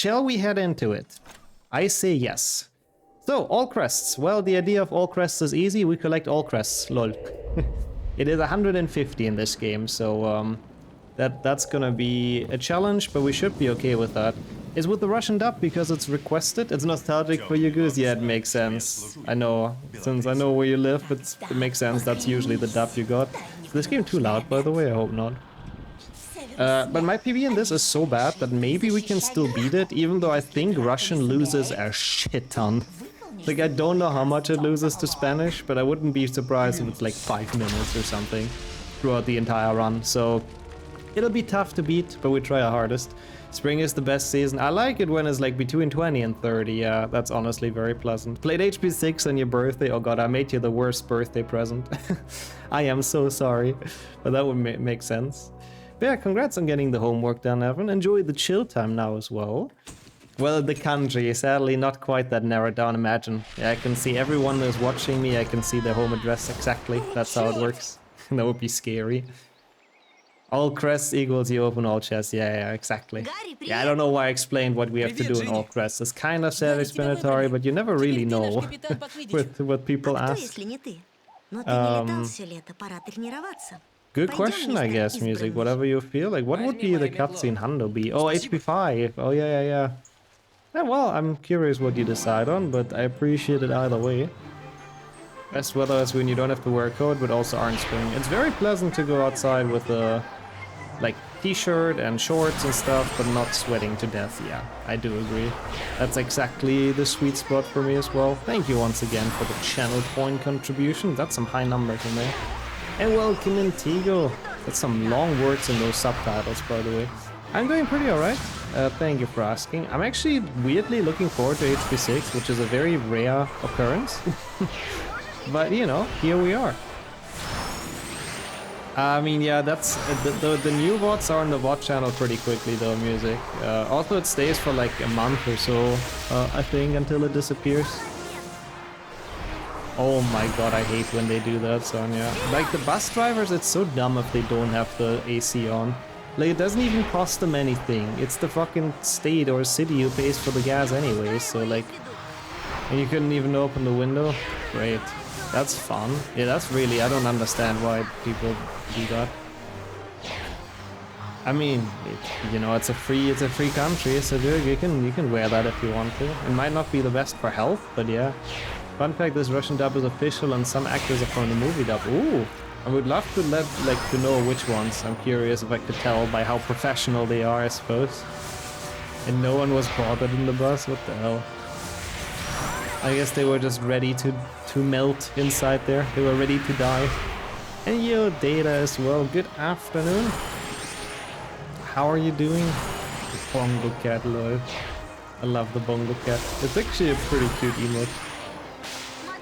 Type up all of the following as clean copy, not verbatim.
Shall we head into it? I say yes. So, all crests. Well, the idea of all crests is easy. We collect all crests. Lol. It is 150 in this game, so that's gonna be a challenge, but we should be okay with that. Is with the Russian dub because it's requested? It's nostalgic for you guys? Yeah, it makes sense. I know. Since I know where you live, it makes sense. That's usually the dub you got. Is this game too loud, by the way? I hope not. But my PB in this is so bad that maybe we can still beat it, even though I think Russian loses a shit ton. Like, I don't know how much it loses to Spanish, but I wouldn't be surprised if it's like 5 minutes or something throughout the entire run. So it'll be tough to beat, but we try our hardest. Spring is the best season. I like it when it's like between 20 and 30. Yeah, that's honestly very pleasant. Played HP6 on your birthday. Oh god, I made you the worst birthday present. I am so sorry, but that would make sense. But yeah, congrats on getting the homework done, Evan. Enjoy the chill time now as well. Well, the country, sadly not quite that narrowed down. Imagine. Yeah, I can see everyone is watching me. I can see their home address exactly. That's how it works. That would be scary. All crests equals you open all chests. Yeah, exactly. Yeah, I don't know why I explained what we have to do in all crests. It's kind of self-explanatory, but you never really know with what people ask. Good question, I guess, music. Whatever you feel. Like, what would be the cutscene handle be? Oh, HP5. Oh, yeah. Yeah, well, I'm curious what you decide on, but I appreciate it either way. Best weather is when you don't have to wear a coat, but also aren't spring. It's very pleasant to go outside with a like t-shirt and shorts and stuff, but not sweating to death. Yeah, I do agree. That's exactly the sweet spot for me as well. Thank you once again for the channel point contribution. That's some high numbers in there. And welcome in, Tigo. That's some long words in those subtitles, by the way. I'm doing pretty alright. Thank you for asking. I'm actually weirdly looking forward to HP6, which is a very rare occurrence. But, you know, here we are. I mean, yeah, that's... the new VODs are on the VOD channel pretty quickly, though, music. Also, it stays for like a month or so, I think, until it disappears. Oh my god, I hate when they do that, Sonia. Like, the bus drivers, it's so dumb if they don't have the AC on. Like, it doesn't even cost them anything. It's the fucking state or city who pays for the gas anyway, so like... And you couldn't even open the window? Great. That's fun. Yeah, that's really... I don't understand why people do that. I mean, you know, it's a free country, so you can wear that if you want to. It might not be the best for health, but yeah. Fun fact, this Russian dub is official and some actors are from the movie dub. Ooh! I would love to to know which ones. I'm curious if I could tell by how professional they are, I suppose. And no one was bothered in the bus? What the hell? I guess they were just ready to melt inside there. They were ready to die. And yo, Data as well. Good afternoon. How are you doing? The Bongo Cat, lol. I love the Bongo Cat. It's actually a pretty cute emote.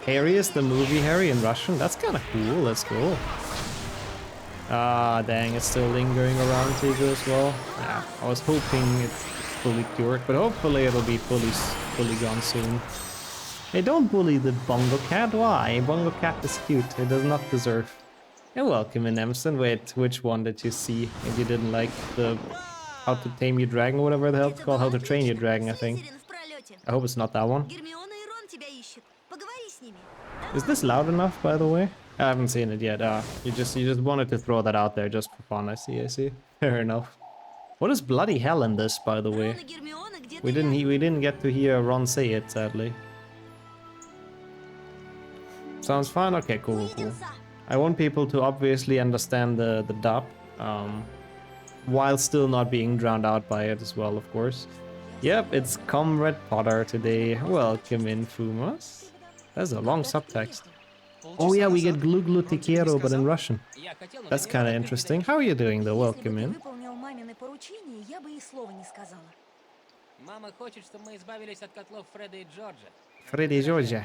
Harry is the movie Harry in Russian? That's kind of cool, let's go. Ah, dang, it's still lingering around Tigo as well. Yeah, I was hoping it's fully cured, but hopefully it'll be fully gone soon. Hey, don't bully the Bongo Cat, why? Bongo Cat is cute, it does not deserve. You're welcome in Emson. Wait, which one did you see if you didn't like the How to Tame Your Dragon, whatever the hell it's called? How to Train Your Dragon, I think. I hope it's not that one. Is this loud enough, by the way? I haven't seen it yet. You just wanted to throw that out there just for fun. I see. Fair enough. What is bloody hell in this, by the way? We didn't get to hear Ron say it, sadly. Sounds fun? Okay, cool. I want people to obviously understand the dub, while still not being drowned out by it as well, of course. Yep, it's Comrade Potter today. Welcome in, Fumas. That's a long subtext. Oh yeah, we get Glu Glu Te Quiero, but in Russian. That's kind of interesting. How are you doing though? Welcome in. Фредди и Джорджа.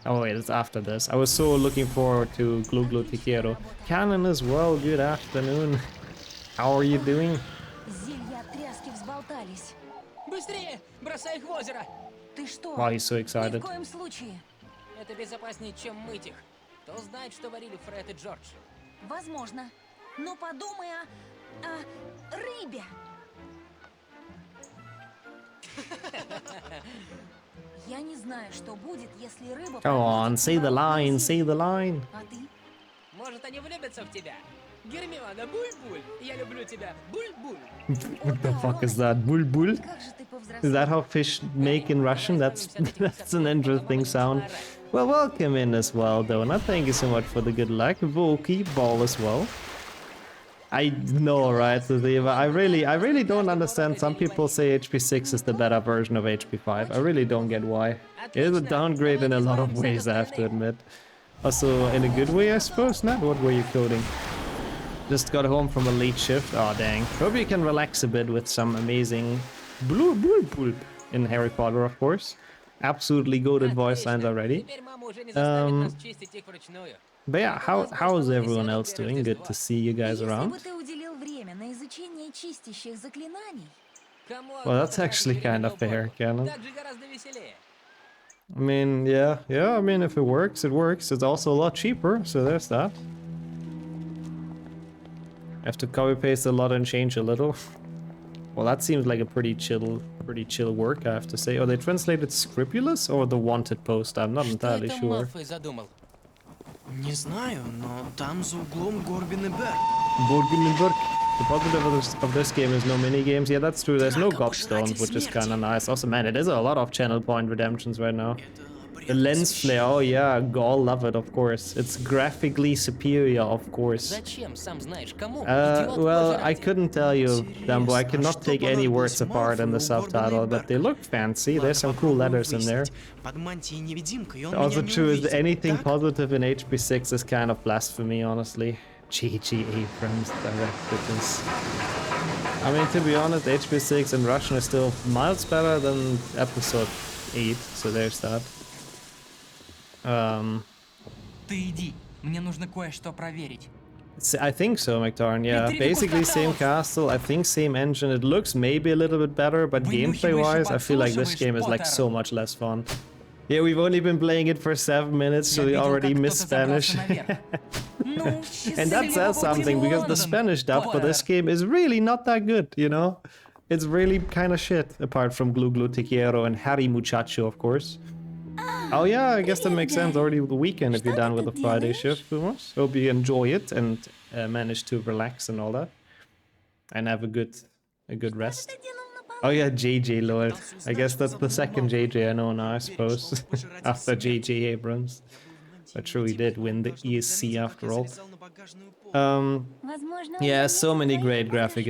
Oh wait, it's after this. I was so looking forward to Glu Glu Te Quiero. Canon as well, good afternoon. How are you doing? Быстрее! Бросай их в озеро! Ты что? Why he's so excited? Ни в коем случае. Это безопаснее, чем мыть их. Кто знает, что варили Фред и Джордж? Возможно. Но подумай о... Рыбе. Я не знаю, что будет, если рыба... Come on, say the line, say the line. А ты? Может, они влюбятся в тебя? Гермиона, буль-буль. Я люблю тебя. Буль-буль. What the fuck is that? Bull bull? Как же ты Is повзрослел? that how fish make in Russian? That's an interesting sound. Well, welcome in as well, Donut. Thank you so much for the good luck. Volky, ball as well. I know, right, Ziva? I really don't understand. Some people say HP6 is the better version of HP5. I really don't get why. It is a downgrade in a lot of ways, I have to admit. Also, in a good way, I suppose. Not. What were you coding? Just got home from a late shift. Oh, dang. Hope you can relax a bit with some amazing blue in Harry Potter, of course. Absolutely goated voice lines already. Теперь мама уже не заставит нас чистить их вручную. But yeah, how is everyone else doing? Good to see you guys Если around. бы ты уделил время на изучение чистящих заклинаний, Камон, Well, that's просто actually ради kind of переменного fair, боя. Canon. Так же гораздо веселее. I mean, yeah, I mean, if it works, it works. It's also a lot cheaper, so there's that. I have to copy paste a lot and change a little. Well, that seems like a pretty chill work, I have to say. Oh, they translated scrupulous or the wanted post? I'm not entirely Что это sure. Малфой задумал? Не знаю, но там за углом Горбин и Бер. Borgenberg. The positive of this game is no mini games. Yeah, that's true. There's no gobstones, which is kind of nice. Also, man, it is a lot of channel point redemptions right now. The lens flare, oh yeah, Gaul love it, of course. It's graphically superior, of course. Зачем? Сам знаешь, кому? Well, I couldn't tell you, Dumbo. I cannot take any words apart in the subtitle, but they look fancy. There's some cool letters in there. Под мантией невидимкой он Also меня не true is увидит, anything так? positive in HP6 is kind of blasphemy, honestly. G.G. Abrams directed this. I mean, to be honest, HP6 in Russian is still miles better than episode 8, so there's that. Ты иди, мне нужно кое-что проверить. I think so, McTarn, yeah. Basically same castle, I think same engine. It looks maybe a little bit better, but gameplay-wise, I feel like this game is like so much less fun. Yeah, we've only been playing it for 7 minutes, so we already miss Spanish. And that says something, because the Spanish dub for this game is really not that good, you know? It's really kind of shit, apart from Glu Glu Te Quiero and Harry Muchacho, of course. Oh yeah, I guess that makes sense. Already the weekend if you're done with the Friday shift, Fumos. Hope you enjoy it and manage to relax and all that. And have a good rest. Oh yeah, JJ Lord. I guess that's the second JJ I know now, I suppose. After JJ Abrams. But true, he did win the ESC after all. возможно, Yeah, он so many great graphic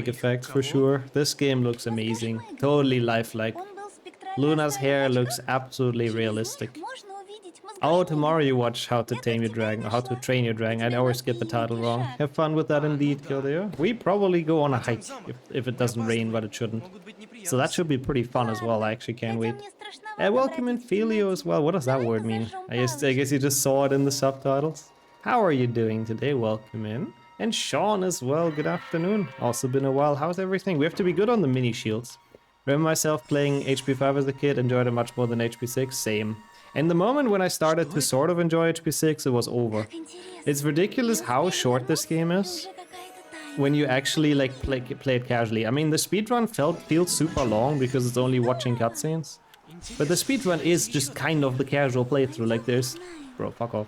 effects for sure. This game looks amazing. Totally lifelike. он был спектрально Luna's hair разнообразен. looks absolutely Через них realistic. можно увидеть Oh, мозгоштурм. tomorrow you watch How to Tame Your Dragon, or How to Train Your Dragon. I always get the title wrong. Have fun with that indeed, Kildeo. We probably go on a hike if it doesn't rain, but it shouldn't. Могут быть So that неприятности. should be pretty fun as well. I actually can't Хотя wait. мне страшновато Welcome in обратить Filio внимание. as well. What does that word mean? I guess you just saw it in the subtitles. How are you doing today? Welcome in. And Sean as well. Good afternoon. Also been a while. How's everything? We have to be good on the mini shields. Remember myself playing HP5 as a kid, enjoyed it much more than HP6? Same. And the moment when I started to sort of enjoy HP6, it was over. Как интересно. It's ridiculous how short this game is Уже какая-то тайна. when you actually like play it casually. I mean, the speedrun feels super long because it's only watching cutscenes. But the speedrun is just kind of the casual playthrough. Like there's... Bro, fuck off.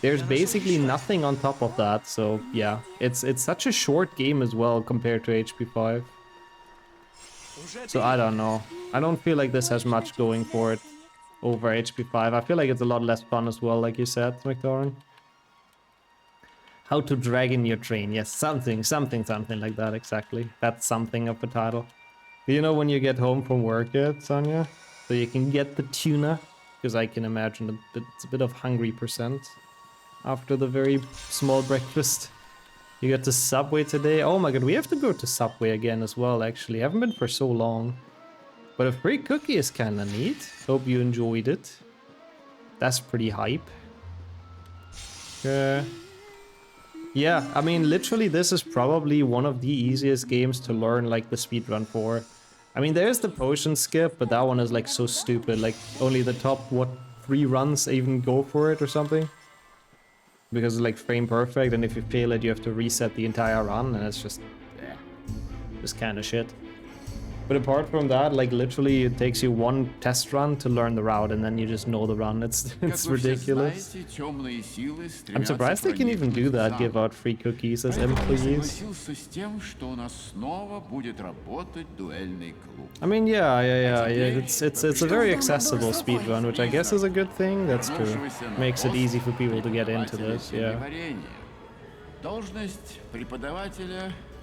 There's basically nothing on top of that, so yeah. It's such a short game as well compared to HP5. So I don't know. I don't feel like this has much going for it over HP5. I feel like it's a lot less fun as well, like you said, McDoran. How to drag in your train. Yes, something like that, exactly. That's something of the title. You know when you get home from work yet, Sonia? So you can get the tuna, because I can imagine it's a bit of hungry percent after the very small breakfast. You got to Subway today. Oh my god, we have to go to Subway again as well, actually. Haven't been for so long. But a free cookie is kinda neat. Hope you enjoyed it. That's pretty hype. Yeah, I mean, literally this is probably one of the easiest games to learn like the speedrun for. I mean, there's the potion skip, but that one is like so stupid. Like only the top, what, 3 runs even go for it or something. because it's like frame perfect, and if you fail it, you have to reset the entire run, and it's just, just kind of shit. But apart from that, like literally, it takes you one test run to learn the route, and then you just know the run. It's ridiculous. I'm surprised they can even do that, give out free cookies as employees. I mean, yeah. It's a very accessible speedrun, which I guess is a good thing. That's true. Makes it easy for people to get into this. Yeah.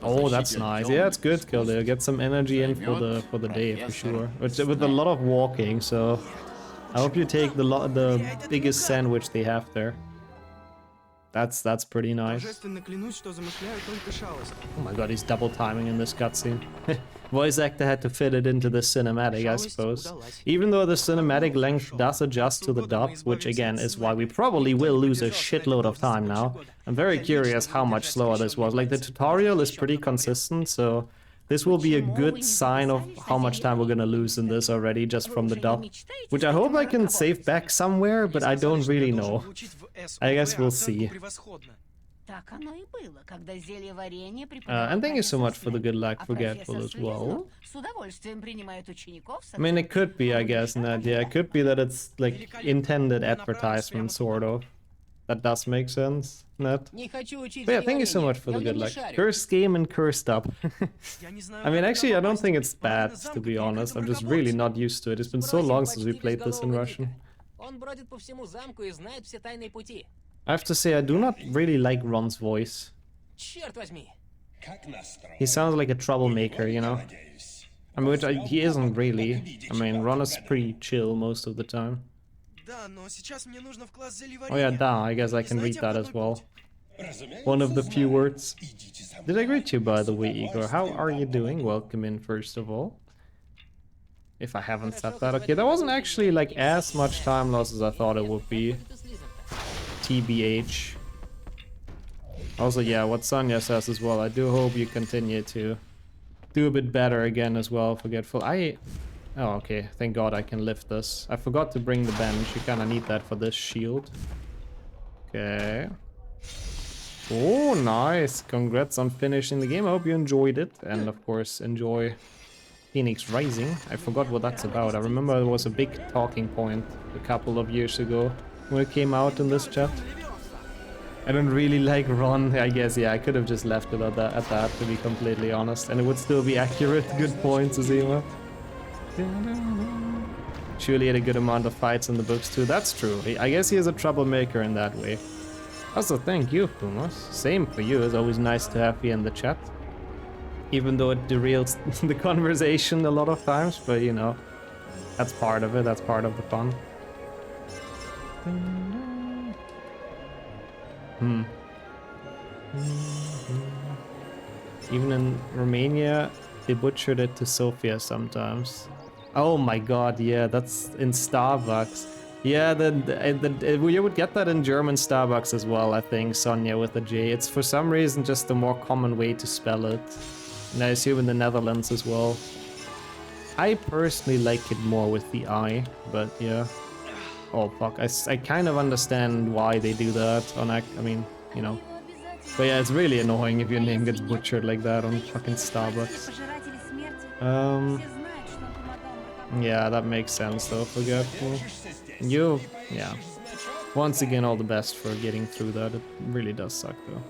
Oh, that's nice. Yeah, it's good, Kildare. Get some energy in for the day for sure. With a lot of walking, so I hope you take the biggest sandwich they have there. That's pretty nice. Oh my god, he's double timing in this cutscene. Voice actor had to fit it into the cinematic, I suppose. Even though the cinematic length does adjust to the dub, which again is why we probably will lose a shitload of time now. I'm very curious how much slower this was. Like, the tutorial is pretty consistent, so this will be a good sign of how much time we're gonna lose in this already just from the dub. Which I hope I can save back somewhere, but I don't really know. I guess we'll see. And thank you so much for the good luck forgetful as well. I mean, it could be, I guess, Ned. Yeah, it could be that it's like intended advertisement, sort of. That does make sense, Ned. But yeah, thank you so much for the good luck. Cursed game and cursed up. I mean, actually, I don't think it's bad, to be honest. I'm just really not used to it. It's been so long since we played this in Russian. I have to say, I do not really like Ron's voice. He sounds like a troublemaker, you know? I mean, he isn't really. I mean, Ron is pretty chill most of the time. Oh yeah, da, I guess I can read that as well. One of the few words. Did I greet you, by the way, Igor? How are you doing? Welcome in, first of all. If I haven't said that. Okay, that wasn't actually like as much time loss as I thought it would be. TBH. Also, yeah, what Sonya says as well, I do hope you continue to do a bit better again as well, Forgetful. Oh, okay, thank god I can lift this. I forgot to bring the bench, you kinda need that for this shield. Okay. Oh, nice. Congrats on finishing the game. I hope you enjoyed it. And of course, enjoy Phoenix Rising. I forgot what that's about. I remember it was a big talking point a couple of years ago when it came out in this chat. I don't really like Ron. I guess, yeah, I could have just left it at that, to be completely honest. And it would still be accurate. Good points, Azima. Surely had a good amount of fights in the books too. That's true. I guess he is a troublemaker in that way. Also, thank you, Fumos. Same for you. It's always nice to have you in the chat. Even though it derails the conversation a lot of times, but you know, that's part of it. That's part of the fun. Even in Romania, they butchered it to Sofia sometimes. Oh my god, yeah, that's in Starbucks. Yeah, you would get that in German Starbucks as well, I think, Sonia with a J. It's for some reason just a more common way to spell it. And I assume in the Netherlands as well. I personally like it more with the I, but yeah. Oh fuck, I kind of understand why they do that on I mean, you know. But yeah, it's really annoying if your name gets butchered like that on fucking Starbucks. Yeah, that makes sense though, Forgetful. You, yeah. Once again, all the best for getting through that. It really does suck though.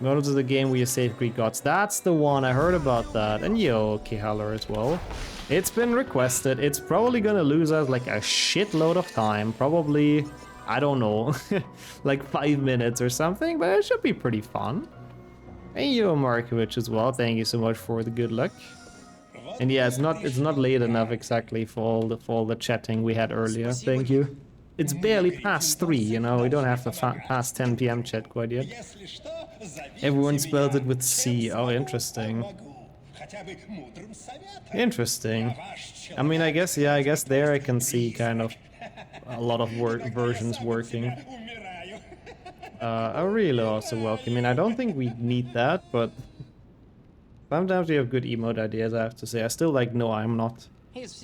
Notice the game where you save Greek gods. That's the one, I heard about that. And yo, Kihaler as well. It's been requested. It's probably gonna lose us like a shitload of time. Probably, I don't know, like 5 minutes or something, but it should be pretty fun. And yo, Markovich as well. Thank you so much for the good luck. And yeah, it's not late enough exactly for all the chatting we had earlier. Thank you. It's barely past 3, you know. We don't have to past 10 PM chat quite yet. Everyone spells it with C. Oh, interesting. Interesting. I mean, I guess, yeah, I guess there I can see kind of a lot of versions working. Aurelio also welcome. I mean, I don't think we need that, but sometimes we have good emote ideas, I have to say. I still like No, I'm Not.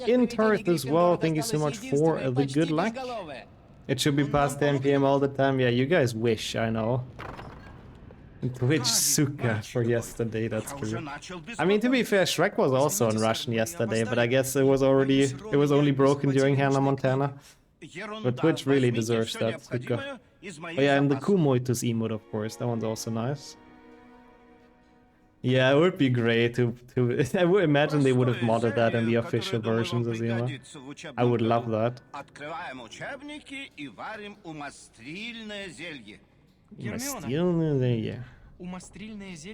In Tarth as well, thank you so much for the good luck. It should be past 10 p.m. all the time. Yeah, you guys wish, I know. Twitch suka for yesterday, that's true. I mean, to be fair, Shrek was also in Russian yesterday, but I guess it was only broken during Hannah Montana. But Twitch really deserves that, suka. Oh yeah, and the Kumoitus emote, of course, that one's also nice. Yeah, it would be great to I would imagine they would have modded that in the official versions as well. I would love that.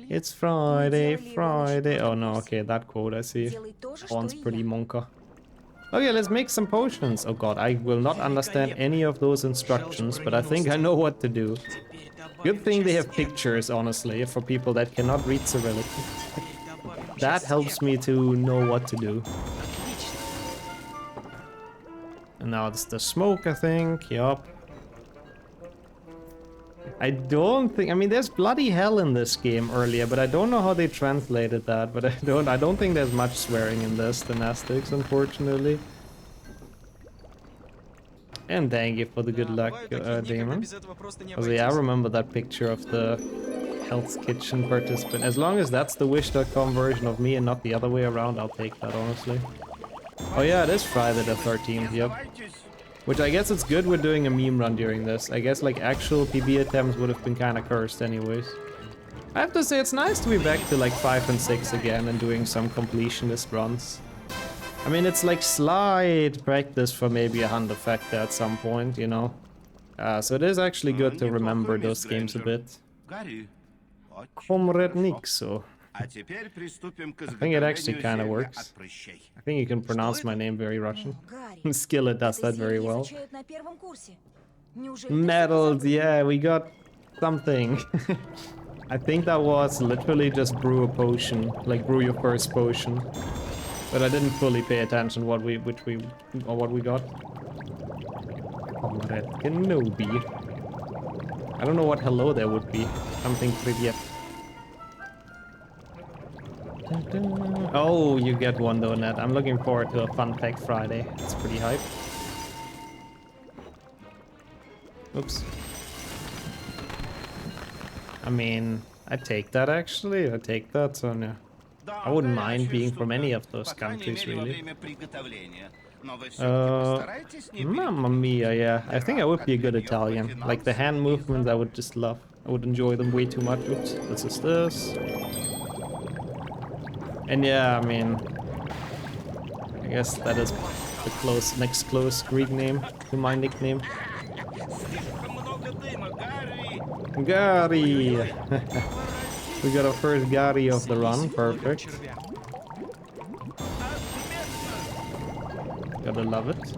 It's Friday, Friday. Oh no, okay, that quote I see. One's pretty monka. Okay, let's make some potions. Oh god, I will not understand any of those instructions, but I think I know what to do. Good thing they have pictures, honestly, for people that cannot read Cyrillic. That helps me to know what to do. And now it's the smoke, I think. Yup. I don't think... I mean, there's bloody hell in this game earlier, but I don't know how they translated that. But I don't think there's much swearing in this, the Nastics, unfortunately. And thank you for the good luck, Damon. Also, yeah, I remember that picture of the Hell's Kitchen participant. As long as that's the Wish.com version of me and not the other way around, I'll take that, honestly. Oh yeah, it is Friday the 13th, yep. Which I guess it's good we're doing a meme run during this. I guess like actual PB attempts would have been kind of cursed anyways. I have to say it's nice to be back to like 5 and 6 again and doing some completionist runs. I mean, it's like slight practice for maybe a hand effect at some point, you know. So it is actually good to remember those games a bit. Comrade Nixo. I think it actually kind of works. I think you can pronounce my name very Russian. Skillet does that very well. Medals, yeah, we got something. I think that was literally just brew a potion, like brew your first potion. But I didn't fully pay attention what we got. Comrade Kenobi. I don't know what hello there would be. Something привет. Oh, you get one donut. I'm looking forward to a Fun Fact Friday. It's pretty hype. Oops. I mean, I take that actually. I take that, so no. I wouldn't mind being from any of those countries, really. Mamma mia, yeah. I think I would be a good Italian. Like the hand movements, I would just love. I would enjoy them way too much. Oops, this is this. And yeah, I mean, I guess that is the next close Greek name to my nickname. Gary! We got our first Gary of the run, perfect. Gotta love it.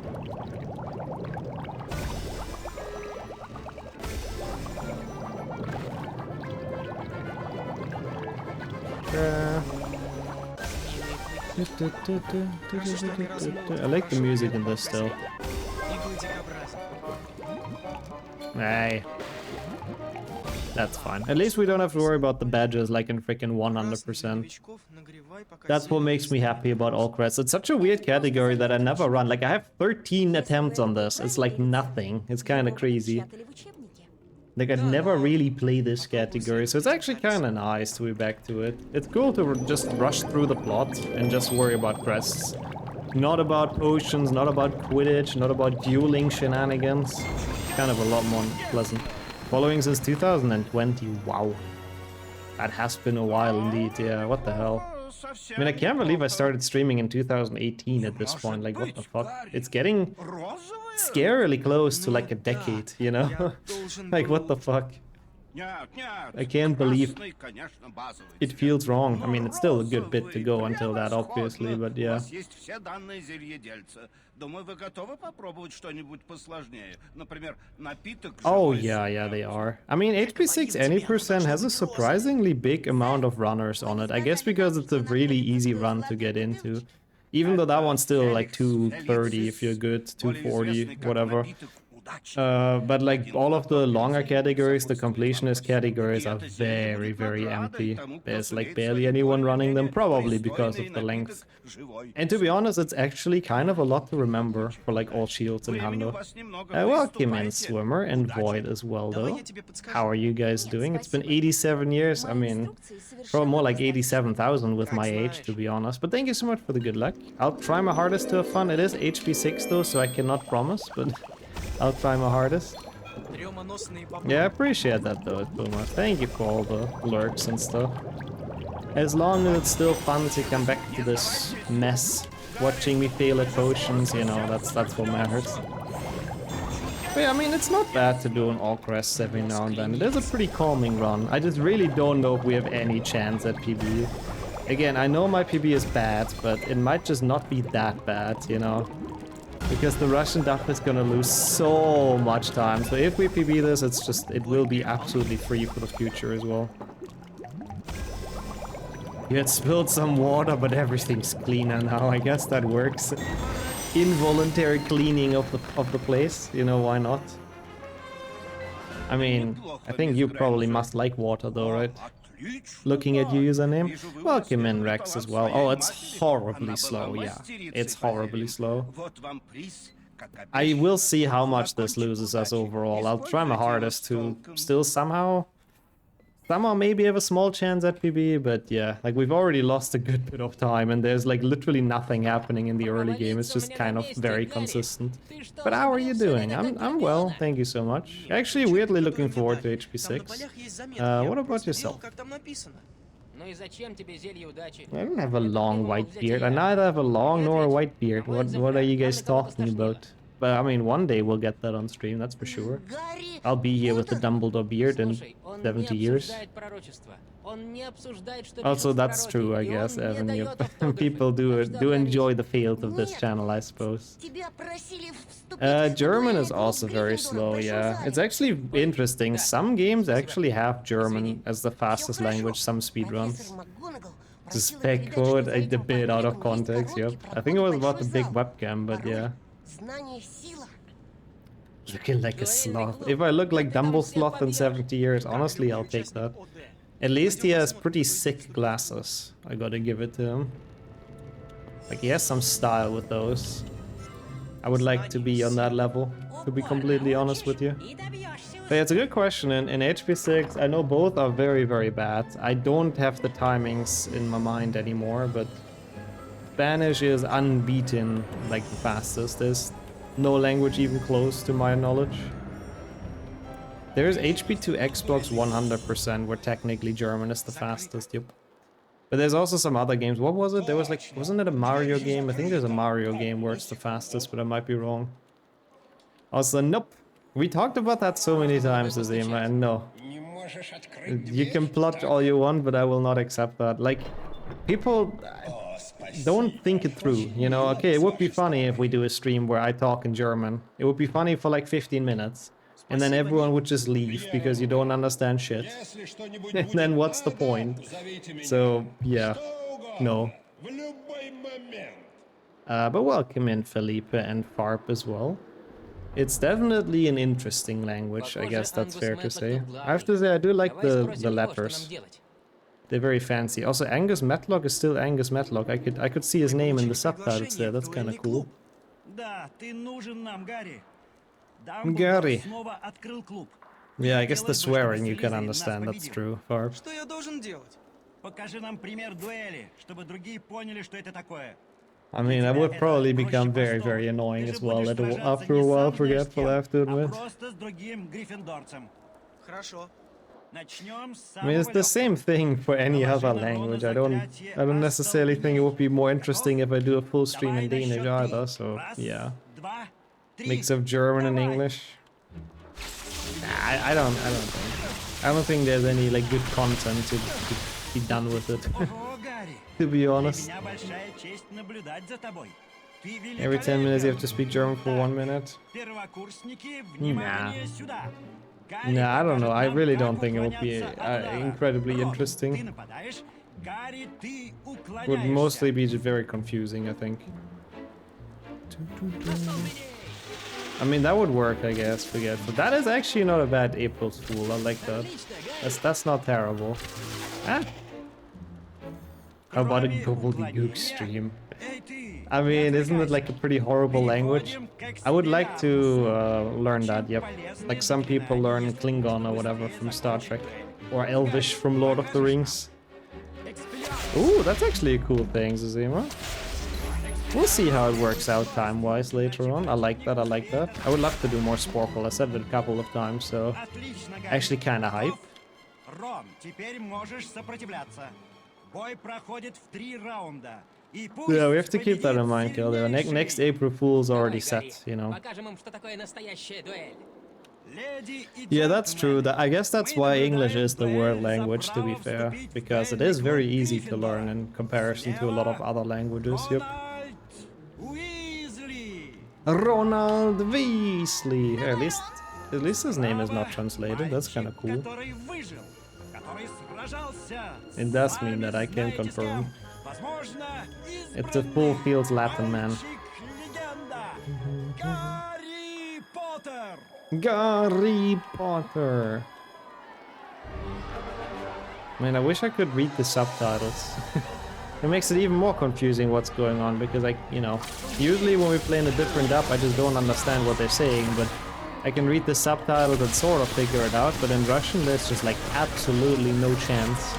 I like the music in this still. Hey. That's fine. At least we don't have to worry about the badges like in freaking 100%. That's what makes me happy about all Crests. It's such a weird category that I never run. Like I have 13 attempts on this. It's like nothing. It's kind of crazy. Like I'd never really play this category, so it's actually kind of nice to be back to it. It's cool to just rush through the plot and just worry about Crests. Not about potions, not about Quidditch, not about dueling shenanigans. Kind of a lot more pleasant. Following since 2020, wow. That has been a while indeed, yeah, what the hell. I mean, I can't believe I started streaming in 2018 at this point, like what the fuck. It's getting scarily close to like a decade, you know? Like what the fuck. I can't believe it feels wrong. I mean, it's still a good bit to go until that, obviously, but yeah. Oh yeah, they are. I mean, HP6 any percent has a surprisingly big amount of runners on it. I guess because it's a really easy run to get into. Even though that one's still like 230 if you're good, 240, whatever. But like all of the longer categories, the completionist categories are very, very empty. There's like barely anyone running them, probably because of the length. And to be honest, it's actually kind of a lot to remember for like all shields and Hundo. Welcome in Swimmer and Void as well though. How are you guys doing? It's been 87 years. I mean, probably more like 87,000 with my age, to be honest. But thank you so much for the good luck. I'll try my hardest to have fun. It is HP 6 though, so I cannot promise, but I'll try my hardest. Yeah, I appreciate that though, Puma. Thank you for all the lurks and stuff. As long as it's still fun to come back to this mess, watching me fail at potions, you know, that's what matters. But yeah, I mean, it's not bad to do an all crests every now and then. It is a pretty calming run. I just really don't know if we have any chance at PB. Again, I know my PB is bad, but it might just not be that bad, you know? Because the Russian duck is gonna lose so much time. So if we PB this, it will be absolutely free for the future as well. You had spilled some water, but everything's cleaner now. I guess that works. Involuntary cleaning of the place. You know, why not? I mean, I think you probably must like water though, right? Looking at your username. Welcome in, Rex, as well. Oh, it's horribly slow, yeah. It's horribly slow. I will see how much this loses us overall. I'll try my hardest to still somehow maybe have a small chance at PB, but yeah, like we've already lost a good bit of time and there's like literally nothing happening in the early game. It's just kind of very consistent. But how are you doing? I'm well, thank you so much. Actually, weirdly looking forward to HP 6. What about yourself? I don't have a long white beard. I neither have a long nor a white beard. What are you guys talking about? But I mean, one day we'll get that on stream, that's for sure. I'll be here with the Dumbledore beard in 70 years. Also, that's true, I guess, Evan. People do enjoy the field of this channel, I suppose. German is also very slow, yeah. It's actually interesting. Some games actually have German as the fastest language, some speedruns. The spec quote, a bit out of context, yep. I think it was about the big webcam, but yeah. Looking like a sloth. If I look like Dumbledore in 70 years, honestly, I'll take that. At least he has pretty sick glasses. I gotta give it to him. Like, he has some style with those. I would like to be on that level, to be completely honest with you. But yeah, it's a good question. In HP 6, I know both are very, very bad. I don't have the timings in my mind anymore, but Spanish is unbeaten, like the fastest. There's no language even close to my knowledge. There's HP to Xbox 100%, where technically German is the fastest, yep. But there's also some other games. What was it? There was like, wasn't it a Mario game? I think there's a Mario game where it's the fastest, but I might be wrong. Also, nope. We talked about that so many times, Azima, and no. You can plot all you want, but I will not accept that. Like, people don't think it through, you know? Okay, it would be funny if we do a stream where I talk in German. It would be funny for like 15 minutes. And then everyone would just leave because you don't understand shit. And then what's the point? So, yeah. No. But welcome in, Felipe and Farp as well. It's definitely an interesting language, I guess that's fair to say. I have to say, I do like the letters. They're very fancy. Also, Angus Matlock is still Angus Matlock. I could see his name in the subtitles there. That's kind of cool. Gary. Yeah, I guess the swearing you can understand. That's true, Farb. I mean, I would probably become very, very annoying as well. After a while, forgetful, I have to admit. I mean, it's the same thing for any other language. I don't necessarily think it would be more interesting if I do a full stream in Danish either, so yeah. Mix of German and English. Nah, I don't think there's any like good content to be done with it. To be honest. Every 10 minutes you have to speak German for 1 minute. Nah. Nah, I don't know. I really don't think it would be incredibly interesting. It would mostly be very confusing, I think. I mean, that would work, I guess. Forget, but that is actually not a bad April's Fool. I like that. That's not terrible. Ah. How about a gobbledygook stream? I mean, isn't it like a pretty horrible language? I would like to learn that, yep. Like some people learn Klingon or whatever from Star Trek. Or Elvish from Lord of the Rings. Ooh, that's actually a cool thing, Zuzima. We'll see how it works out time-wise later on. I like that, I like that. I would love to do more Sporkle. I said it a couple of times, so... Actually kinda hype. Ром, теперь можешь сопротивляться. Бой проходит в 3 раунда. Yeah, we have to keep that in mind, Kildare. Next April Fool's already set, you know. Покажем им, что такое настоящая дуэль. Yeah, that's true. I guess that's why English is the world language, to be fair. Because it is very easy to learn in comparison to a lot of other languages, yep. Ronald Weasley! At least his name is not translated, that's kinda cool. It does mean that, I can confirm. It's a full fields Latin, man. Harry Potter! Man, I wish I could read the subtitles. It makes it even more confusing what's going on, because you know, usually when we play in a different dub, I just don't understand what they're saying, but I can read the subtitles and sort of figure it out, but in Russian there's just like absolutely no chance.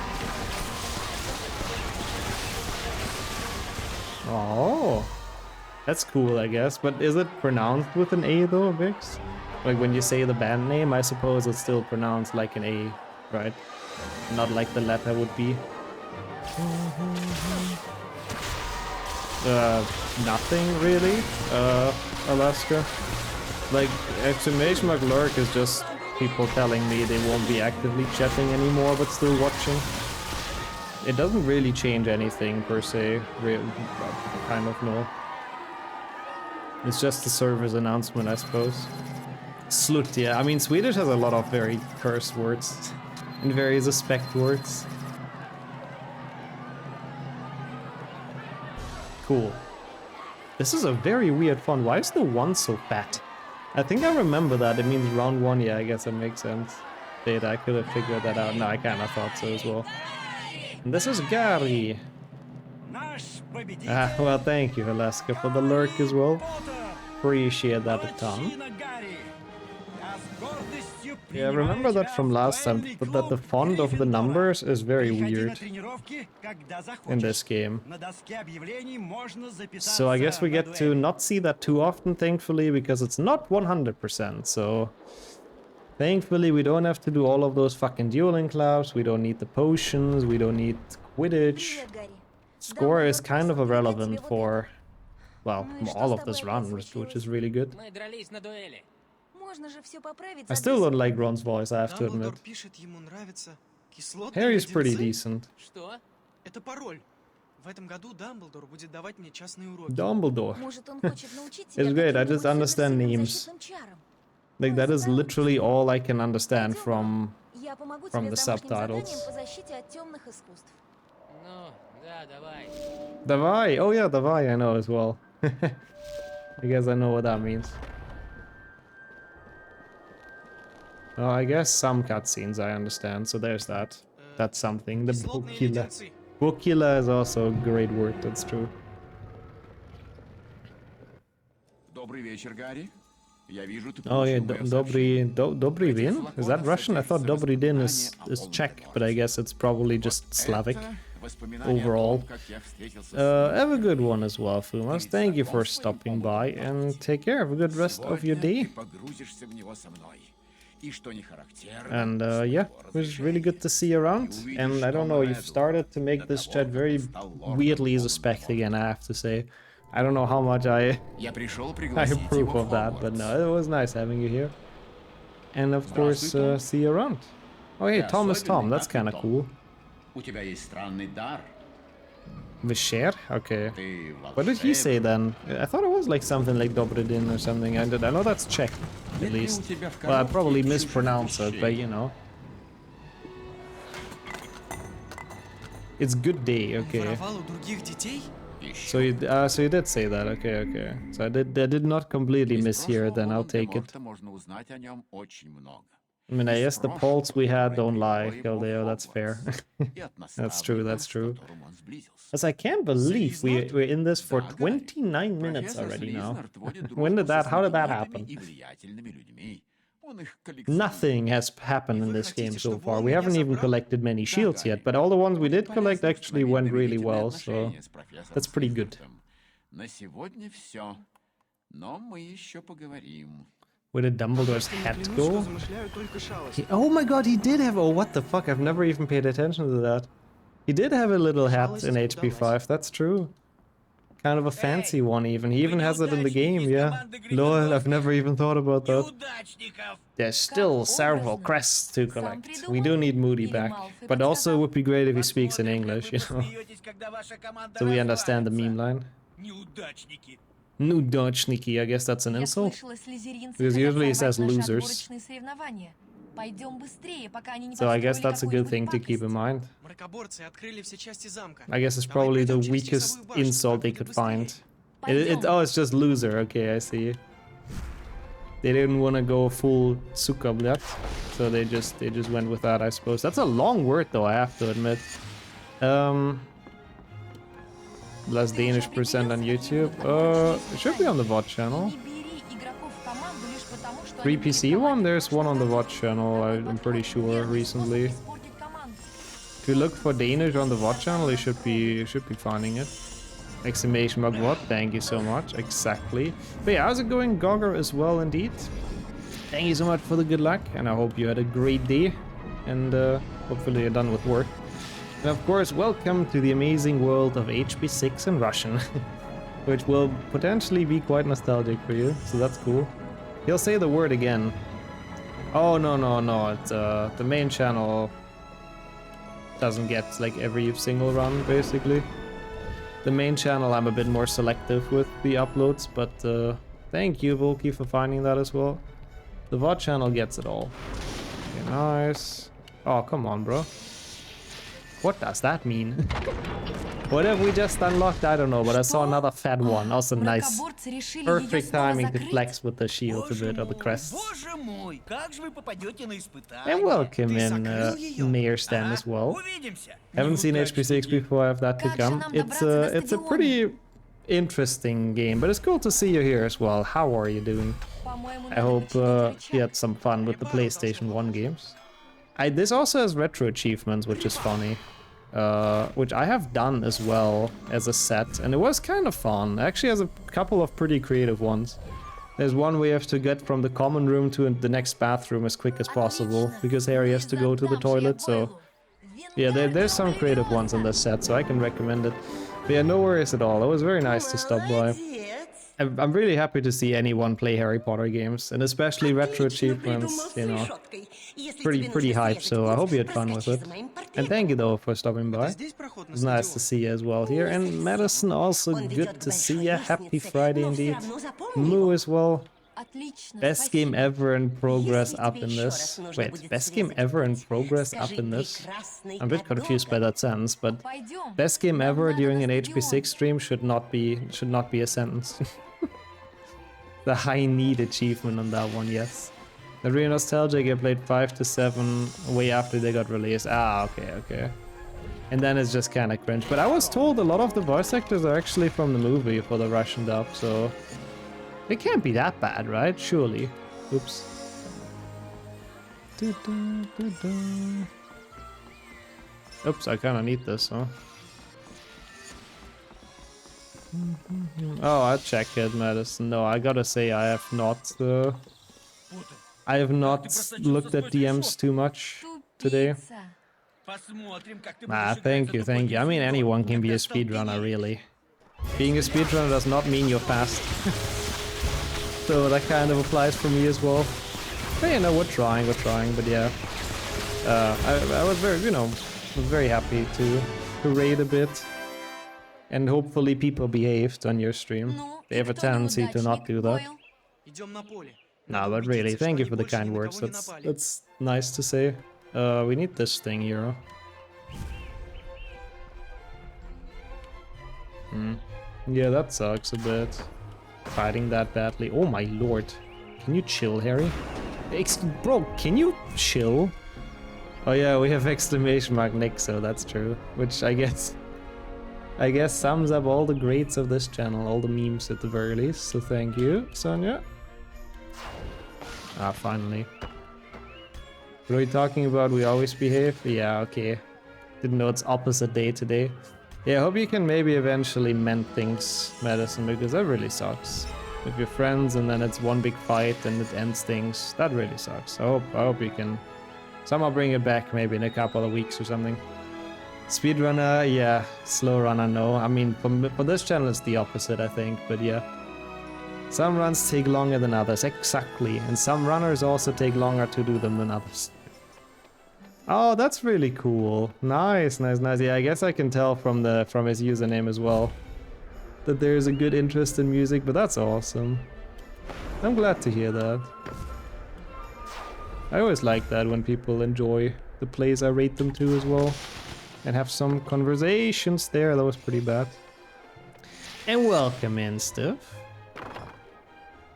Oh, that's cool, I guess, but is it pronounced with an A though, Vix? Like when you say the band name, I suppose it's still pronounced like an A, right? Not like the letter would be. Nothing really, Alaska. Like, exclamation mark lurk is just people telling me they won't be actively chatting anymore but still watching. It doesn't really change anything per se, kind of, no. It's just the server's announcement, I suppose. Slut, yeah, I mean Swedish has a lot of very cursed words and very suspect words. Cool. This is a very weird font. Why is the 1 so fat? I think I remember that. It means round 1. Yeah, I guess that makes sense. Data, I could have figured that out. No, I kind of thought so as well. And this is Gary. Ah, well, thank you, Alaska, for the lurk as well. Appreciate that a ton. Yeah, I remember that from last time, but that the font of the numbers is very weird in this game. So I guess we get to not see that too often, thankfully, because it's not 100%, so... Thankfully, we don't have to do all of those fucking dueling clubs, we don't need the potions, we don't need Quidditch. Score is kind of irrelevant for, well, all of this run, which is really good. I still don't like Ron's voice, I have to admit. Harry's pretty decent. Dumbledore. It's great, I just understand names. Like, that is literally all I can understand from the subtitles. Давай! Oh yeah, давай I know as well. I guess I know what that means. Oh, I guess some cutscenes I understand, so there's that. That's something. The book killer. Book killer is also a great word, that's true. Oh yeah, Dobry Din? Is that Russian? I thought Dobry Din is Czech, but I guess it's probably just Slavic overall. Have a good one as well, Fumas. Thank you for stopping by, and take care. Have a good rest of your day. And yeah, it was really good to see you around. And I don't know, you've started to make this chat very weirdly suspect again, I have to say. I don't know how much I approve of that, but no, it was nice having you here. And of course, see you around. Oh hey, Tom is Tom, that's kinda cool. Veshcher? Okay. What did he say then? I thought it was like something like Dobry Din or something. I know that's Czech, at least. Well, I probably mispronounced it, but you know. It's good day, okay. So you did say that. Okay, okay. So I did not completely mishear. Then I'll take it. I mean, I guess the polls we had don't lie, Galdeo. That's fair. That's true. That's true. As I can't believe we're in this for 29 minutes already now. When did that? How did that happen? Nothing has happened in this game so far. We haven't even collected many shields yet, but all the ones we did collect actually went really well, so that's pretty good. Where did Dumbledore's hat go? Oh my god, he did have... Oh, what the fuck? I've never even paid attention to that. He did have a little hat in HP 5, that's true. Kind of a fancy one even. He even has it in the game, yeah. Lol, I've never even thought about that. There's still several crests to collect. We do need Moody back. But also it would be great if he speaks in English, you know. So we understand the meme line. Неудачники, I guess that's an insult. Because usually he says losers. So I guess that's a good thing to keep in mind. I guess it's probably the weakest insult they could find. Oh, it's just loser. Okay, I see. They didn't want to go full Zuckerblatt, so they just went with that, I suppose. That's a long word, though, I have to admit. Less Danish percent on YouTube. It should be on the VOD channel. 3 PC one? There's one on the VOD channel, I'm pretty sure, recently. If you look for Danish on the VOD channel, you should be finding it. Exclamation mark what? Thank you so much. Exactly. But yeah, how's it going, Gogger, as well, indeed? Thank you so much for the good luck, and I hope you had a great day. And hopefully you're done with work. And of course, welcome to the amazing world of HP6 in Russian. Which will potentially be quite nostalgic for you, so that's cool. He'll say the word again. Oh, no. It's, the main channel doesn't get like every single run, basically. The main channel I'm a bit more selective with the uploads, but thank you, Volky, for finding that as well. The VOD channel gets it all. Okay, nice. Oh, come on, bro. What does that mean? What have we just unlocked? I don't know, but I saw another fat one. Also nice. Perfect timing to flex with the shield a bit, or the crests. And welcome in, Mayor Stan as well. Haven't seen HP6 before, I have that to come. It's a pretty interesting game, but it's cool to see you here as well. How are you doing? I hope you had some fun with the PlayStation 1 games. This also has retro achievements, which is funny. Which I have done as well as a set, and it was kind of fun. It actually has a couple of pretty creative ones. There's one we have to get from the common room to the next bathroom as quick as possible, because Harry has to go to the toilet, so... Yeah, there's some creative ones in this set, so I can recommend it. But yeah, no worries at all. It was very nice to stop by. I'm really happy to see anyone play Harry Potter games, and especially retro achievements, you know. Pretty hype, so I hope you had fun with it. And thank you though for stopping by. It's nice to see you as well here. And Madison, also good to see you. Happy Friday indeed. Moo as well. Best game ever in progress up in this. Wait, best game ever in progress up in this? I'm a bit confused by that sentence, but best game ever during an HP6 stream should not be a sentence. The high need achievement on that one, yes. The real nostalgic, I played 5 to 7 way after they got released. Ah, okay. And then it's just kind of cringe. But I was told a lot of the voice actors are actually from the movie for the Russian dub, so it can't be that bad, right? Surely. Oops. Oops, I kind of need this, huh? Oh, I'll check it, Madison. No, I gotta say I have not looked at DMs too much today. Ah, thank you. I mean, anyone can be a speedrunner, really. Being a speedrunner does not mean you're fast. So that kind of applies for me as well. But you know, we're trying, but yeah. I was very happy to raid a bit. And hopefully people behaved on your stream. They have a tendency to not do that. No, but really, thank you for the kind words. That's nice to say. We need this thing here. Yeah, that sucks a bit. Fighting that badly. Oh my lord. Can you chill, Harry? Bro, can you chill? Oh yeah, we have exclamation mark Nick, so that's true. Which I guess sums up all the greats of this channel, all the memes at the very least. So thank you, Sonia. Ah, finally. What are we talking about? We always behave? Yeah, okay. Didn't know it's opposite day today. Yeah, I hope you can maybe eventually mend things, Madison, because that really sucks. With your friends and then it's one big fight and it ends things. That really sucks. I hope you can somehow bring it back maybe in a couple of weeks or something. Speedrunner, yeah. Slow runner, no. I mean, for this channel it's the opposite, I think, but yeah. Some runs take longer than others, exactly. And some runners also take longer to do them than others. Oh, that's really cool. Nice, nice, nice. Yeah, I guess I can tell from his username as well that there's a good interest in music, but that's awesome. I'm glad to hear that. I always like that when people enjoy the plays I rate them to as well. And have some conversations there. That was pretty bad. And welcome in, Steph.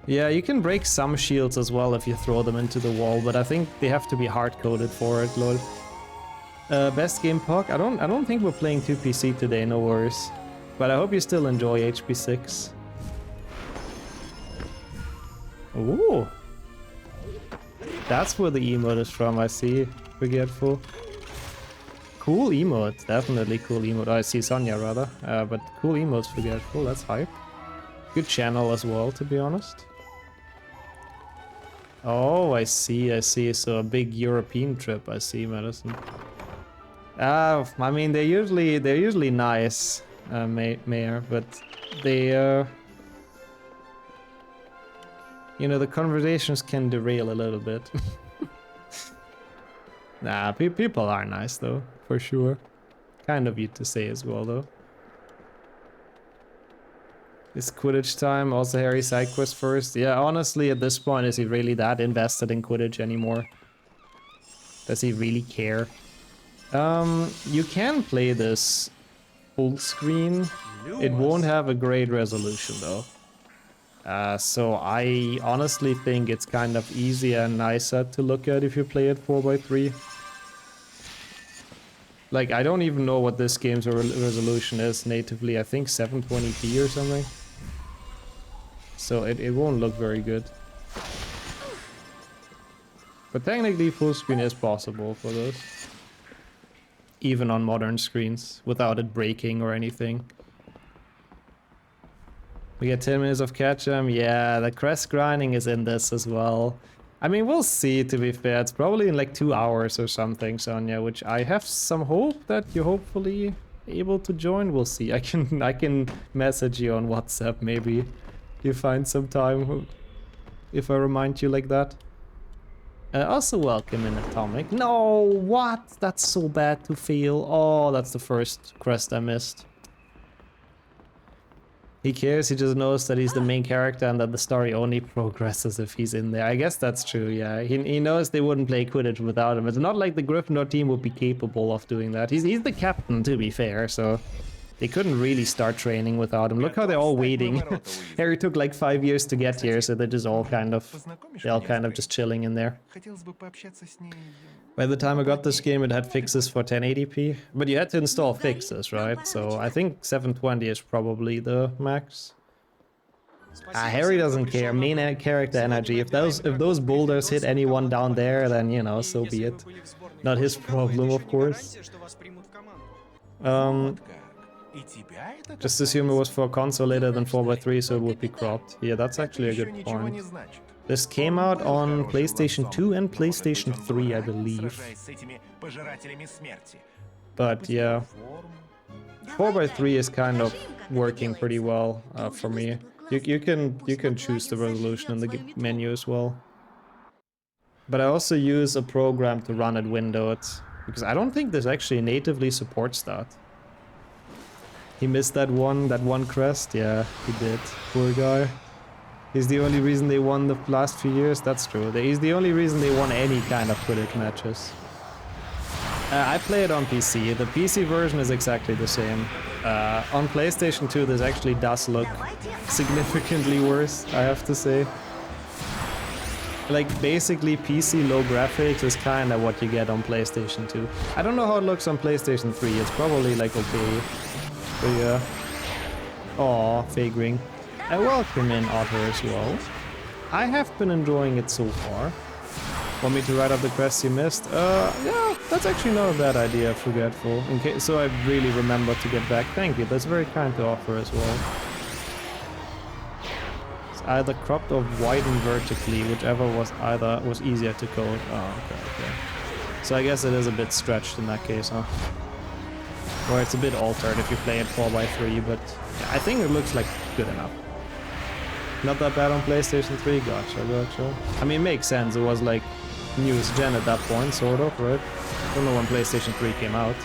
Yeah, you can break some shields as well if you throw them into the wall, but I think they have to be hard-coded for it, lol. Best game POC? I don't think we're playing 2PC today, no worries. But I hope you still enjoy HP6. Ooh. That's where the emote is from, I see. Forgetful. Cool emote, definitely cool emote. Oh, I see Sonya rather, but cool emotes, Forgetful, that's hype. Good channel as well, to be honest. Oh, I see. So a big European trip, I see, Madison. I mean, they're usually nice, Mayor, but they, you know, the conversations can derail a little bit. Nah, people are nice though, for sure. Kind of you to say as well, though. It's Quidditch time, also Harry side quest first. Yeah, honestly, at this point, is he really that invested in Quidditch anymore? Does he really care? You can play this full screen. It won't have a great resolution though. So I honestly think it's kind of easier and nicer to look at if you play it 4x3. Like, I don't even know what this game's resolution is natively. I think 720p or something. So it won't look very good. But technically full screen is possible for this. Even on modern screens, without it breaking or anything. We get 10 minutes of catch-up. Yeah, the crest grinding is in this as well. I mean, we'll see, to be fair. It's probably in like 2 hours or something, Sonia, which I have some hope that you're hopefully able to join. We'll see. I can message you on WhatsApp, maybe. You find some time if I remind you like that. Also welcome in Atomic. No, what? That's so bad to fail. Oh, that's the first crest I missed. He cares, he just knows that he's the main character and that the story only progresses if he's in there. I guess that's true, yeah. He knows they wouldn't play Quidditch without him. It's not like the Gryffindor team would be capable of doing that. He's the captain, to be fair, so they couldn't really start training without him. Look how they're all waiting. Harry took like 5 years to get here, so they're just all kind of just chilling in there. By the time I got this game, it had fixes for 1080p, but you had to install fixes, right? So I think 720 is probably the max. Harry doesn't care. Main character energy. If those boulders hit anyone down there, then you know, so be it. Not his problem, of course. Just assume it was for console later than 4x3, so it would be cropped. Yeah, that's actually a good point. This came out on PlayStation 2 and PlayStation 3, I believe. But yeah, 4x3 is kind of working pretty well for me. You can choose the resolution in the menu as well. But I also use a program to run it windowed, because I don't think this actually natively supports that. He missed that one crest. Yeah, he did. Poor guy. He's the only reason they won the last few years. That's true. He's the only reason they won any kind of Quidditch matches. I play it on PC. The PC version is exactly the same. On PlayStation 2, this actually does look significantly worse, I have to say. Like, basically, PC low graphics is kinda what you get on PlayStation 2. I don't know how it looks on PlayStation 3, it's probably, like, okay. But yeah. Aw, Fagring. I welcome in Otter as well. I have been enjoying it so far. Want me to write up the quests you missed? Yeah, that's actually not a bad idea, Forgetful. In case, so I really remember to get back. Thank you, that's very kind to offer as well. It's either cropped or widened vertically, whichever was easier to code. Oh, okay. So I guess it is a bit stretched in that case, huh? Or it's a bit altered if you play it 4x3, but yeah, I think it looks like good enough. Not that bad on PlayStation 3, gotcha. I mean, it makes sense, it was like newest gen at that point, sort of, right? Don't know when PlayStation 3 came out.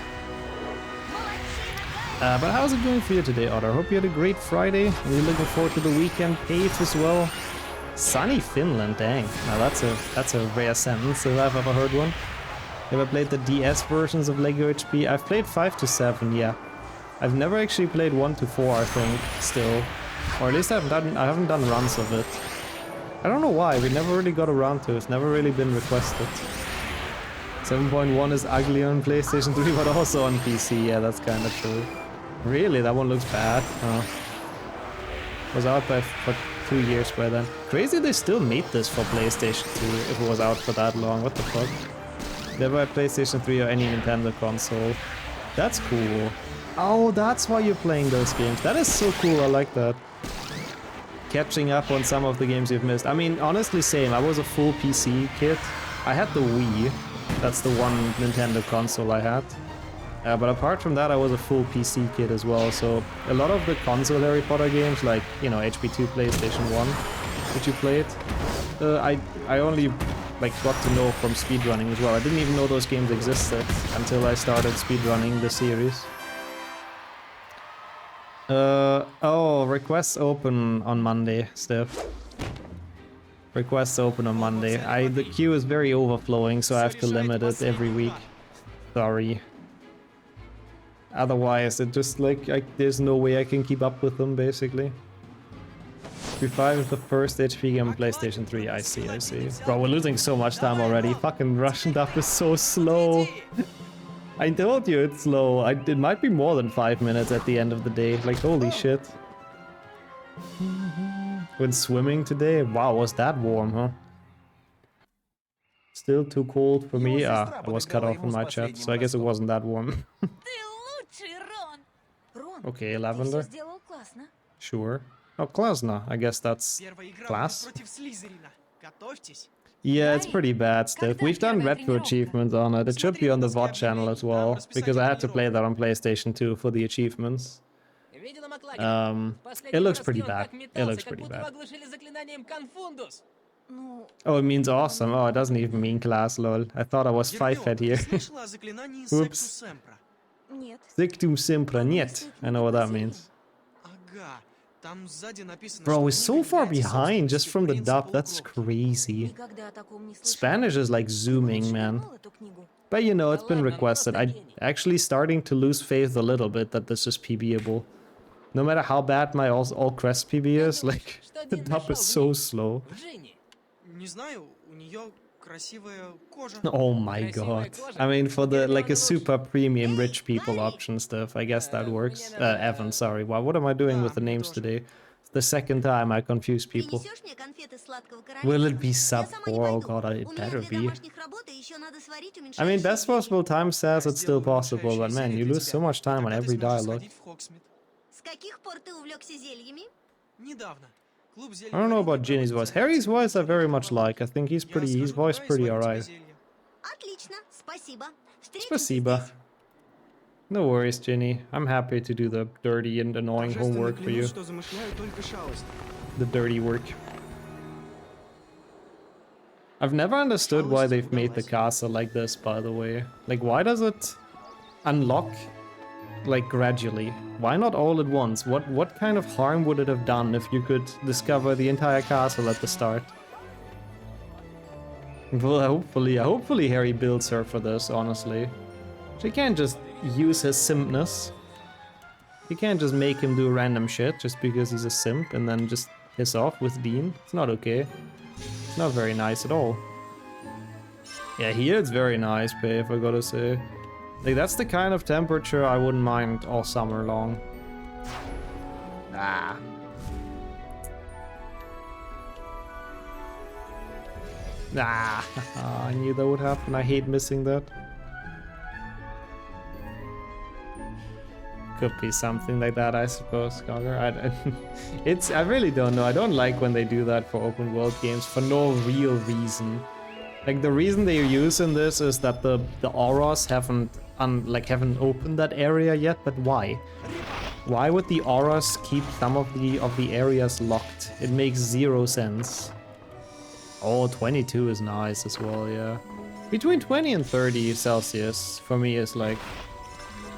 But how's it going for you today, Otter? Hope you had a great Friday, and you're looking forward to the weekend. Pave as well. Sunny Finland, dang. Now that's a rare sentence if I've ever heard one. Have I played the DS versions of LEGO HP? I've played 5 to 7, yeah. I've never actually played 1 to 4, I think, still. Or at least I haven't done runs of it. I don't know why, we never really got around to it. It's never really been requested. 7.1 is ugly on PlayStation 3, but also on PC. Yeah, that's kind of true. Really? That one looks bad? Oh. Was out for 2 years by then. Crazy they still made this for PlayStation 2 if it was out for that long. What the fuck? Never had PlayStation 3 or any Nintendo console. That's cool. Oh, that's why you're playing those games. That is so cool, I like that. Catching up on some of the games you've missed. I mean, honestly, same. I was a full PC kid. I had the Wii. That's the one Nintendo console I had. But apart from that, I was a full PC kid as well. So a lot of the console Harry Potter games, like, you know, HP2, PlayStation 1, that you played, I only like got to know from speedrunning as well. I didn't even know those games existed until I started speedrunning the series. Oh, requests open on Monday, Steph. Requests open on Monday. The queue is very overflowing, so I have to limit it every week. Sorry. Otherwise, it just like there's no way I can keep up with them, basically. P5 is the first HP game on PlayStation 3. I see. Bro, we're losing so much time already. Fucking Russian dub is so slow. I told you it's slow. It might be more than 5 minutes at the end of the day. Like, holy shit. Went swimming today? Wow, was that warm, huh? Still too cold for me? I was cut off in my chat, so I guess it wasn't that warm. Okay, Lavender. Sure. Oh, Klasna. I guess that's class. Yeah, it's pretty bad stuff. We've done retro achievements on it. It should be on the VOD channel as well, because I had to play that on PlayStation 2 for the achievements. It looks pretty bad. It looks pretty bad. Oh, it means awesome. Oh, it doesn't even mean class, lol. I thought I was 5-head here. Oops. Dictum simpra, niet. I know what that means. Bro, we're so far behind just from the dub. That's crazy. Spanish is like zooming, man. But you know, it's been requested. I'm actually starting to lose faith a little bit that this is PBable. No matter how bad my all Crest PB is, like, the dub is so slow. Oh my god. I mean, for the, like, a super premium rich people option stuff, I guess that works. Evan, sorry. Wow, what am I doing with the names today? It's the second time I confuse people. Will it be sub 4? Oh god, it better be. I mean, best possible time says it's still possible, but man, you lose so much time on every dialogue. I don't know about Ginny's voice. Harry's voice I very much like. I think his voice pretty alright. Spasiba. No worries, Ginny. I'm happy to do the dirty and annoying homework for you. The dirty work. I've never understood why they've made the castle like this, by the way. Like, why does it unlock, like, gradually? Why not all at once? What kind of harm would it have done if you could discover the entire castle at the start? Well, hopefully Harry builds her for this, honestly. She can't just use his simpness. You can't just make him do random shit just because he's a simp and then just piss off with Bean. It's not okay. It's not very nice at all. Yeah, here it's very nice, babe, I gotta say. Like, that's the kind of temperature I wouldn't mind all summer long. Ah. Ah, I knew that would happen. I hate missing that. Could be something like that, I suppose, Cogger. I really don't know. I don't like when they do that for open world games for no real reason. Like, the reason they use in this is that the auras haven't opened that area yet, but why? Why would the auras keep some of the areas locked? It makes zero sense. Oh, 22 is nice as well, yeah. Between 20 and 30 Celsius for me is like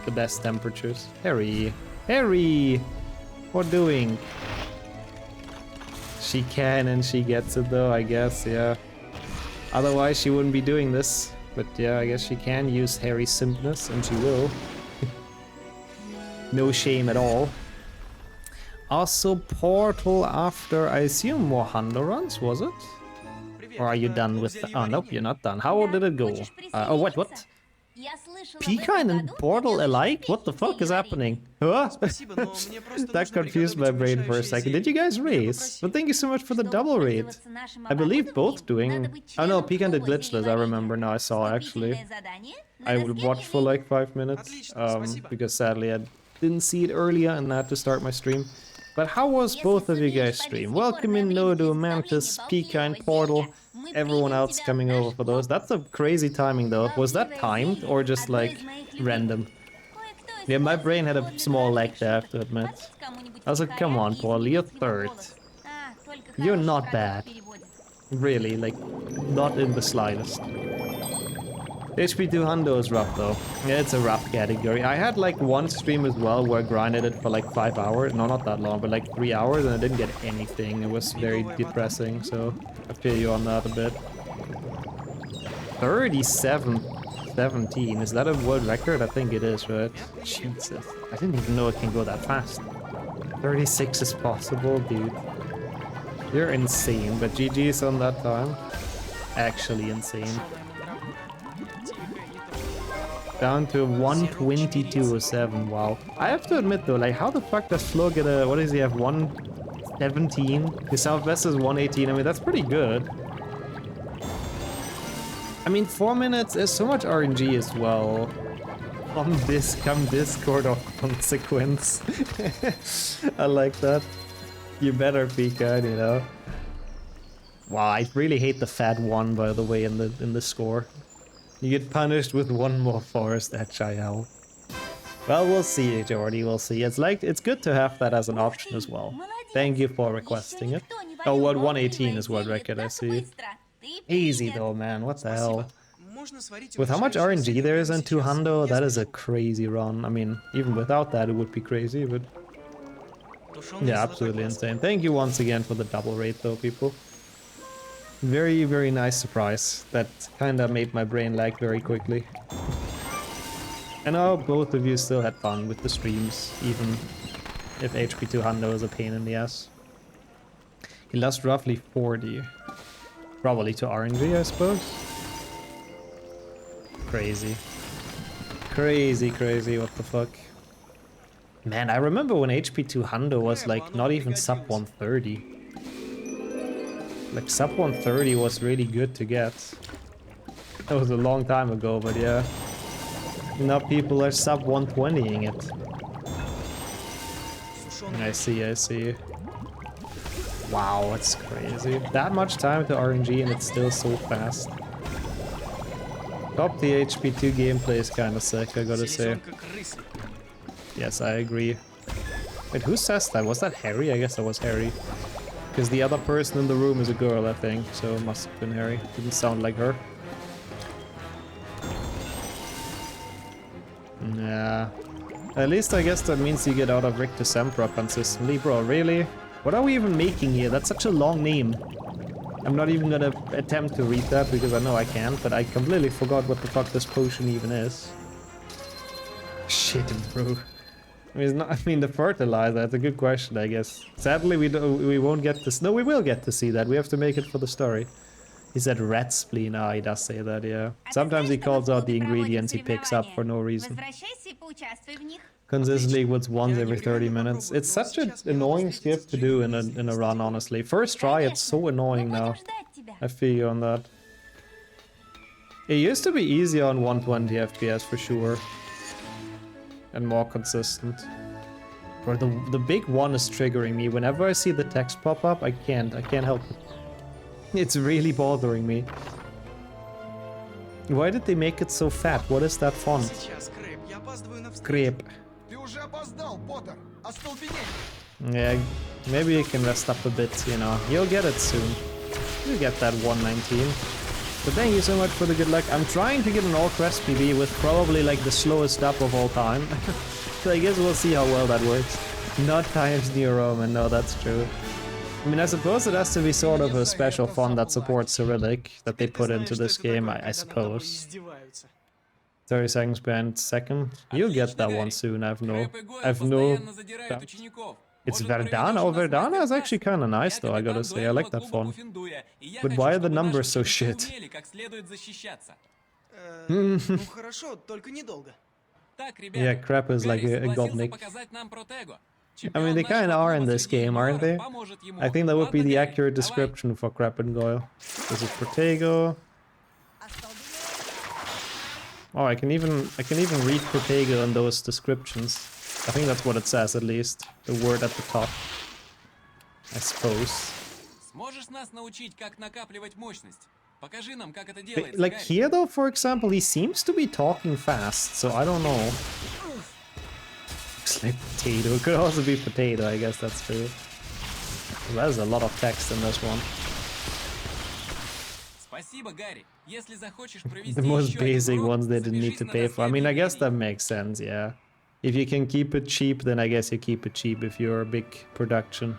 the best temperatures. Harry! Harry! What doing? She can and she gets it though, I guess, yeah. Otherwise she wouldn't be doing this. But yeah, I guess she can use Harry's simpness, and she will. No shame at all. Also, Portal after, I assume, more Hundo runs, was it? Or are you done with the... Oh, nope, you're not done. How did it go? Oh, what? Pecan and Portal alike? What the fuck is happening? Huh? That confused my brain for a second. Did you guys race? But thank you so much for the double raid. I believe both doing... Oh no, Pecan did glitchless, I remember now, I saw actually. I would watch for like 5 minutes, because sadly I didn't see it earlier and I had to start my stream. But how was both of you guys stream? Welcome in Nodo, Mantis, Pecan, Portal, everyone else coming over for those. That's a crazy timing though. Was that timed or just like random? Yeah, my brain had a small lag there, I have to admit. I was like, come on, Paul, you're third. You're not bad. Really, like, not in the slightest. HP 200 is rough though. Yeah, it's a rough category. I had like one stream as well where I grinded it for like 5 hours. No, not that long, but like 3 hours, and I didn't get anything. It was very depressing, so I feel you on that a bit. 37-17. Is that a world record? I think it is, right? Jesus. I didn't even know it can go that fast. 36 is possible, dude. You're insane, but GG's on that time. Actually insane. Down to 122.07, wow. I have to admit though, like, how the fuck does Flo get a, what does he have, 117? His Southwest is 118, I mean, that's pretty good. I mean, 4 minutes is so much RNG as well. On this, come Discord of consequence. I like that. You better Pecan, you know. Wow, I really hate the fat one, by the way, in the score. You get punished with one more forest at Chayal. Well, we'll see, Jordy, we'll see. It's good to have that as an option as well. Thank you for requesting it. Oh, what, 118 is world record, I see. Easy though, man, what the hell. With how much RNG there is in 200, that is a crazy run. I mean, even without that it would be crazy, but... Yeah, absolutely insane. Thank you once again for the double rate though, people. Very, very nice surprise. That kinda made my brain lag very quickly. I know both of you still had fun with the streams, even if HP 200 is a pain in the ass. He lost roughly 40. Probably to RNG, I suppose. Crazy. Crazy, crazy, what the fuck. Man, I remember when HP 200 was like not even sub 130. Like, sub 130 was really good to get. That was a long time ago, but yeah. Now people are sub 120ing it. I see, I see. Wow, that's crazy. That much time to RNG and it's still so fast. Top the HP2 gameplay is kinda sick, I gotta say. Yes, I agree. Wait, who says that? Was that Harry? I guess that was Harry. Because the other person in the room is a girl, I think, so it must have been Harry. Didn't sound like her. Yeah. At least I guess that means you get out of Rick to Sempra consistently. Bro, really? What are we even making here? That's such a long name. I'm not even gonna attempt to read that because I know I can't, but I completely forgot what the fuck this potion even is. Shit, bro. I mean, it's not, I mean, the fertilizer, that's a good question, I guess. Sadly, we won't get to... No, we will get to see that. We have to make it for the story. He said rat spleen. Ah, he does say that, yeah. Sometimes he calls out the ingredients he picks up for no reason. Consistently what's once every 30 minutes. It's such an annoying skip to do in a run, honestly. First try, it's so annoying now. I feel you on that. It used to be easier on 120 FPS for sure. And more consistent. Bro, the big one is triggering me. Whenever I see the text pop up, I can't help it. It's really bothering me. Why did they make it so fat? What is that font? Creep. Yeah, maybe you can rest up a bit, you know. You'll get it soon. You'll get that 119. But thank you so much for the good luck. I'm trying to get an all crest PB with probably like the slowest up of all time. So I guess we'll see how well that works. Not Times New Roman, no, that's true. I mean, I suppose it has to be sort of a special font that supports Cyrillic that they put into this game, I suppose. 30 seconds per second. You'll get that one soon, I've no doubt. It's Verdana. Oh, Verdana is actually kind of nice though, I gotta say. I like that font. But why are the numbers so shit? Yeah, crap is like a gobnik. I mean, they kind of are in this game, aren't they? I think that would be the accurate description for crap and goyle. This is Protego. Oh, I can even read Protego in those descriptions. I think that's what it says, at least. The word at the top. I suppose. Like here, though, for example, he seems to be talking fast, so I don't know. Looks like potato. It could also be potato, I guess that's true. Well, there's a lot of text in this one. The most basic ones they didn't need to pay for. I mean, I guess that makes sense, yeah. If you can keep it cheap, then I guess you keep it cheap if you're a big production.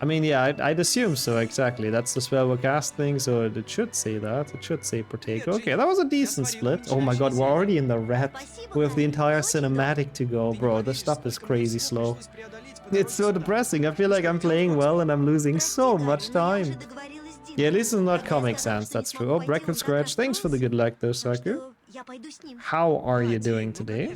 I mean, yeah, I'd assume so, exactly. That's the spellcast thing, so it should say that. It should say Protego. Okay, that was a decent split. Oh my god, we're already in the red. We have the entire cinematic to go. Bro, this stuff is crazy slow. It's so depressing. I feel like I'm playing well and I'm losing so much time. Yeah, at least it's not Comic Sans, that's true. Oh, Record Scratch, thanks for the good luck though, Saku. How are you doing today?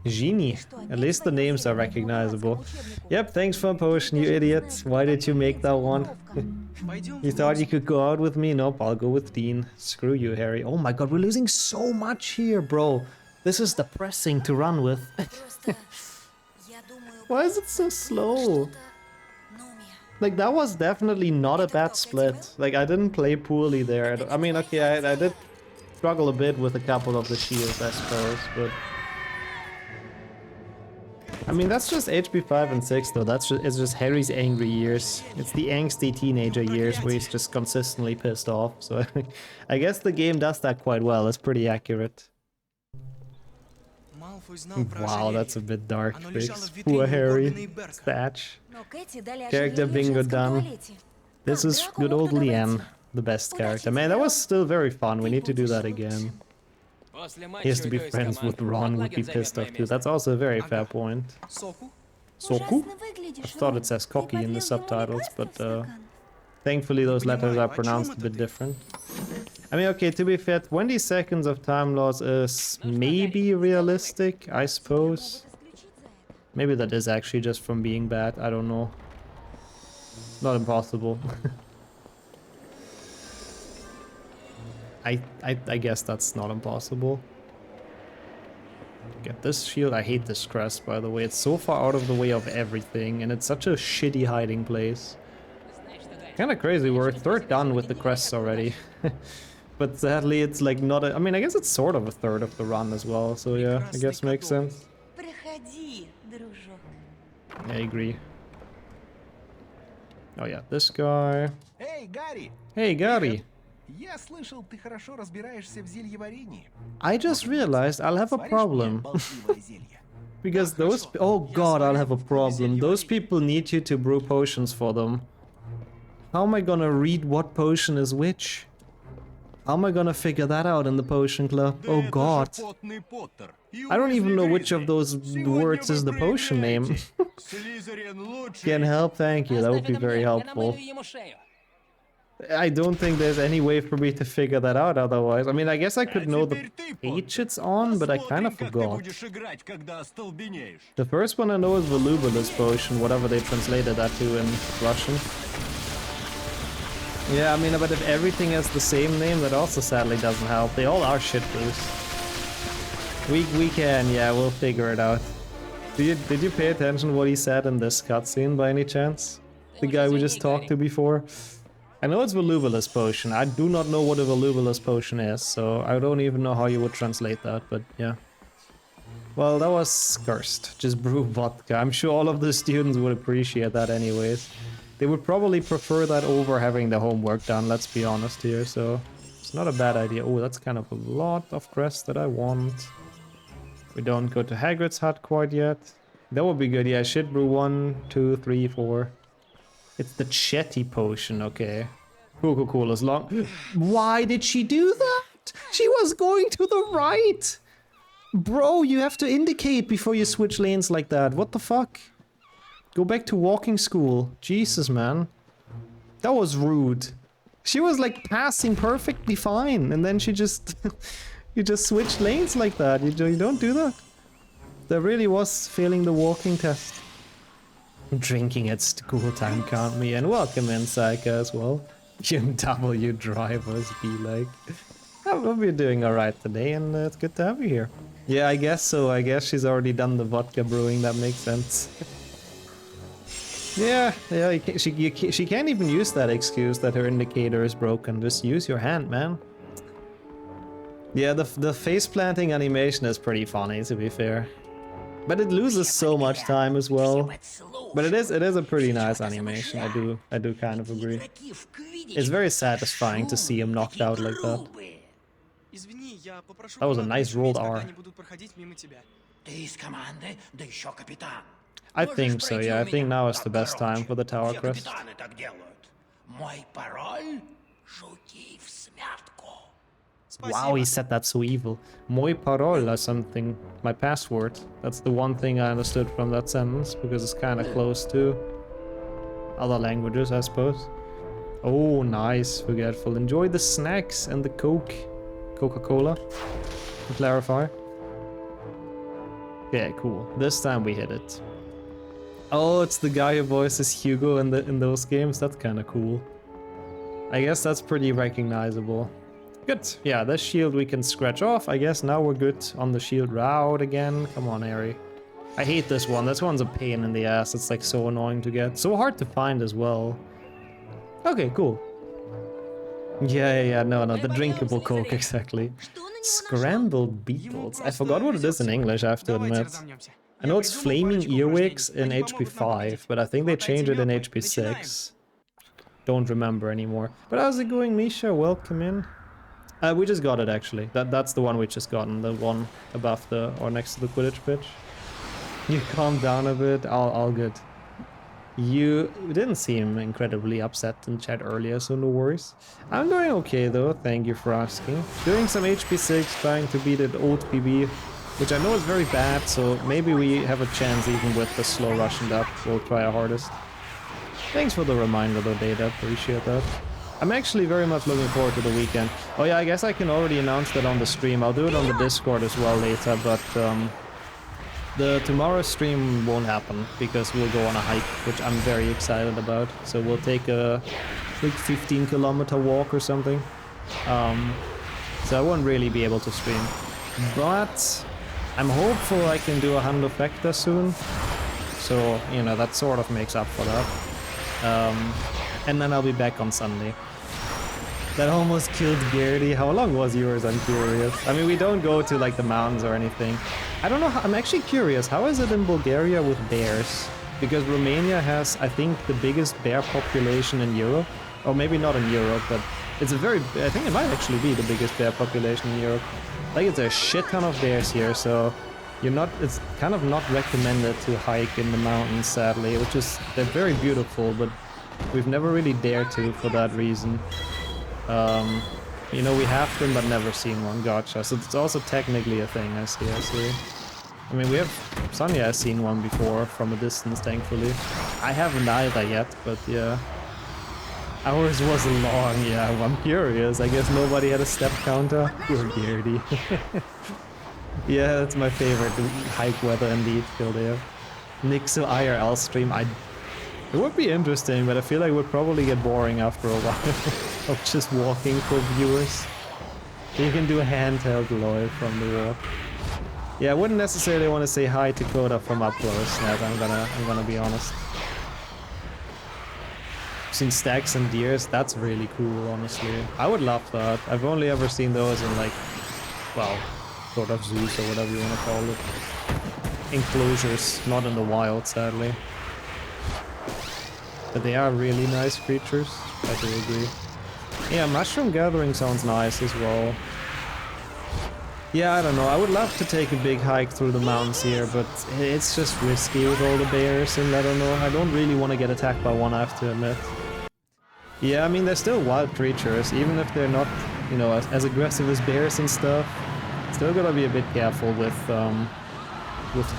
Genie. At least the names are recognizable. Yep, thanks for a potion, you idiot. Why did you make that one? You thought you could go out with me? Nope, I'll go with Dean. Screw you, Harry. Oh my god, we're losing so much here, bro. This is depressing to run with. Why is it so slow? Like, that was definitely not a bad split. Like, I didn't play poorly there. I mean, okay, I did struggle a bit with a couple of the shields, I suppose, but... I mean, that's just HP 5 and 6, though. It's just Harry's angry years. It's the angsty teenager years where he's just consistently pissed off. So, I guess the game does that quite well. It's pretty accurate. Wow, that's a bit dark, Fix. Poor Harry. Thatch. Character bingo done. This is good old Leanne, the best character. Man, that was still very fun. We need to do that again. He has to be friends with Ron, would be pissed off too. That's also a very fair point. Soku? I thought it says cocky in the subtitles, but thankfully those letters are pronounced a bit different. I mean, okay, to be fair, 20 seconds of time loss is maybe realistic, I suppose. Maybe that is actually just from being bad, I don't know. Not impossible. I guess that's not impossible. Get this shield. I hate this crest, by the way. It's so far out of the way of everything, and it's such a shitty hiding place. Kinda crazy, we're third done with the crests already. But sadly, it's like not a... I mean, I guess it's sort of a third of the run as well, so yeah, I guess makes sense. I agree. Oh yeah, this guy. Hey, Gary! Hey, Gary! Я слышал, ты хорошо разбираешься в зельеварении. I just realized I'll have a problem. Because those... Oh god, I'll have a problem. Those people need you to brew potions for them. How am I gonna read what potion is which? How am I gonna figure that out in the potion club? Oh god. I don't even know which of those words is the potion name. Can help, thank you, that would be very helpful. I don't think there's any way for me to figure that out otherwise. I mean, I guess I could know the page it's on, but I kind of forgot. The first one I know is volubilis potion, whatever they translated that to in Russian. Yeah, I mean, but if everything has the same name, that also sadly doesn't help. They all are shit brews. We can, yeah, we'll figure it out. Did you pay attention what he said in this cutscene by any chance? The guy we just talked to before? I know it's volubilis potion. I do not know what a volubilis potion is, so I don't even know how you would translate that, but yeah. Well, that was cursed. Just brew vodka. I'm sure all of the students would appreciate that anyways. They would probably prefer that over having the homework done, let's be honest here, so it's not a bad idea. Oh, that's kind of a lot of crests that I want. We don't go to Hagrid's hut quite yet. That would be good, yeah, shit brew 1, 2, 3, 4. It's the Chetty potion, okay. Cool, as long... Why did she do that? She was going to the right! Bro, you have to indicate before you switch lanes like that. What the fuck? Go back to walking school. Jesus, man. That was rude. She was like passing perfectly fine, and then she just... you just switched lanes like that. You don't do that. That really was failing the walking test. Drinking at school time, count me in. Welcome in, Saika, as well. Young W drivers be like. Oh, we're doing alright today, and it's good to have you here. Yeah, I guess so. I guess she's already done the vodka brewing. That makes sense. Yeah, she can't even use that excuse that her indicator is broken. Just use your hand, man. Yeah, the face planting animation is pretty funny, to be fair. But it loses so much time as well. But it is a pretty nice animation. I do kind of agree. It's very satisfying to see him knocked out like that. That was a nice rolled R. I think so, yeah. I think now is the best time for the tower crest. Wow, he said that so evil. Moi parole or something. My password. That's the one thing I understood from that sentence, because it's kind of close to other languages, I suppose. Oh, nice. Forgetful. Enjoy the snacks and the Coke. Coca-Cola. To clarify. Yeah, cool. This time we hit it. Oh, it's the guy who voices Hugo in those games. That's kind of cool. I guess that's pretty recognizable. Good. Yeah, this shield we can scratch off. I guess now we're good on the shield route again. Come on, Ari. I hate this one. This one's a pain in the ass. It's like so annoying to get. So hard to find as well. Okay, cool. Yeah, no, the drinkable Coke, exactly. Scrambled beetles. I forgot what it is in English, I have to admit. I know it's flaming earwigs in HP 5, but I think they changed it in HP 6. Don't remember anymore. But how's it going, Misha? Welcome in. We just got it, actually. That's the one we just gotten. The one above the, or next to the Quidditch pitch. You calm down a bit. All good. You didn't seem incredibly upset in chat earlier, so no worries. I'm doing okay, though. Thank you for asking. Doing some HP 6, trying to beat an old PB, which I know is very bad, so maybe we have a chance even with the slow Russian up. We'll try our hardest. Thanks for the reminder, though, Data. Appreciate that. I'm actually very much looking forward to the weekend. Oh yeah, I guess I can already announce that on the stream. I'll do it on the Discord as well later, but the tomorrow's stream won't happen because we'll go on a hike, which I'm very excited about. So we'll take a like 15-kilometer walk or something. So I won't really be able to stream. But I'm hopeful I can do a Hand of Vector soon. So, you know, that sort of makes up for that. And then I'll be back on Sunday. That almost killed Gertie. How long was yours? I'm curious. I mean, we don't go to like the mountains or anything. I don't know how, I'm actually curious. How is it in Bulgaria with bears? Because Romania has, I think, the biggest bear population in Europe. Or maybe not in Europe, but it's a very, I think it might actually be the biggest bear population in Europe. Like, it's a shit ton of bears here, so you're not, it's kind of not recommended to hike in the mountains, sadly, which is, they're very beautiful, but we've never really dared to for that reason. You know, we have them, but never seen one. Gotcha. So it's also technically a thing, I see, I see. I mean, we have, Sonia has seen one before from a distance, thankfully. I haven't either yet, but yeah. Ours was long, yeah, well, I'm curious. I guess nobody had a step counter. Poor Beardy. Yeah, that's my favorite hike weather indeed, Kildare. Nixo IRL stream, it would be interesting, but I feel like it would probably get boring after a while of just walking for viewers. You can do a handheld lol from the walk. Yeah, I wouldn't necessarily want to say hi to Coda from up close, Ned, I'm gonna be honest. Seen stacks and deers, that's really cool, honestly. I would love that. I've only ever seen those in like, well, sort of zoos or whatever you want to call it. Enclosures, not in the wild, sadly. But they are really nice creatures, I do agree. Yeah, mushroom gathering sounds nice as well. Yeah, I don't know, I would love to take a big hike through the mountains here, but it's just risky with all the bears, and I don't know, I don't really want to get attacked by one, I have to admit. Yeah, I mean, they're still wild creatures, even if they're not, you know, as aggressive as bears and stuff. Still gotta be a bit careful with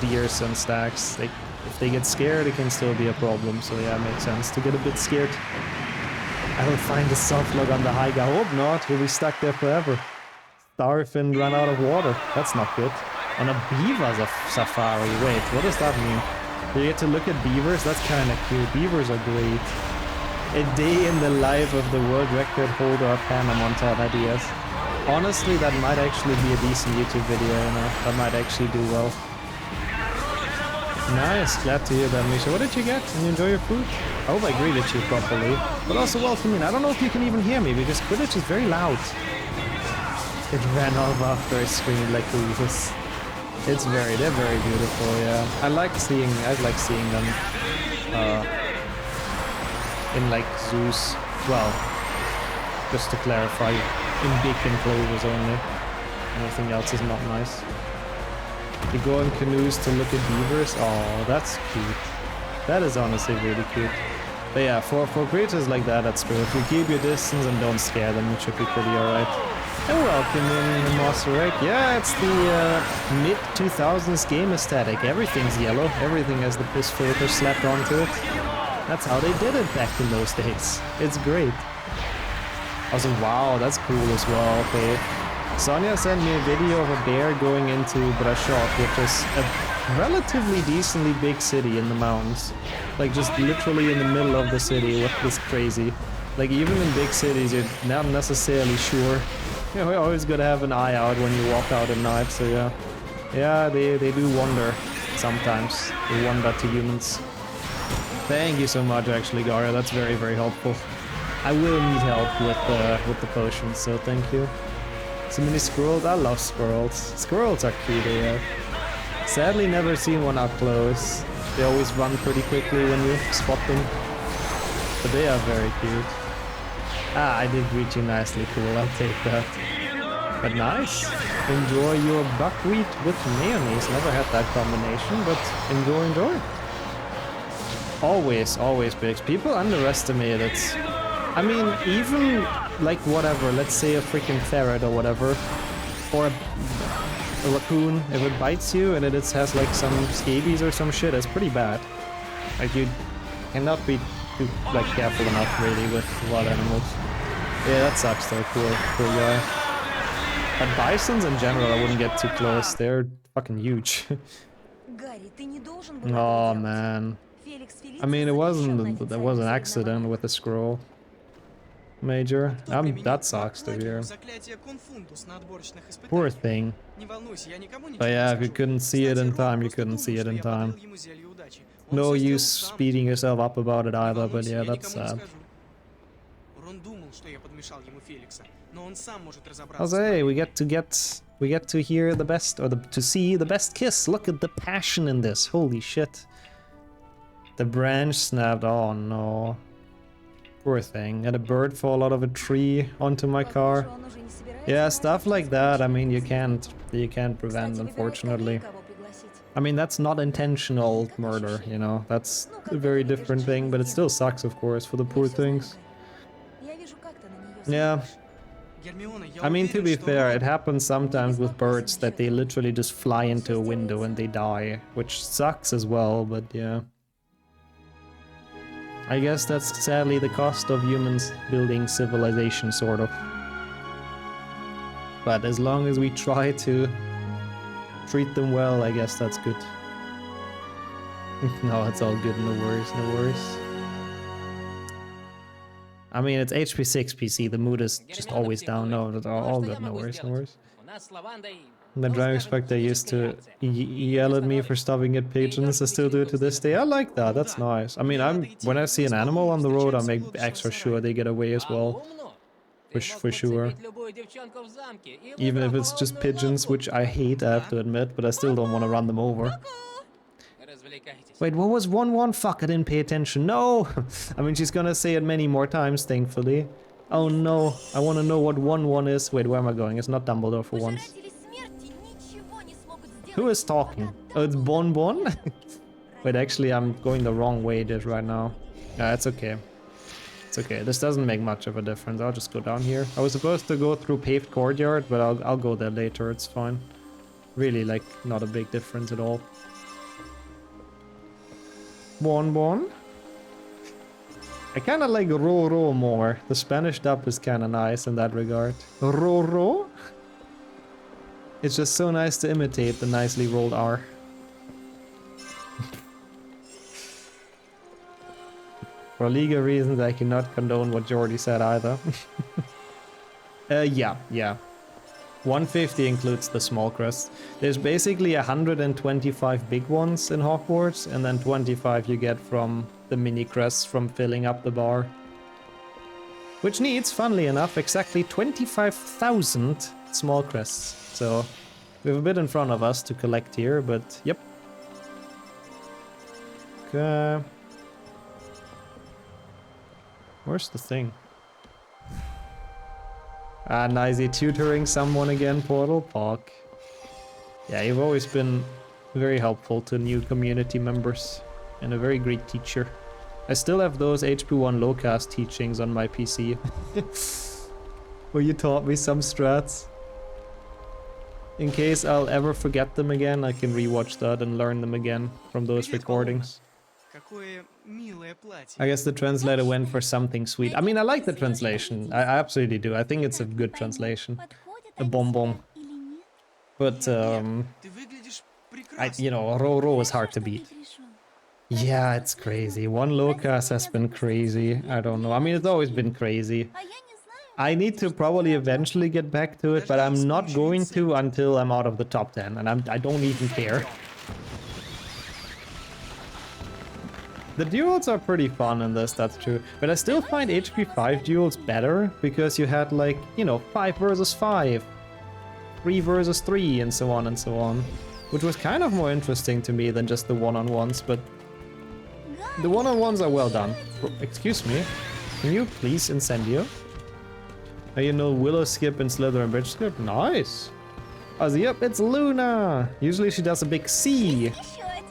deers and stacks. If they get scared, it can still be a problem, so yeah, it makes sense to get a bit scared. I will find a soft log on the hike, I hope not, we'll be stuck there forever. Starve and run out of water, that's not good. On a beaver safari, wait, what does that mean? You get to look at beavers? That's kinda cute, beavers are great. A day in the life of the world record holder of Panamonta ideas. Honestly, that might actually be a decent YouTube video, you know, that might actually do well. Nice, glad to hear that, Misha. What did you get? And you enjoy your food? I hope I greeted you properly. But also welcome in. I don't know if you can even hear me, because Quidditch is very loud. It ran off after I screamed like Jesus. They're very beautiful, yeah. I like seeing them. In like zoos, well, just to clarify, in big enclosures only. Anything else is not nice. You go in canoes to look at beavers? Oh, that's cute. That is honestly really cute. But yeah, for creatures like that, that's true. If you keep your distance and don't scare them, it should be pretty alright. And welcome in, Monsteregg. Yeah, it's the mid-2000s game aesthetic. Everything's yellow, everything has the piss filter slapped onto it. That's how they did it back in those days. It's great. Also, wow, that's cool as well. Okay. Sonia sent me a video of a bear going into Brashot, which is a relatively decently big city in the mountains. Like, just literally in the middle of the city, which is crazy. Like, even in big cities, you're not necessarily sure. You know, we always gotta have an eye out when you walk out at night, so yeah. Yeah, they do wonder sometimes. They wonder to humans. Thank you so much, actually, Gara. That's very, very helpful. I will need help with the potions, so thank you. So many squirrels. I love squirrels. Squirrels are cute, yeah. Sadly, never seen one up close. They always run pretty quickly when you spot them. But they are very cute. Ah, I did greet you nicely. Cool, I'll take that. But nice. Enjoy your buckwheat with mayonnaise. Never had that combination, but enjoy. Always Biggs. People underestimate it. I mean, even like whatever, let's say a freaking ferret or whatever, or a raccoon, if it bites you and it has like some scabies or some shit, it's pretty bad. Like, you cannot be too like careful enough really with wild animals. Yeah, that sucks though, poor guy. But bisons in general, I wouldn't get too close. They're fucking huge. Oh man. I mean, it was an accident with a scroll. Major. That sucks to hear. Poor thing. But yeah, if you couldn't see it in time, you couldn't see it in time. No use speeding yourself up about it either, but yeah, that's sad. Also, hey, we get to hear the best, or to see the best kiss. Look at the passion in this. Holy shit. The branch snapped. Oh no. Poor thing. Had a bird fall out of a tree onto my car. Yeah, stuff like that. I mean, you can't prevent, unfortunately. I mean, that's not intentional murder, you know? That's a very different thing, but it still sucks, of course, for the poor things. Я вижу, как ты на неё Yeah. Гермиона, я I mean, to be уверен, что fair, Рон- it happens sometimes with birds that they literally just fly into a window and they die, which sucks as well, but yeah. I guess that's sadly the cost of humans building civilization, sort of. But as long as we try to treat them well, I guess that's good. No, it's all good, no worries, no worries. I mean, it's HP6 PC, the mood is just always down. No, it's all good, no worries, no worries. У нас с Лавандой... The driving spectre used to yell at me for stopping at pigeons. I still do it to this day. I like that. That's nice. I mean, when I see an animal on the road, I make extra sure they get away as well. For sure. Even if it's just pigeons, which I hate, I have to admit, but I still don't want to run them over. Wait, what was 1-1? Fuck, I didn't pay attention. No! I mean, she's gonna say it many more times, thankfully. Oh no, I want to know what 1-1 is. Wait, where am I going? It's not Dumbledore for once. Пожиратели смерти ничего не смогут сделать. Who is talking? Oh, it's Bon Bon? Wait, actually, I'm going the wrong way just right now. It's okay. It's okay. This doesn't make much of a difference. I'll just go down here. I was supposed to go through paved courtyard, but I'll go there later. It's fine. Really, like, not a big difference at all. Bon Bon? I kinda like Ro Ro more. The Spanish dub is kinda nice in that regard. Ro Ro? It's just so nice to imitate the nicely rolled R. For legal reasons, I cannot condone what Jordy said either. Yeah. 150 includes the small crests. There's basically 125 big ones in Hogwarts, and then 25 you get from the mini crests from filling up the bar. Which needs, funnily enough, exactly 25,000 small crests. So we have a bit in front of us to collect here, but yep. Okay. Where's the thing? Ah, Nicey tutoring someone again, Portal Park. Yeah, you've always been very helpful to new community members and a very great teacher. I still have those HP1 lowcast teachings on my PC. Where you taught me some strats. In case I'll ever forget them again, I can rewatch that and learn them again from those recordings. Какое милое платье. I guess the translator went for something sweet. I mean, I like the translation. I absolutely do. I think it's a good translation. A bonbon. But, Ты выглядишь прекрасно. you know, Ro is hard to beat. Yeah, it's crazy. One Locas has been crazy. I don't know. I mean, it's always been crazy. А я не знаю. I need to probably eventually get back to it, but I'm not going to until I'm out of the top 10, and I don't even care. The duels are pretty fun in this, that's true. But I still find HP 5 duels better, because you had, like, you know, 5 versus 5, 3 versus 3, and so on and so on. Which was kind of more interesting to me than just the one-on-ones, but the one-on-ones are well done. Excuse me, can you please incendio? You know, Willow Skip and Slytherin Bridge Skip? Nice! Oh, yep, it's Luna! Usually she does a big C. Еще один.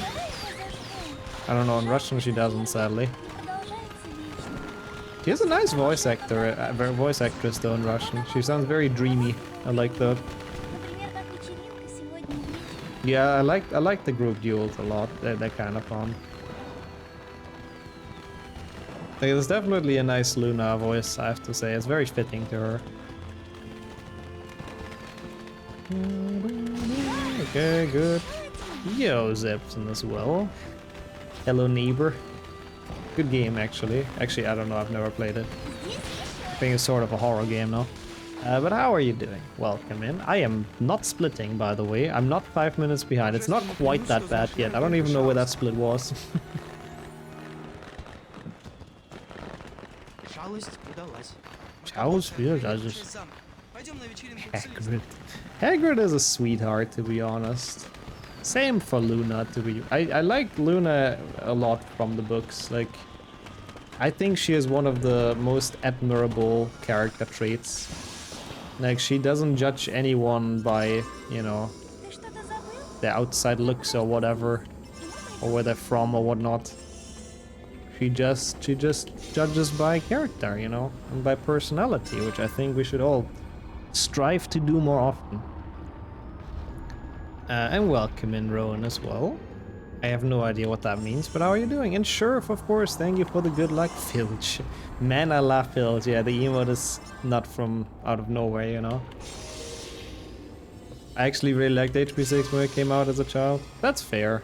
Давай его зажмем. I don't know, in Russian she doesn't, sadly. Продолжается вечно. She has a nice voice actress though in Russian. She sounds very dreamy. I like that. Например, как вечеринка сегодня вечером. Yeah, I like the group duels a lot. They're kind of fun. Like, there's definitely a nice Luna voice, I have to say. It's very fitting to her. Okay, good. Yo, Zipson as well. Hello, neighbor. Good game, actually. Actually, I don't know. I've never played it. I think it's sort of a horror game now. But how are you doing? Welcome in. I am not splitting, by the way. I'm not 5 minutes behind. It's not quite that bad yet. I don't even know where that split was. Шалость удалась. Charles Field, I just... Сам. Пойдем на вечеринку к Слизеру. Hagrid. Hagrid is a sweetheart, to be honest. Same for Luna, to be... I like Luna a lot from the books. Like, I think she is one of the most admirable character traits. Like, she doesn't judge anyone by, you know, Ты что-то забыл? their outside looks or whatever, or where they're from or whatnot. She just judges by character, you know, and by personality, which I think we should all strive to do more often. And welcome in Rowan as well. I have no idea what that means, but how are you doing? And Sheriff, of course, thank you for the good luck. Filch. Man, I love Filch. Yeah, the emote is not from out of nowhere, you know. I actually really liked HP6 when it came out as a child. That's fair.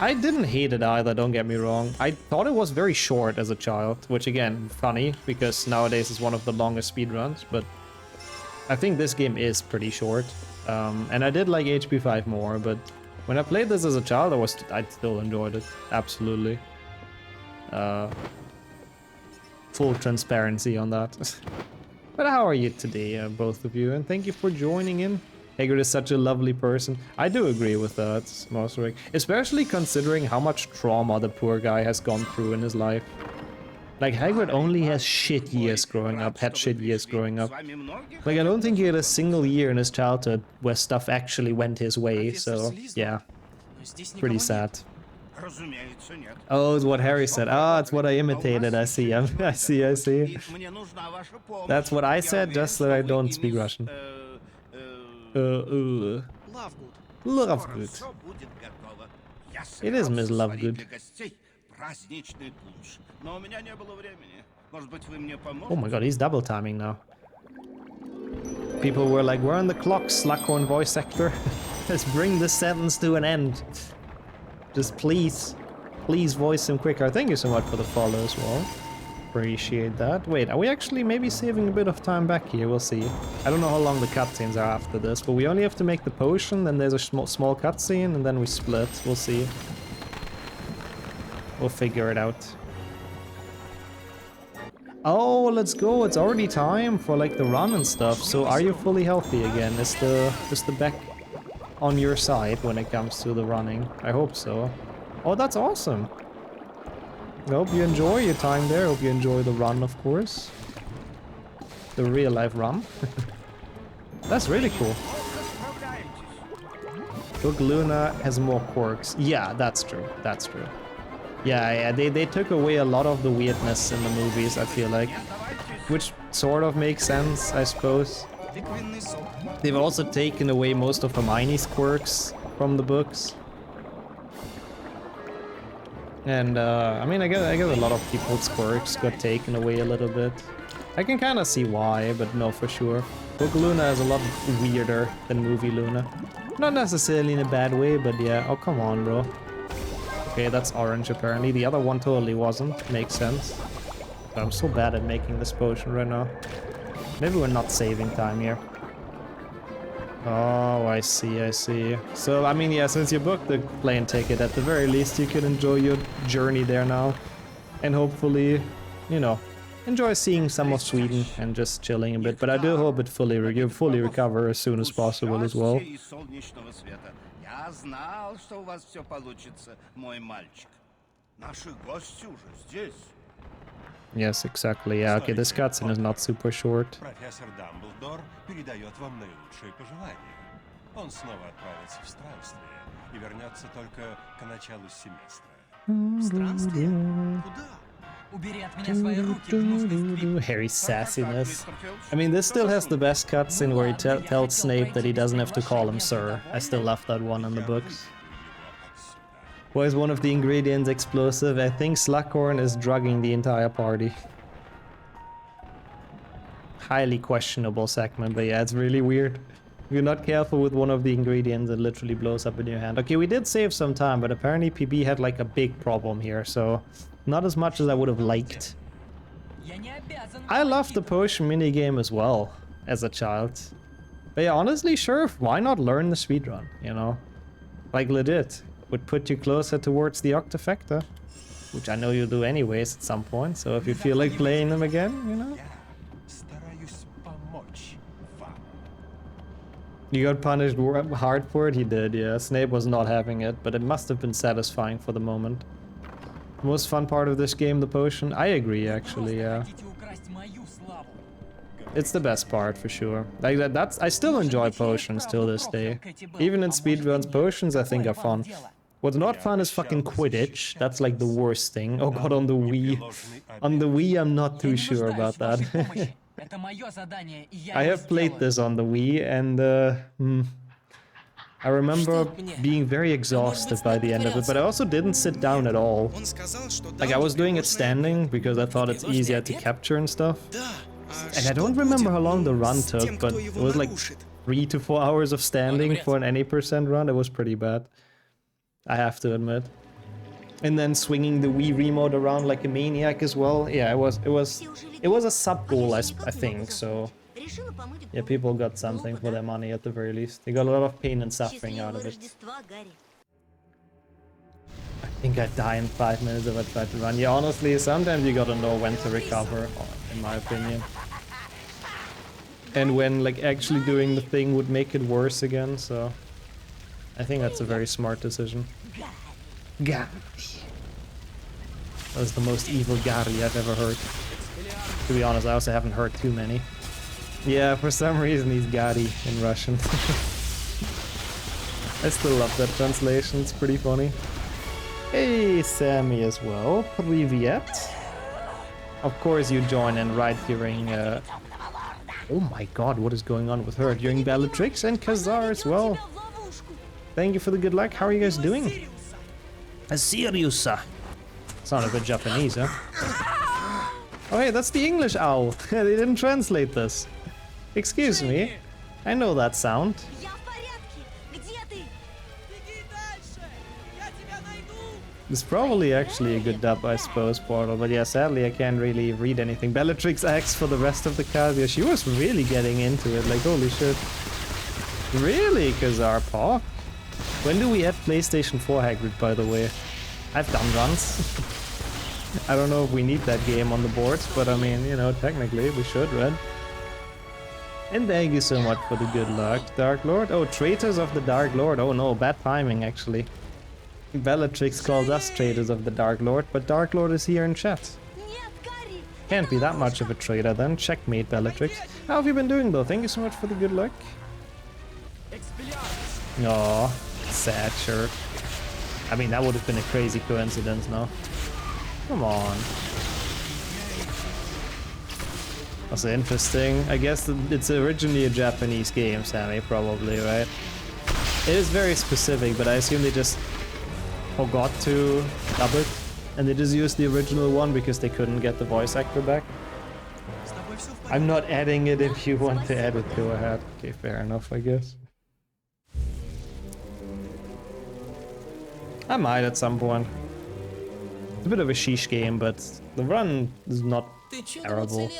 I didn't hate it either, don't get me wrong. I thought it was very short as a child, which again, funny, because nowadays it's one of the longest speedruns, but I think this game is pretty short. And I did like HP5 more, but when I played this as a child, I still enjoyed it, absolutely. Full transparency on that. But how are you today, both of you? And thank you for joining in. Hagrid is such a lovely person. I do agree with that, Mosserick. Especially considering how much trauma the poor guy has gone through in his life. Like, Hagrid only has shit years growing up, had shit years growing up. Like, I don't think he had a single year in his childhood where stuff actually went his way, so, yeah. Pretty sad. Oh, it's what Harry said. Ah, it's what I imitated, I see. I see. That's what I said, just that I don't speak Russian. Lovegood. It is Miss Lovegood. Oh my god, he's double timing now. People were like, we're on the clock, Slughorn voice actor. Let's bring this sentence to an end. Just please voice him quicker. Thank you so much for the follow as well. Appreciate that. Wait, are we actually maybe saving a bit of time back here? We'll see. I don't know how long the cutscenes are after this, but we only have to make the potion, then there's a small cutscene, and then we split. We'll see. We'll figure it out. Oh, let's go. It's already time for like the run and stuff. So are you fully healthy again? Is the back on your side when it comes to the running? I hope so. Oh, that's awesome. I hope you enjoy your time there. I hope you enjoy the run, of course. The real life run. That's really cool. Book Luna has more quirks. Yeah, that's true. That's true. Yeah, they took away a lot of the weirdness in the movies, I feel like. Which sort of makes sense, I suppose. They've also taken away most of Hermione's quirks from the books. And, I mean, I guess a lot of people's quirks got taken away a little bit. I can kind of see why, but no, for sure. Book Luna is a lot weirder than movie Luna. Not necessarily in a bad way, but yeah. Oh, come on, bro. Okay, that's orange apparently. The other one totally wasn't. Makes sense. But I'm so bad at making this potion right now. Maybe we're not saving time here. Oh, I see. So, I mean, yeah, since you booked the plane ticket, at the very least you can enjoy your journey there now. And hopefully, you know, enjoy seeing some of Sweden and just chilling a bit. But I do hope it you fully recover as soon as possible as well. Я знал, что у вас все получится, мой мальчик. Наши гости уже здесь. Yes, exactly. Yeah, okay, this cutscene is not super short. Профессор Дамблдор передает вам наилучшие пожелания. Он снова отправится в странствие и вернется только к началу семестра. Странствие? Куда? Убери от меня свои руки, гнусный Harry's sassiness. I mean, this still has the best cutscene where he tells Snape that he doesn't have to call him sir. I still love that one in the books. Why is one of the ingredients explosive? I think Slughorn is drugging the entire party. Highly questionable segment, but yeah, it's really weird. If you're not careful with one of the ingredients, it literally blows up in your hand. Okay, we did save some time, but apparently PB had like a big problem here, so not as much as I would have liked. I loved the potion minigame as well, as a child. But yeah, honestly, sure, why not learn the speedrun, you know? Like, legit. Would put you closer towards the Octafecta, which I know you'll do anyways at some point, so if you feel like playing them again, you know? You got punished hard for it? He did, yeah. Snape was not having it, but it must have been satisfying for the moment. Most fun part of this game, the potion? I agree, actually, yeah. It's the best part for sure. Like that's I still enjoy potions till this day. Even in speedruns, potions I think are fun. What's not fun is fucking Quidditch. That's like the worst thing. Oh god, on the Wii. On the Wii, I'm not too sure about that. I have played this on the Wii, and I remember being very exhausted by the end of it, but I also didn't sit down at all. Like, I was doing it standing because I thought it's easier to capture and stuff. And I don't remember how long the run took, but it was like 3 to 4 hours of standing for an any % run. It was pretty bad, I have to admit. And then swinging the Wii remote around like a maniac as well. Yeah, it was a sub goal, I think, so yeah, people got something for their money at the very least. They got a lot of pain and suffering out of it. I think I'd die in 5 minutes if I tried to run. Yeah, honestly, sometimes you gotta know when to recover, in my opinion. And when, like, actually doing the thing would make it worse again, so I think that's a very smart decision. Gary. That was the most evil Gary I've ever heard. To be honest, I also haven't heard too many. Yeah, for some reason he's Gary in Russian. I still love that translation, it's pretty funny. Hey, Sammy as well. Привет. Of course you join in right during... Oh my god, what is going on with her? During Bellatrix and Khazar as well. Thank you for the good luck. How are you guys doing? Asiriusa. Sound a bit Japanese, huh? Oh hey, that's the English owl. They didn't translate this. Excuse me. I know that sound. It's probably actually a good dub, I suppose, Portal. But yeah, sadly I can't really read anything. Bellatrix X for the rest of the cast. Yeah, she was really getting into it. Like, holy shit. Really, Khazar Paw? When do we add PlayStation 4 Hagrid, by the way? I've done runs. I don't know if we need that game on the boards, but I mean, you know, technically we should, right? And thank you so much for the good luck, Dark Lord. Oh, Traitors of the Dark Lord. Oh no, bad timing, actually. Bellatrix called us Traitors of the Dark Lord, but Dark Lord is here in chat. Can't be that much of a traitor then. Checkmate, Bellatrix. How have you been doing though? Thank you so much for the good luck. Aw, sad shirt. I mean, that would have been a crazy coincidence, no? Come on. That's interesting. I guess it's originally a Japanese game, Sammy, probably, right? It is very specific, but I assume they just forgot to dub it, and they just used the original one because they couldn't get the voice actor back. I'm not adding it if you want to add it, go ahead. Okay, fair enough, I guess. I might at some point. It's a bit of a sheesh game, but the run is not terrible.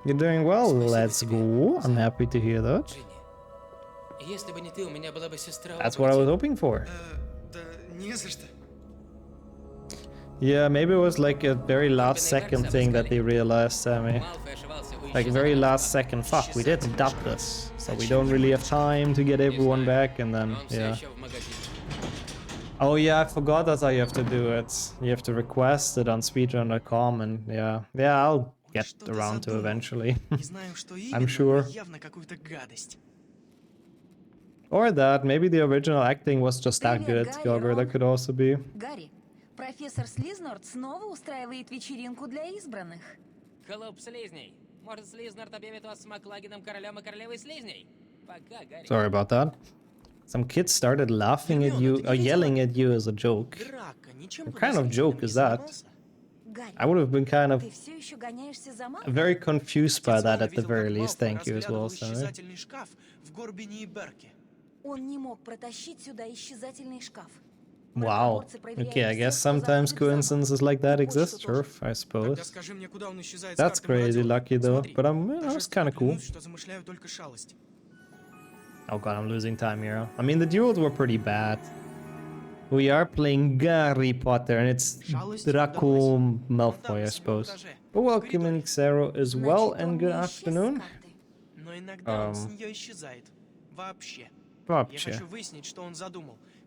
You're doing well, let's go. I'm happy to hear that. That's what I was hoping for. Yeah, maybe it was like a very last second thing that they realized, Sammy. Like very last second, fuck, we didn't dub this, so we don't really have time to get everyone back, and then, yeah. Oh yeah, I forgot that's how you have to do it. You have to request it on speedrun.com, and yeah. Yeah, I'll get around to eventually. I'm sure. Or that, maybe the original acting was just that good, Gogger, that could also be. Гарри, профессор Слизнорд снова устраивает вечеринку для избранных. Клуб слизней. Может, Слизнорд объявит вас с Маклагином королем и королевой слизней? Пока, Гарри. Sorry about that. Some kids started laughing at you, or yelling at you as a joke. What kind of joke is that? I would have been kind of very confused by that at the very least. Thank you as well, Sammy. Wow. Okay, I guess sometimes coincidences like that exist, sure, I suppose. That's crazy lucky though, but that was kind of cool. Oh god, I'm losing time here. I mean, the duels were pretty bad. We are playing Harry Potter, and it's Draco Malfoy, I suppose. But welcome, Xero, as well, and good afternoon. Вообще.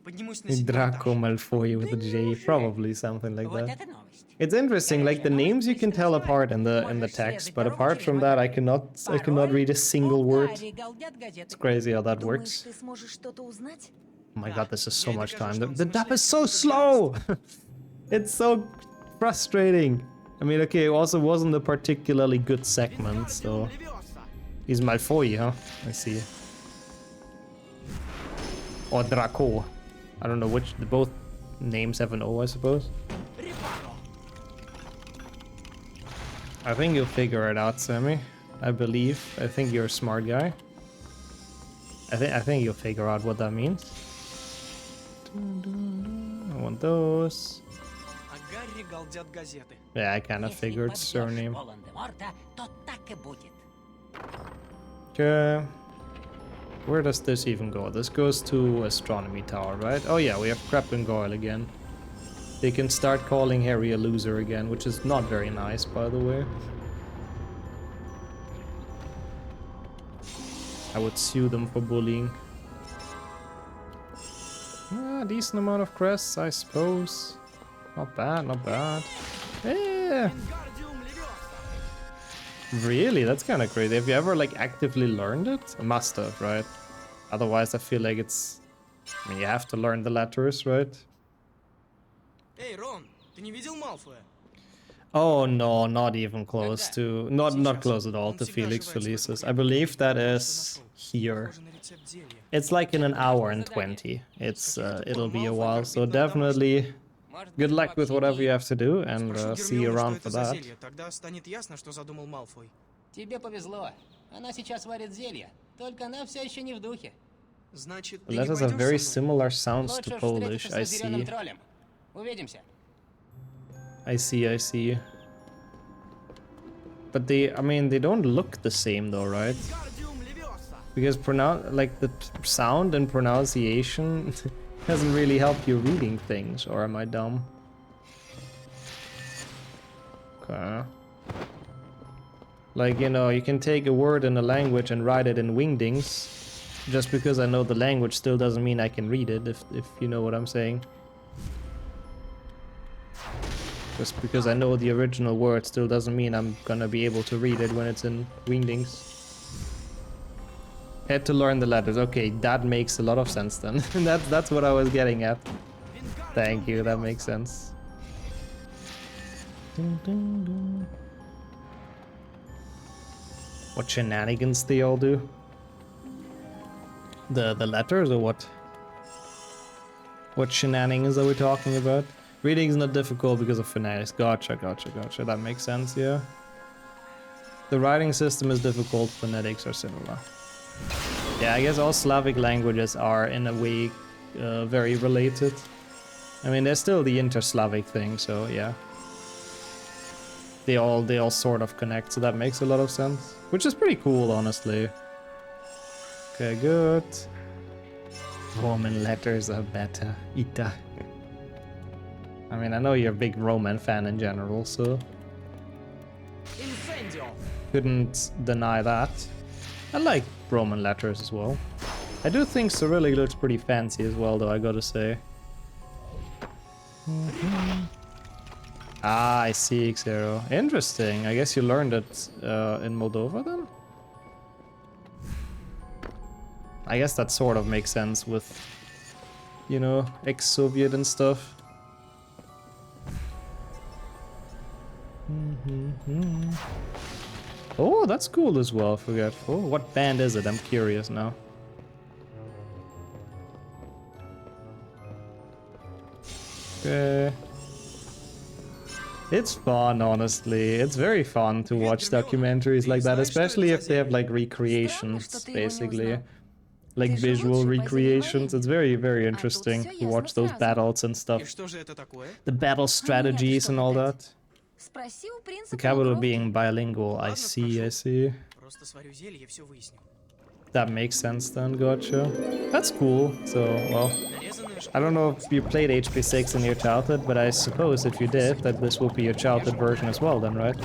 Поднимусь на седьмой Draco этаж. Malfoy with a J, probably something like Вот that. это новость. It's interesting, like the names you can tell apart in the text, but apart from that, I cannot read a single word. Гарри галдят газеты. It's crazy how that Думаешь, works. ты сможешь что-то узнать? Oh my god, this is so Я much докажу, time. что он The dub is so замышляет slow! It's so frustrating. I mean, okay, it also wasn't a particularly good segment, so... He's Malfoy, huh? I see. Or Draco. I don't know which, both names have an O, I suppose. I think you'll figure it out, Sammy. I believe. I think you're a smart guy. I think you'll figure out what that means. I want those. А Гарри галдят газеты. Yeah, I kind of Если figured побьешь surname. Волан-де-Морта, то так и будет. Okay. Where does this even go? This goes to Astronomy Tower, right? Oh yeah, we have Crep and Goyle again. They can start calling Harry a loser again, which is not very nice, by the way. I would sue them for bullying. Decent amount of crests, I suppose. Not bad, not bad. Yeah. Really? That's kind of crazy. Have you ever like actively learned it? I must have, right? Otherwise, I feel like it's... I mean, you have to learn the letters, right? Эй, Рон, ты не видел Малфоя? Oh no, not even close to... Not close at all to Felix Felicis. I believe that is here. Похоже на рецепт зелья. It's like in an hour and 20. It'll be a while, so definitely Может good быть, luck with вообще whatever не- you have to do, and Спрошу see you Гермиону, что around это for за that. зелье, тогда станет ясно, что задумал Малфой. Тебе повезло. Она сейчас варит зелье. Только она все еще не в духе. Значит, The ты не letters have пойдешь very со мной? similar sounds Лучше to уж Polish, встретиться I с зеленым see. троллем. Увидимся. I see. But I mean, they don't look the same though, right? Because like the sound and pronunciation doesn't really help you reading things, or am I dumb? Okay. Like, you know, you can take a word in a language and write it in wingdings. Just because I know the language still doesn't mean I can read it, if you know what I'm saying. Just because I know the original word still doesn't mean I'm gonna be able to read it when it's in wingdings. Had to learn the letters. Okay, that makes a lot of sense then. That's what I was getting at. Thank you, that makes sense. What shenanigans they all do? The letters or what? What shenanigans are we talking about? Reading is not difficult because of phonetics. Gotcha. That makes sense, yeah. The writing system is difficult, phonetics are similar. Yeah, I guess all Slavic languages are in a way very related. I mean, there's still the inter-Slavic thing, so yeah. They all sort of connect, so that makes a lot of sense. Which is pretty cool, honestly. Okay, good. Roman letters are better. Ita. I mean, I know you're a big Roman fan in general, so couldn't deny that. I like Roman letters as well. I do think Cyrillic looks pretty fancy as well, though, I gotta say. Ah, I see, Xero. Interesting. I guess you learned it in Moldova then? I guess that sort of makes sense with, you know, ex-Soviet and stuff. Oh, that's cool as well, Forgetful. What band is it? I'm curious now. Okay. It's fun, honestly. It's very fun to watch documentaries like that, especially if they have like recreations, basically. Like visual recreations. It's very, very interesting to watch those battles and И stuff. что же это такое? The battle strategies and all that. Спроси у принца The capital полукровки. being bilingual. I see. Просто сварю зелье и все выясню. That makes sense then, gotcha. That's cool. So, well, Нарезанные I don't know if you played HP6 in your childhood, but I suppose if you did, that this will be your childhood version as well then, right?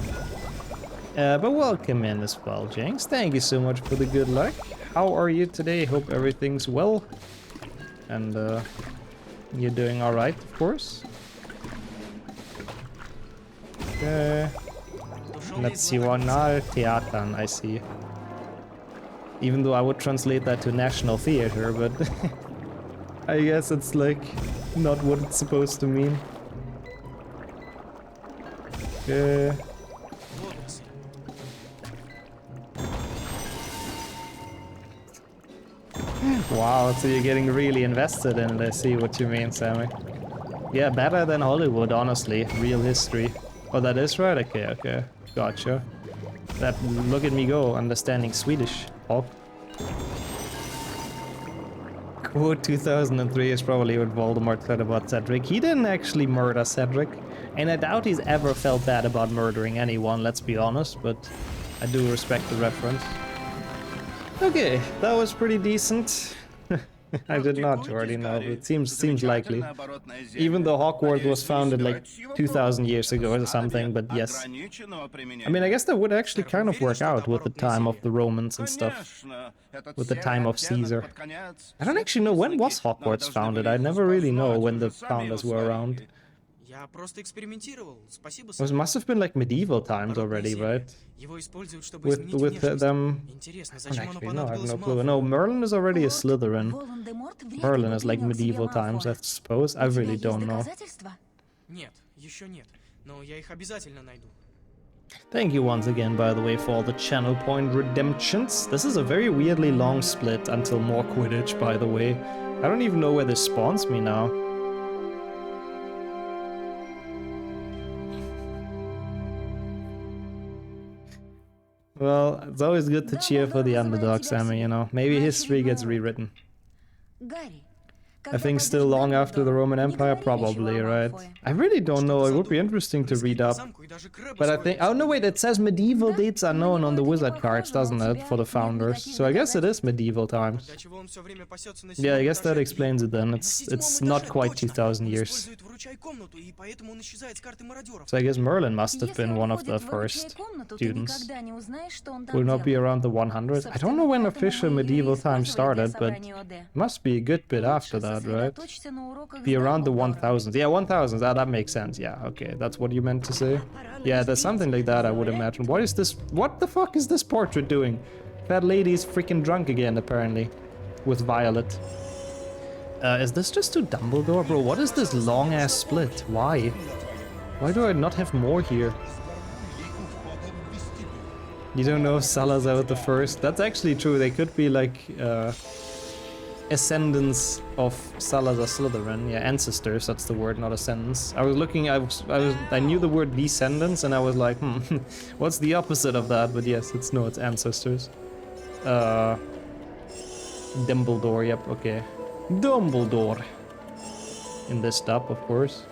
But welcome in as well, Jinx. Thank you so much for the good luck. How are you today? Hope everything's well. And You're doing alright, of course. Okay. Nationaltheatern, I see. Even though I would translate that to National Theater, but I guess it's like not what it's supposed to mean. Okay. Wow, so you're getting really invested in it. I see what you mean, Sammy. Yeah, better than Hollywood, honestly. Real history. Oh, that is right? Okay, okay. Gotcha. That, look at me go, understanding Swedish. Oh. Quote 2003 is probably what Voldemort said about Cedric. He didn't actually murder Cedric. And I doubt he's ever felt bad about murdering anyone, let's be honest. But I do respect the reference. Okay, that was pretty decent. I did not already know, but it seems likely. Even though Hogwarts was founded like 2000 years ago or something, but yes. I mean, I guess that would actually kind of work out with the time of the Romans and stuff. With the time of Caesar. I don't actually know, when was Hogwarts founded? I never really know when the founders were around. It must have been like medieval times already, right? With them... Actually, no, I have no clue. No, Merlin is already a Slytherin. Merlin is like medieval times, I suppose. I really don't know. Thank you once again, by the way, for all the channel point redemptions. This is a very weirdly long split until more Quidditch, by the way. I don't even know where this spawns me now. Well, it's always good to cheer for the underdog, Sammy, you know. Maybe history gets rewritten. I think still long after the Roman Empire, probably, right? I really don't know, it would be interesting to read up. But I think... Oh no, wait, it says medieval dates are known on the wizard cards, doesn't it? For the founders. So I guess it is medieval times. Yeah, I guess that explains it then. It's not quite 2000 years. So I guess Merlin must have been one of the first students. Will not be around the 100s. I don't know when official medieval times started, but it must be a good bit after that. Right? Be around the 1000s. Yeah, 1000s. That makes sense. Yeah, okay. That's what you meant to say. Yeah, there's something like that, I would imagine. What is this? What the fuck is this portrait doing? That lady's freaking drunk again, apparently. With Violet. Is this just to Dumbledore? Bro, what is this long-ass split? Why? Why do I not have more here? You don't know if Salazar was the first? That's actually true. They could be like, ascendants of Salazar Slytherin, yeah, ancestors, that's the word, not ascendants. I was looking, I knew the word descendants, and I was like, what's the opposite of that? But yes, it's ancestors. Dumbledore, yep, okay. Dumbledore. In this dub, of course.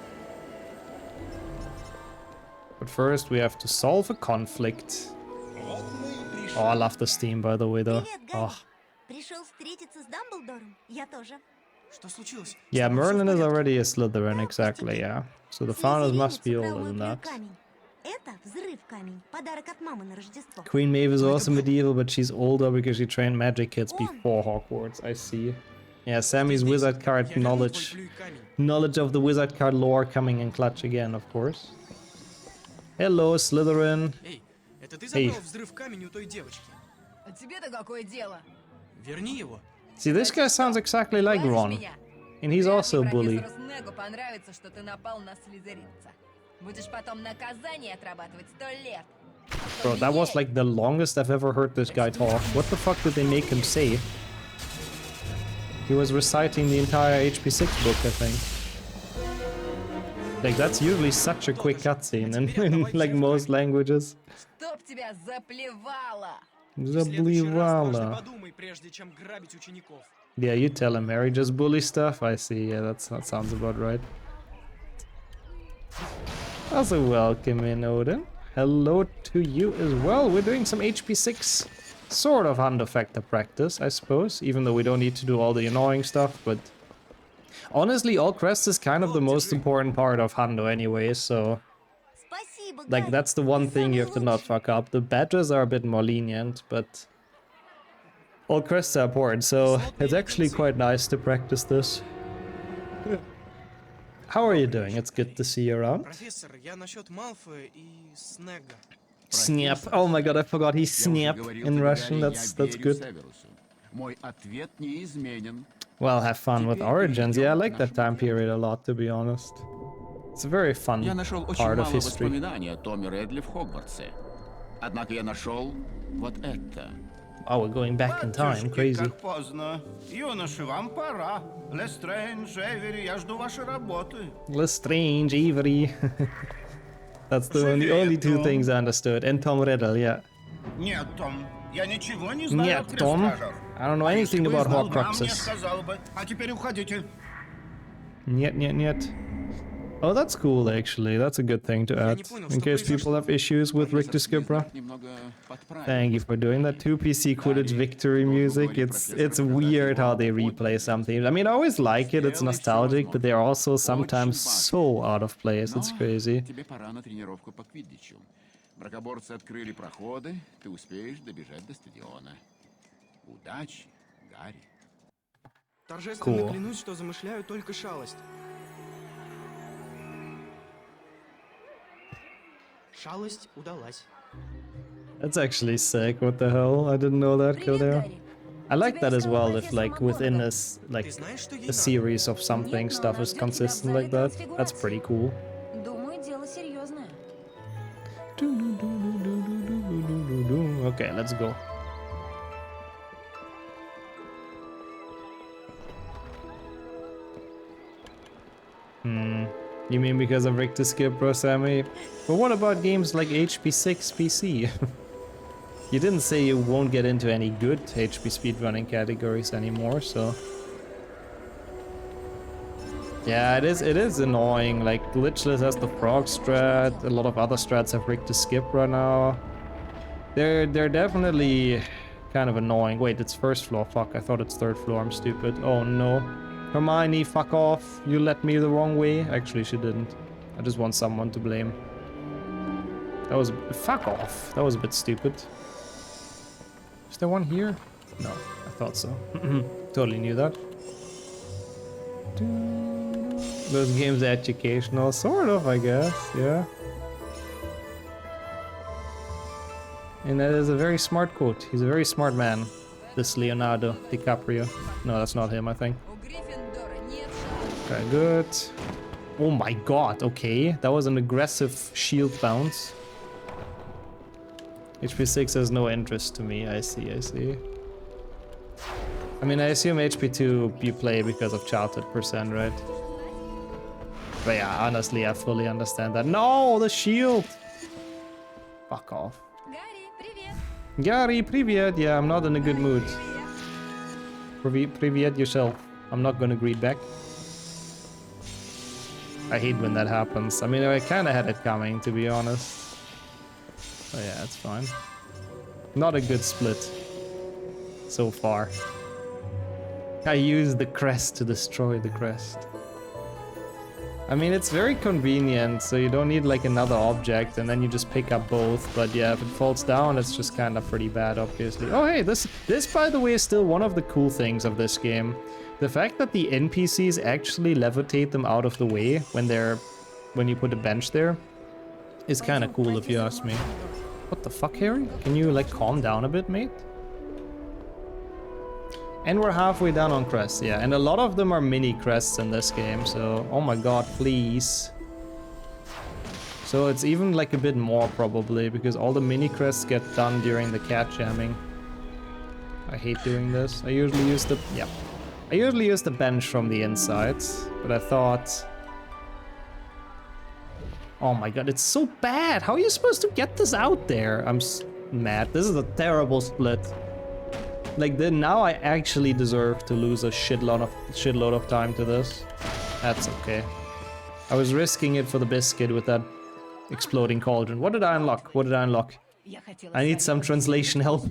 But first, we have to solve a conflict. Oh, I love this theme, by the way, though. Oh. Yeah, Merlin is already a Slytherin, exactly, yeah. So the founders must be older than that. Queen Maeve is also medieval, but she's older because she trained magic kids before Hogwarts, I see. Yeah, Sammy's wizard card knowledge. Knowledge of the wizard card lore coming in clutch again, of course. Hello, Slytherin. Hey. See, this guy sounds exactly like Ron. And he's also a bully. Bro, that was like the longest I've ever heard this guy talk. What the fuck did they make him say? He was reciting the entire HP6 book, I think. Like, that's usually such a quick cutscene in like most languages. Заблевала. Yeah, you tell him, Mary, just bully stuff. I see, yeah, that sounds about right. Also, welcome in, Odin. Hello to you as well. We're doing some HP6 sort of Hundo Factor practice, I suppose, even though we don't need to do all the annoying stuff, but honestly, all Crests is kind of the most important part of Hundo anyway, so like that's the one thing you have to not fuck up. The badges are a bit more lenient, but all Crests are important, so it's actually quite nice to practice this. How are you doing? It's good to see you around. Профессор, я насчет Малфоя и Снегга. Snap. Oh my god, I forgot he's snap in Russian. That's good. Мой ответ неизменен. Well, have fun with Origins. Yeah, I like that time period a lot, to be honest. It's a very fun Я нашел очень part of мало history. воспоминаний о Томе Редли в Хогвартсе. Однако я нашел вот это. Oh, we're going back in time. Crazy. Как поздно. Юноши, вам пора. Лестрейндж, Эвери, я жду вашей работы. Lestrange, Avery. That's the only two things I understood. And Tom Riddle, yeah. Нет, Том, я ничего не знаю о Нет, Tom. крестражах. I don't know А если anything бы about знал, да, мне Horcruxes. сказал бы. А теперь уходите. Нет. Oh, that's cool, actually. That's a good thing to add. In case people have issues with Richter Skipra. Немного подправил. Thank you for doing that. 2PC Quidditch victory music. It's weird how they replay something. I mean, I always like it. It's nostalgic, but they're also sometimes so out of place. It's crazy. Тебе пора на тренировку по квиддичу. Бракоборцы открыли проходы, ты успеешь добежать до стадиона. Удачи, Гарри. Торжественно Cool. клянусь, что замышляю только шалость. Шалость удалась. That's actually sick. What the hell? I didn't know that, Привет, Kildare. Гарри. I like Тебя that as искал well, if профессор like within МакГонагал. this like Ты знаешь, что ей a надо? series of something, Нет, но stuff она is ждет тебя в consistent зале like that. That's трансфигурации. pretty cool. Думаю, дело серьезное. Okay, let's go. You mean because of Richter Skip, bro, Sammy? But what about games like HP6 PC? You didn't say you won't get into any good HP speedrunning categories anymore, so... Yeah, it is annoying. Like, Glitchless has the frog strat, a lot of other strats have Richter Skip right now. They're definitely kind of annoying. Wait, it's first floor. Fuck, I thought it's third floor. I'm stupid. Oh no. Hermione, fuck off. You led me the wrong way. Actually, she didn't. I just want someone to blame. That was... Fuck off. That was a bit stupid. Is there one here? No, I thought so. Totally knew that. Those games are educational. Sort of, I guess. Yeah. And that is a very smart quote. He's a very smart man. This Leonardo DiCaprio. No, that's not him, I think. У Гриффиндора нет шансов. Okay, good. Oh my god, okay. That was an aggressive shield bounce. HP6 has no interest to me. I see. I mean, I assume HP2 you play because of childhood percent, right? But yeah, honestly, I fully understand that. No, the shield! Fuck off. Гарри, привет. Gary, привет. Yeah, I'm not in a good mood. Привет yourself. I'm not gonna greet back. I hate when that happens. I mean, I kinda had it coming, to be honest. Oh yeah, it's fine. Not a good split. So far. I used the crest to destroy the crest. I mean, it's very convenient, so you don't need like another object, and then you just pick up both. But yeah, if it falls down, it's just kind of pretty bad, obviously. Oh hey, this by the way is still one of the cool things of this game. The fact that the NPCs actually levitate them out of the way when you put a bench there is kind of cool if you ask me. What the fuck, Harry? Can you like calm down a bit, mate? And we're halfway down on crests, yeah. And a lot of them are mini crests in this game, so... Oh my god, please. So it's even like a bit more probably, because all the mini crests get done during the cat jamming. I hate doing this. I usually use the... yeah. I usually use the bench from the inside, but I thought... Oh my god, it's so bad! How are you supposed to get this out there? I'm mad. This is a terrible split. Like, now I actually deserve to lose a shitload of time to this. That's okay. I was risking it for the biscuit with that exploding cauldron. What did I unlock? I need some translation help.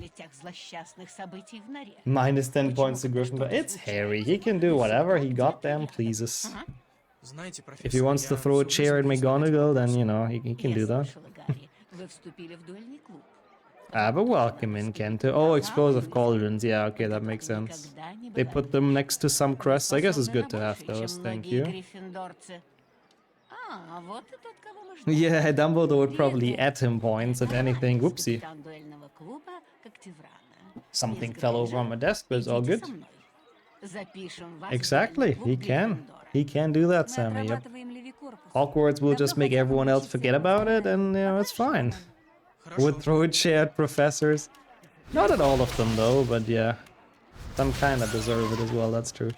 Minus 10 points to Gryffindor. It's Harry. He can do whatever he goddamn pleases. Знаете, профессор, If he wants to я throw a всё chair at время McGonagall, then, you know, he can do that. Вы вступили в дуэльный клуб. But welcome in, Kento. Oh, explosive cauldrons. Yeah, okay, that makes sense. They put them next to some crests. I guess it's good to have those. Thank you. А, вот и тот, кого мы ждем. Yeah, Dumbledore would probably Привет, add him points if anything. Whoopsie. капитан дуэльного клуба Когтеврана. Something Мисс fell over on my desk, but it's all идите good. со мной. Запишем вас в Exactly, дуэльный клуб he can. Гриффиндора. He can do that, Мы Sammy. Yep. отрабатываем левикорпус. Hogwarts will Давно just make хотел everyone else научиться forget его about it, делать. and it's fine. Хорошо. Would throw a chair at professors. Not at all of them though, but yeah. Some kinda deserve it as well, that's true.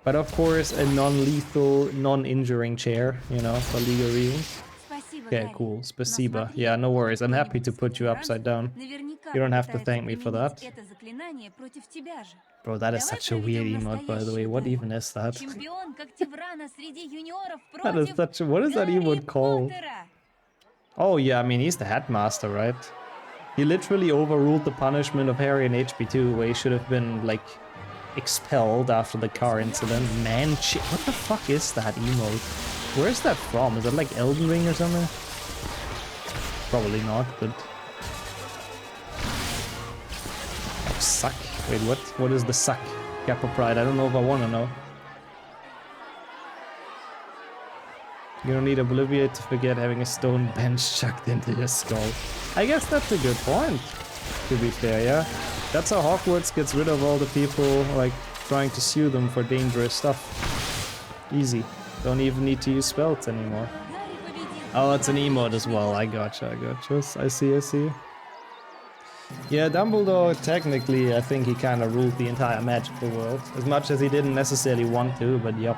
But of course, a non-lethal, non-injuring chair, you know, for legal reasons. Спасибо, Okay, Гарри. cool. Но Spasiba. смотри, Yeah, no worries. I'm happy to кто-нибудь put you из upside конкурентов down. наверняка You don't have to попытается thank me for применить that. это заклинание против тебя же. Bro, that is Давай such a weird проведем emote, by the way. настоящий What дуэль. even is that? Чемпион Когтеврана среди юниоров That is против such a... What is that Гарри emote called? Поттера. Oh yeah, I mean, he's the headmaster, right? He literally overruled the punishment of Harry in HB2, where he should have been, like, expelled after the car incident. Man, what the fuck is that emote? Where is that from? Is that like Elden Ring or something? Probably not, but... Oh, suck. Wait, what? What is the suck? Kappa Pride, I don't know if I wanna know. You don't need Obliviate to forget having a stone bench chucked into your skull. I guess that's a good point, to be fair, yeah? That's how Hogwarts gets rid of all the people, like, trying to sue them for dangerous stuff. Easy. Don't even need to use spells anymore. Гарри победил. Oh, it's an emote as well. I gotcha. I see. Yeah, Dumbledore, technically, I think he kind of ruled the entire magical world. As much as he didn't necessarily want to, but yep.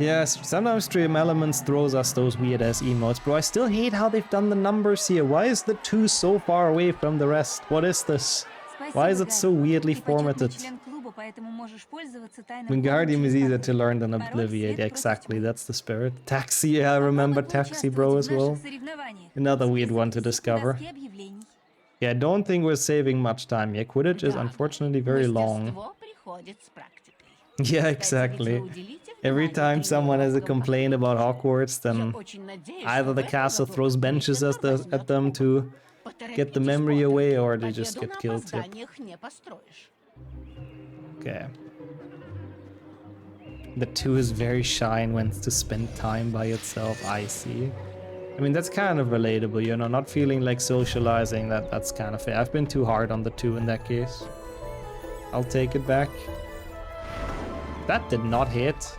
Yes, sometimes Stream Elements throws us those weird-ass emotes. Bro, I still hate how they've done the numbers here. Why is the 2 so far away from the rest? What is this? Why is it so weirdly formatted? Wingardium is easier to learn than Obliviate. Exactly, that's the spirit. Taxi, yeah, I remember Taxi, bro, as well. Another weird one to discover. Yeah, I don't think we're saving much time. Yeah, Quidditch is unfortunately very long. Yeah, exactly. Every time someone has a complaint about Hogwarts, then either the castle throws benches at them to get the memory away, or they just get killed. Yep. Okay. The 2 is very shy and wants to spend time by itself. I see. I mean, that's kind of relatable, you know, not feeling like socializing, that's kind of fair. I've been too hard on the 2 in that case. I'll take it back. That did not hit.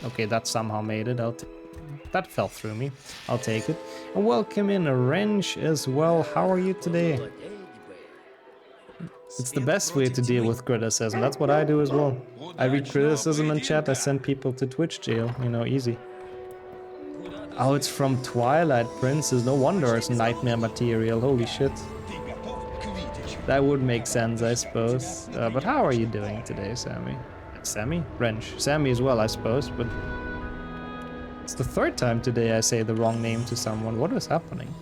Okay, that somehow made it. That fell through me. I'll take it. And welcome in Wrench as well. How are you today? It's the best way to deal with criticism. That's what I do as well. I read criticism in chat. I send people to Twitch jail. You know, easy. Oh, it's from Twilight Princess. No wonder it's nightmare material. Holy shit. That would make sense, I suppose. But how are you doing today, Sammy? Sammy? Wrench. Sammy as well, I suppose, but... It's the 3rd time today I say the wrong name to someone. What is happening?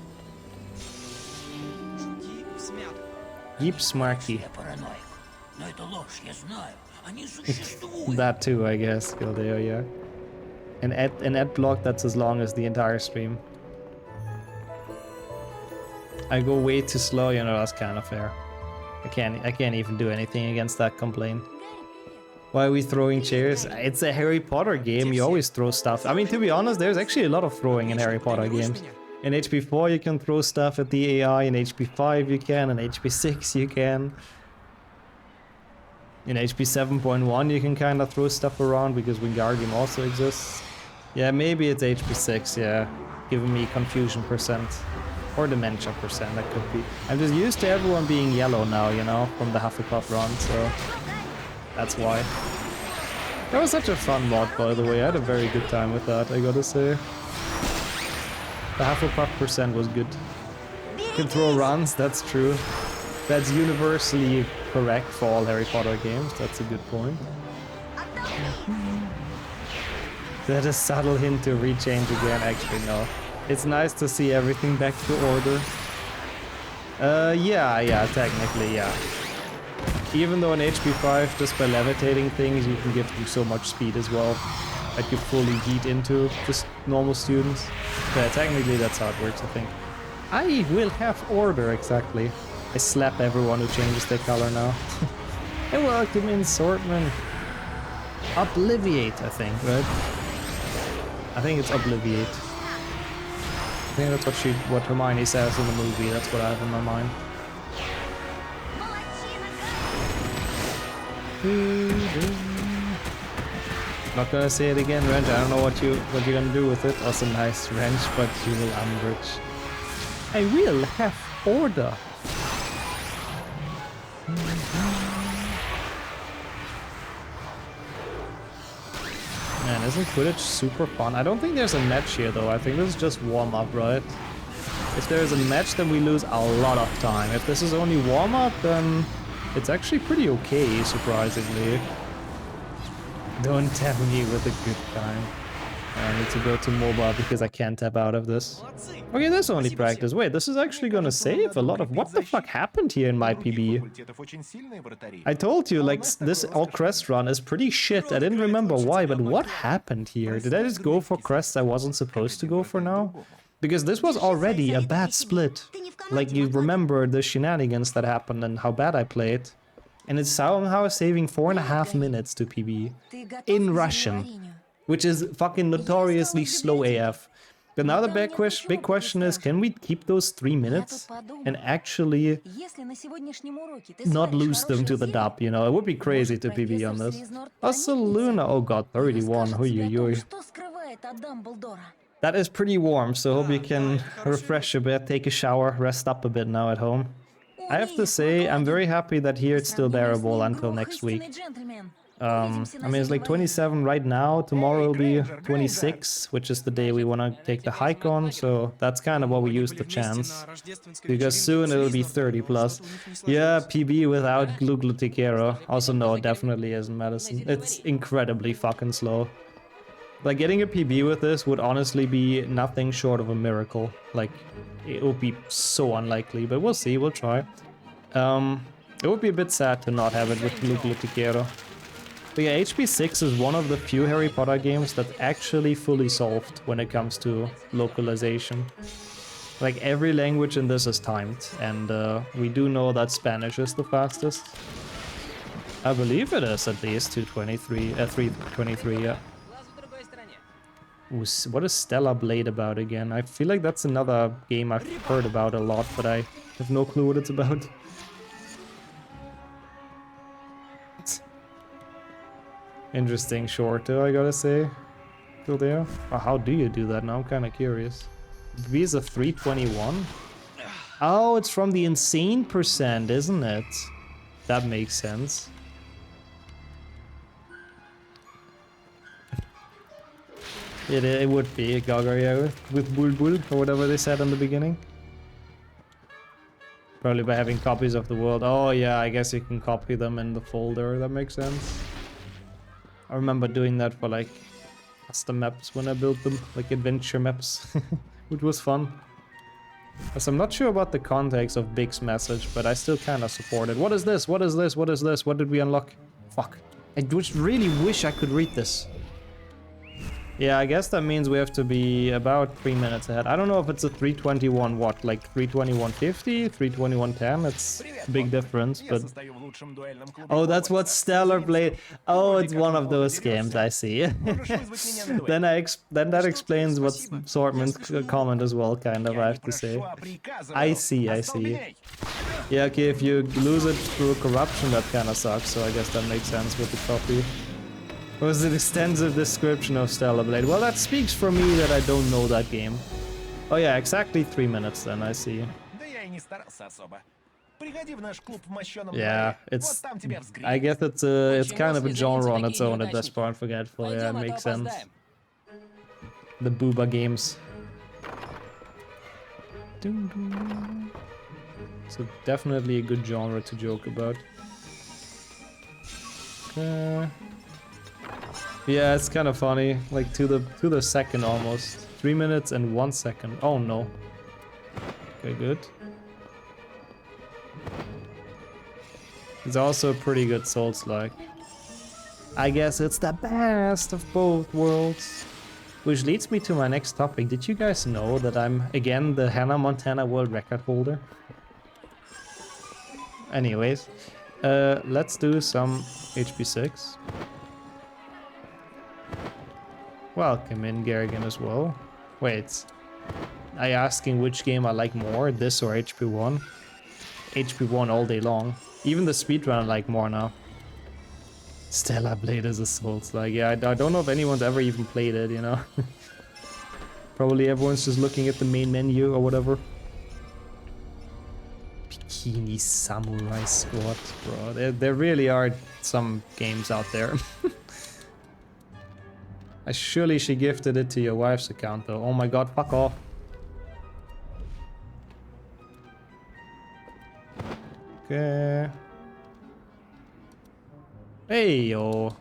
Deep Smarky. That too, I guess, Gildeo, yeah. An ad block that's as long as the entire stream. I go way too slow, you know, that's kind of fair. I can't even do anything against that complaint. Why are we throwing chairs? It's a Harry Potter game, you always throw stuff. I mean, to be honest, there's actually a lot of throwing in Harry Potter games. In HP4 you can throw stuff at the AI, in HP5 you can, in HP6 you can. In HP 7.1 you can kind of throw stuff around because Wingardium also exists. Yeah, maybe it's HP 6, yeah. Giving me confusion percent. Or dementia percent, that could be. I'm just used to everyone being yellow now, you know, from the Hufflepuff run, so... That's why. That was such a fun mod, by the way. I had a very good time with that, I gotta say. The Hufflepuff percent was good. You can throw runs, that's true. That's universally correct for all Harry Potter games, that's a good point. That a subtle hint to rechange again, actually no. It's nice to see everything back to order. Yeah, technically, yeah. Even though in HP5, just by levitating things, you can give them so much speed as well. That you fully yeet into just normal students. Yeah, technically that's how it works, I think. I will have order, exactly. I slap everyone who changes their color now. And welcome in, Sortman. Obliviate, I think, right? I think it's obliviate. I think that's what Hermione says in the movie. That's what I have in my mind. Not gonna say it again, Wrench. I don't know what you're gonna do with it. Also nice, Wrench, but you will umbrage. I will have order. Man, isn't Quidditch super fun? I don't think there's a match here though. I think this is just warm-up, right? If there is a match, then we lose a lot of time. If this is only warm-up, then it's actually pretty okay, surprisingly. Don't tempt me with a good time. I need to go to mobile because I can't tap out of this. Okay, that's only practice. Wait, this is actually gonna save a lot of... What the fuck happened here in my PB? I told you, like, this Crest run is pretty shit. I didn't remember why, but what happened here? Did I just go for Crests I wasn't supposed to go for now? Because this was already a bad split. Like, you remember the shenanigans that happened and how bad I played. And it's somehow saving 4.5 minutes to PB. In Russian. Which is fucking notoriously slow AF. But now the big question is, can we keep those 3 minutes and actually not lose them to the dub, you know? It would be crazy to PB on this. Also Luna, oh god, 31, huy. That is pretty warm, so hope you can refresh a bit, take a shower, rest up a bit now at home. I have to say, I'm very happy that here it's still bearable until next week. I mean, it's like 27 right now, tomorrow will be 26, which is the day we want to take the hike on, so that's kind of what we use the chance. Because soon it'll be 30 plus. Yeah, PB without Glugluticero. Also no, it definitely isn't medicine. It's incredibly fucking slow. Like, getting a PB with this would honestly be nothing short of a miracle. Like, it would be so unlikely, but we'll see, we'll try. It would be a bit sad to not have it with Glugluticero. But yeah, HP6 is one of the few Harry Potter games that's actually fully solved when it comes to localization. Like, every language in this is timed, and we do know that Spanish is the fastest. I believe it is at least 323, yeah. Ooh, what is Stellar Blade about again? I feel like that's another game I've heard about a lot, but I have no clue what it's about. Interesting short, though, I gotta say. Still there? Oh, how do you do that now? I'm kind of curious. B is a 321? Oh, it's from the insane %, isn't it? That makes sense. It would be a Gaga, yeah, with Bulbul, or whatever they said in the beginning. Probably by having copies of the world. Oh yeah, I guess you can copy them in the folder, that makes sense. I remember doing that for like custom maps when I built them, like adventure maps, which was fun. So I'm not sure about the context of Big's message, but I still kind of support it. What is this? What is this? What is this? What did we unlock? Fuck. I just really wish I could read this. Yeah, I guess that means we have to be about 3 minutes ahead. I don't know if it's a 321 what, like 321.50, 321.10, it's a big difference, but... Oh, that's what Stellar Blade... Oh, it's one of those games, I see. Then that explains what Swordman's comment as well, kind of, I have to say. I see. Yeah, okay, if you lose it through corruption, that kind of sucks, so I guess that makes sense with the copy. What was the extensive description of Stellar Blade? Well, that speaks for me that I don't know that game. Oh yeah, exactly 3 minutes then, I see. Yeah, it's... I guess it's kind of a genre on its own at this point, Forgetful, yeah, it makes sense. The Booba games. So definitely a good genre to joke about. Yeah, it's kind of funny, like to the second almost. 3 minutes and 1 second. Oh no. Okay, good. It's also a pretty good Souls-like. I guess it's the best of both worlds. Which leads me to my next topic. Did you guys know that I'm, again, the Hannah Montana world record holder? Anyways, let's do some HP6. Welcome in, Garrigan, as well. Wait. I asking which game I like more, this or HP1? HP1 all day long. Even the speedrun I like more now. Stella Blade as a Souls. Like, yeah, I don't know if anyone's ever even played it, you know? Probably everyone's just looking at the main menu or whatever. Bikini Samurai Squad, bro. There really are some games out there. Surely she gifted it to your wife's account though. Oh my god, fuck off. Okay. Hey yo.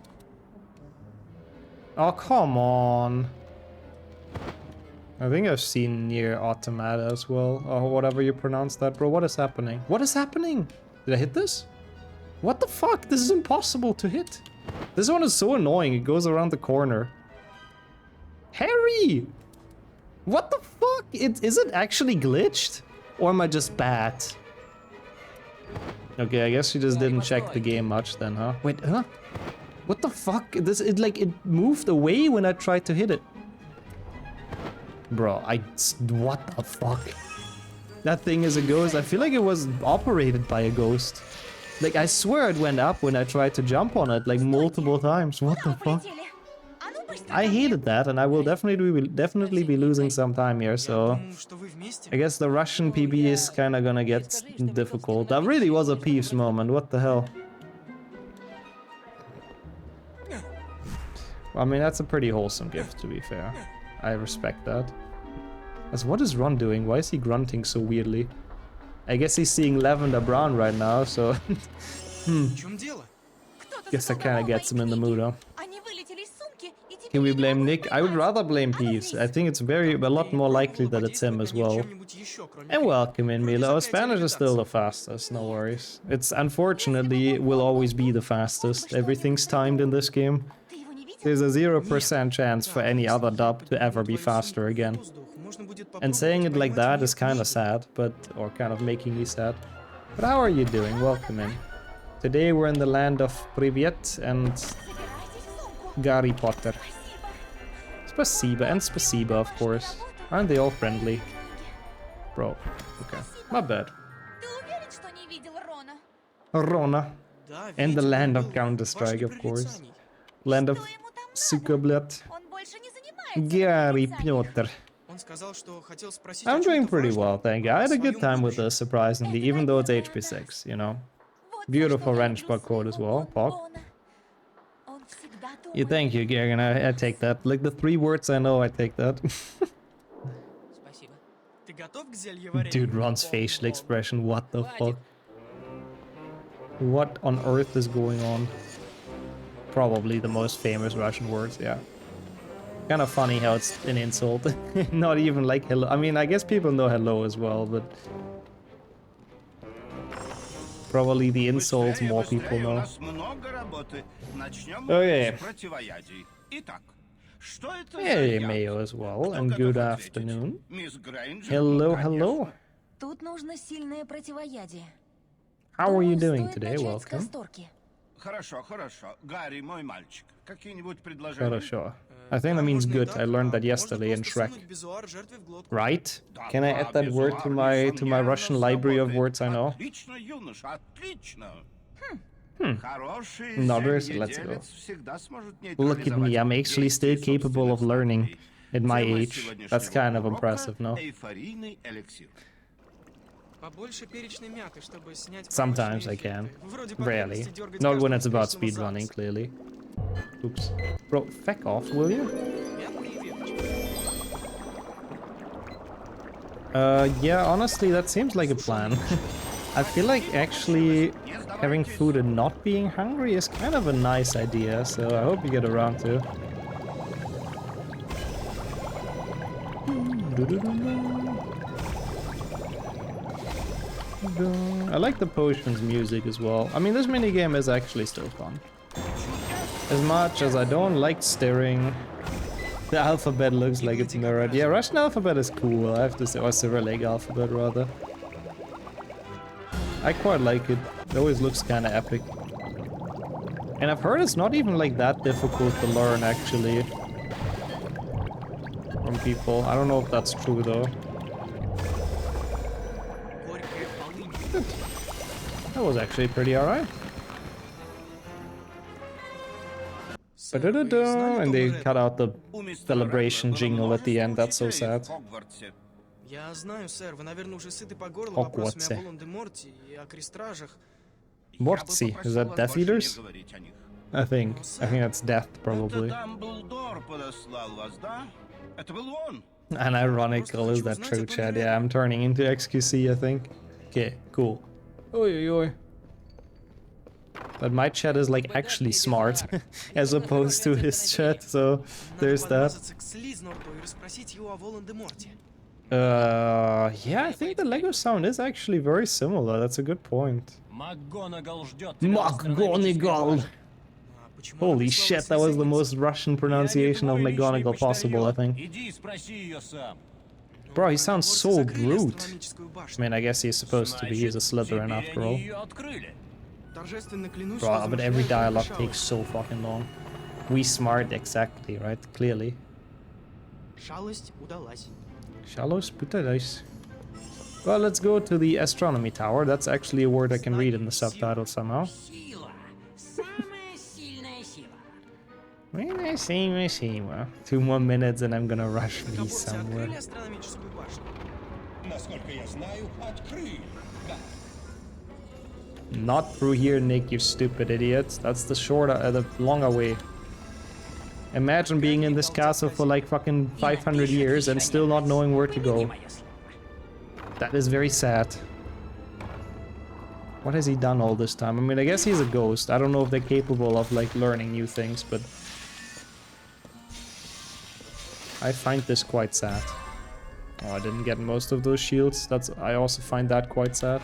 Oh come on. I think I've seen near Automata as well, or whatever you pronounce that, bro. What is happening? What is happening? Did I hit this? What the fuck? This is impossible to hit. This one is so annoying. It goes around the corner. Harry! What the fuck? Is it actually glitched? Or am I just bad? Okay, I guess she just didn't check the game much then, huh? Wait, huh? What the fuck? It moved away when I tried to hit it. Bro, what the fuck? That thing is a ghost. I feel like it was operated by a ghost. Like, I swear it went up when I tried to jump on it, like, multiple times. What the fuck? I hated that, and I will definitely be losing some time here, so... I guess the Russian PB is kinda gonna get difficult. That really was a Peeves moment, what the hell? Well, I mean, that's a pretty wholesome gift, to be fair. I respect that. As what is Ron doing? Why is he grunting so weirdly? I guess he's seeing lavender brown right now, so... Guess that kinda gets him in the mood, huh? Can we blame Nick? I would rather blame Peeves. I think it's a lot more likely that it's him as well. And welcome in, Milo. Spanish is still the fastest, no worries. It's unfortunately will always be the fastest. Everything's timed in this game. There's a 0% chance for any other dub to ever be faster again. And saying it like that is kind of sad, or kind of making me sad. But how are you doing? Welcome in. Today we're in the land of Privyet and Gary Potter. Spasiba and Spasiba, of course. Aren't they all friendly? Bro, okay. My bad. Rona. And the land of Counter-Strike, of course. Land of Sukoblet. Gary Piotr. I'm doing pretty well, thank you. I had a good time with this, surprisingly, even though it's HP 6, you know. Beautiful wrench bug code as well, Pog. Yeah, thank you, Garen. I take that. Like the 3 words I know, I take that. Dude, Ron's facial expression, what the fuck? What on earth is going on? Probably the most famous Russian words, yeah. Kind of funny how it's an insult. Not even like hello. I mean, I guess people know hello as well, but... Probably the insults more people know. Okay. Hey, Mayo as well, and good afternoon. Hello, hello. How are you doing today? Welcome. Хорошо. I think that means good. I learned that yesterday in Shrek. Right? Can I add that word to my Russian library of words I know? Nodders, let's go. Look at me, I'm actually still capable of learning at my age. That's kind of impressive, no? Sometimes I can. Rarely. Not when it's about speedrunning, clearly. Oops. Bro, feck off, will you? Yeah, honestly, that seems like a plan. I feel like actually having food and not being hungry is kind of a nice idea, so I hope you get around to. I like the potions music as well. I mean, this minigame is actually still fun. As much as I don't like staring. The alphabet looks like it's mirrored. Yeah, Russian alphabet is cool, I have to say. Or Cyrillic alphabet, rather. I quite like it. It always looks kinda epic. And I've heard it's not even like that difficult to learn, actually. people. I don't know if that's true though. Good. That was actually pretty alright. And they cut out the celebration jingle at the end. That's so sad. Я знаю, сэр, вы, наверное, уже сыты по горло вопросами о Волан-де-Морте и о крестражах. Mortsi, is that Death Eaters? I think that's death, probably. And ironical, is that true, Chad? Yeah, I'm turning into XQC, I think. Okay, cool. Oi, oi, oi. But my chat is like actually smart, as opposed to his chat, so there's that. Yeah, I think the Lego sound is actually very similar. That's a good point. McGonagall! Holy shit, that was the most Russian pronunciation of McGonagall possible, I think. Bro, he sounds so brute. I mean, I guess he's supposed to be. He's a Slytherin after all. Bro, but every dialogue takes so fucking long. We smart, exactly, right? Clearly. Шалость удалась. Well, let's go to the astronomy tower. That's actually a word I can read in the subtitle somehow. When I see, well, 2 more minutes and I'm gonna rush me somewhere. Not through here, Nick, you stupid idiot. That's the shorter, the longer way. Imagine being in this castle for like fucking 500 years and still not knowing where to go. That is very sad. What has he done all this time? I mean, I guess he's a ghost. I don't know if they're capable of like learning new things, but I find this quite sad. Oh, I didn't get most of those shields. I also find that quite sad.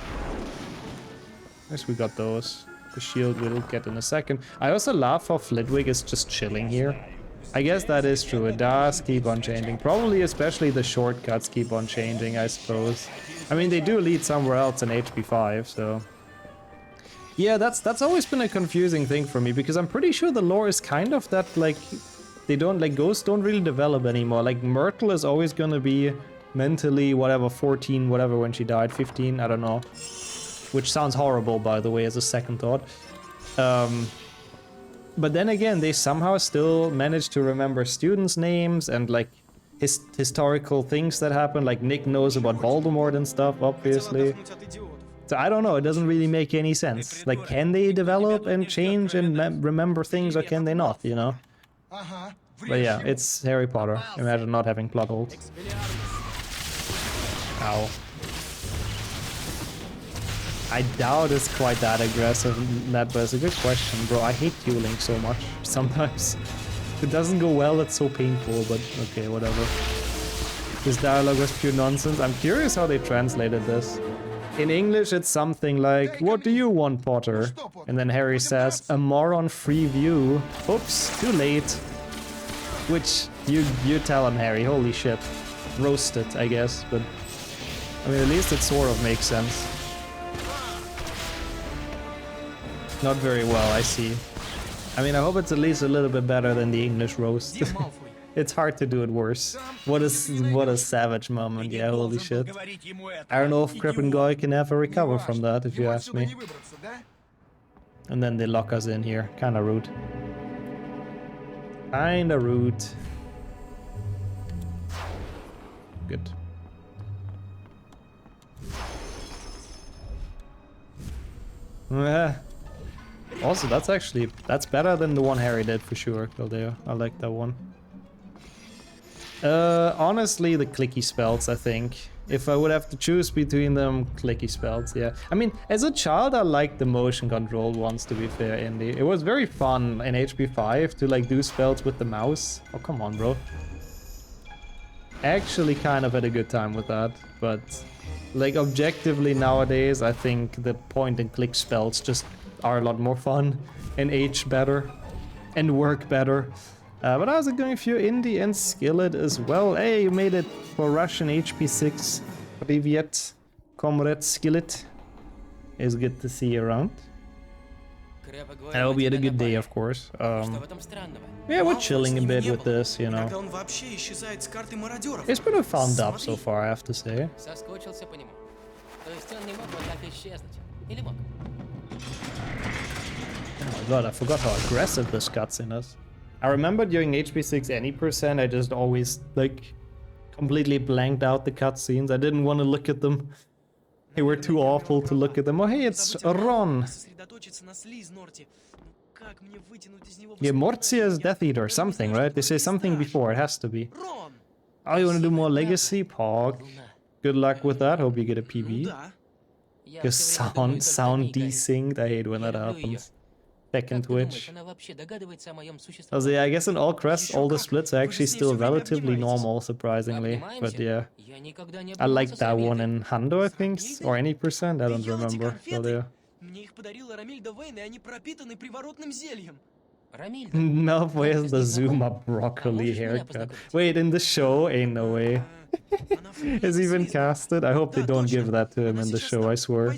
I guess we got those. The shield we'll get in a second. I also love how Flitwick is just chilling here. I guess that is true. It does keep on changing. Probably especially the shortcuts keep on changing, I suppose. I mean, they do lead somewhere else in HP5, so... Yeah, that's always been a confusing thing for me, because I'm pretty sure the lore is kind of that, like... They don't, like, ghosts don't really develop anymore. Like, Myrtle is always gonna be mentally, whatever, 14, whatever, when she died, 15, I don't know. Which sounds horrible, by the way, as a second thought. But then again, they somehow still manage to remember students' names and, like, historical things that happen. Like, Nick knows about Voldemort and stuff, obviously. So I don't know, it doesn't really make any sense. Like, can they develop and change and remember things, or can they not, you know? But yeah, it's Harry Potter. Imagine not having plot holes. Ow. I doubt it's quite that aggressive, but it's a good question, bro. I hate dueling so much, sometimes. If it doesn't go well, it's so painful, but okay, whatever. This dialogue was pure nonsense. I'm curious how they translated this. In English, it's something like, "What do you want, Potter?" And then Harry says, "A moron-free view." Oops, too late. Which, you tell him, Harry, holy shit. Roasted, I guess, but... I mean, at least it sort of makes sense. Not very well, I see. I mean, I hope it's at least a little bit better than the English roast. It's hard to do it worse. What a savage moment, yeah, holy shit. I don't know if Crep and Goy can ever recover from that, if you ask me. And then they lock us in here. Kinda rude. Kinda rude. Good. Also, that's better than the one Harry did for sure, Galdeo. I like that one. Honestly, the clicky spells, I think. If I would have to choose between them, clicky spells, yeah. I mean, as a child, I liked the motion controlled ones, to be fair, Indy. It was very fun in HP5 to, like, do spells with the mouse. Oh, come on, bro. Actually kind of had a good time with that, but... Like, objectively nowadays, I think the point-and-click spells just are a lot more fun and age better and work better. But how's it going for you, Indy and Skillet as well? Hey, you made it for Russian HP6. Privyet, comrade Skillet. It's good to see you around. I hope you had a good day, of course. Yeah, we're chilling a bit with this, you know. It's been a fun dub so far, I have to say. Соскучился по нему. То есть он не мог вот так исчезнуть. Или мог? Oh my god, I forgot how aggressive this cutscene is. I remember during HP6 any percent, I just always, like, completely blanked out the cutscenes. I didn't want to look at them. They were too awful to look at them. Oh, hey, it's Ron. Yeah, Mortia's Death Eater, something, right? They say something before, it has to be. Oh, you want to do more Legacy? Pog. Good luck with that, hope you get a PB. Because sound desynced, I hate when that happens. Second Twitch. Also, yeah, I guess in all crests, all the splits are actually still relatively normal, surprisingly. But yeah, I like that one in Hando, I think, or any percent, I don't remember. But yeah. No, where's the Zuma broccoli haircut? Wait, in the show? Ain't no way. Is he even casted? I hope they don't give that to him in the show, I swear.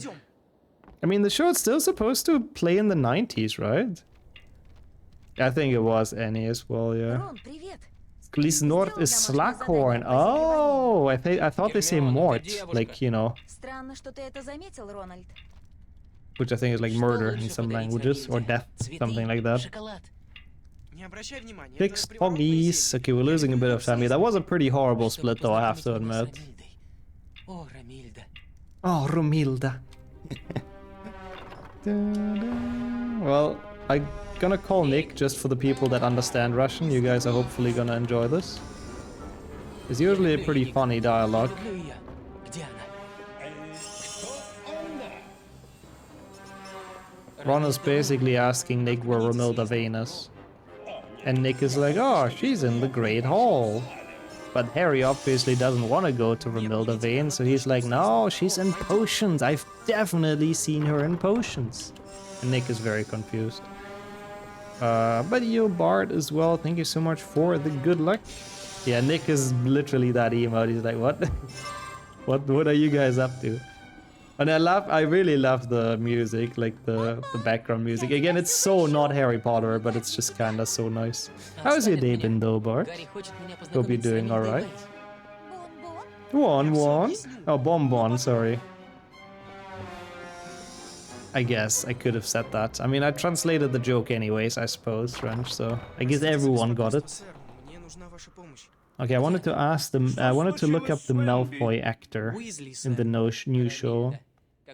I mean, the show is still supposed to play in the 90s, right? I think it was Annie as well, yeah. North is Slughorn. Oh, I thought they say Mort, like, you know. Which I think is like murder in some languages, or death, something like that. Fixed Poggies. Okay, we're losing a bit of time here. That was a pretty horrible split, though, I have to admit. Oh, Romilda. Well, I'm gonna call Nick just for the people that understand Russian. You guys are hopefully gonna enjoy this. It's usually a pretty funny dialogue. Ron is basically asking Nick where Romilda Vane is. And Nick is like, oh, she's in the Great Hall. But Harry obviously doesn't want to go to Romilda Vane, so he's like, no, she's in potions. I've definitely seen her in potions. And Nick is very confused. But you, Bart, as well, thank you so much for the good luck. Yeah, Nick is literally that emote. He's like, what? What are you guys up to? And I really love the music, like the background music. Again, it's so not Harry Potter, but it's just kinda so nice. How's your day been though, Bart? Hope you're doing alright. One. Oh, Bonbon, sorry. I guess I could have said that. I mean, I translated the joke anyways, I suppose, French, so I guess everyone got it. Okay, I wanted to ask them. I wanted to look up the Malfoy actor in the new show. I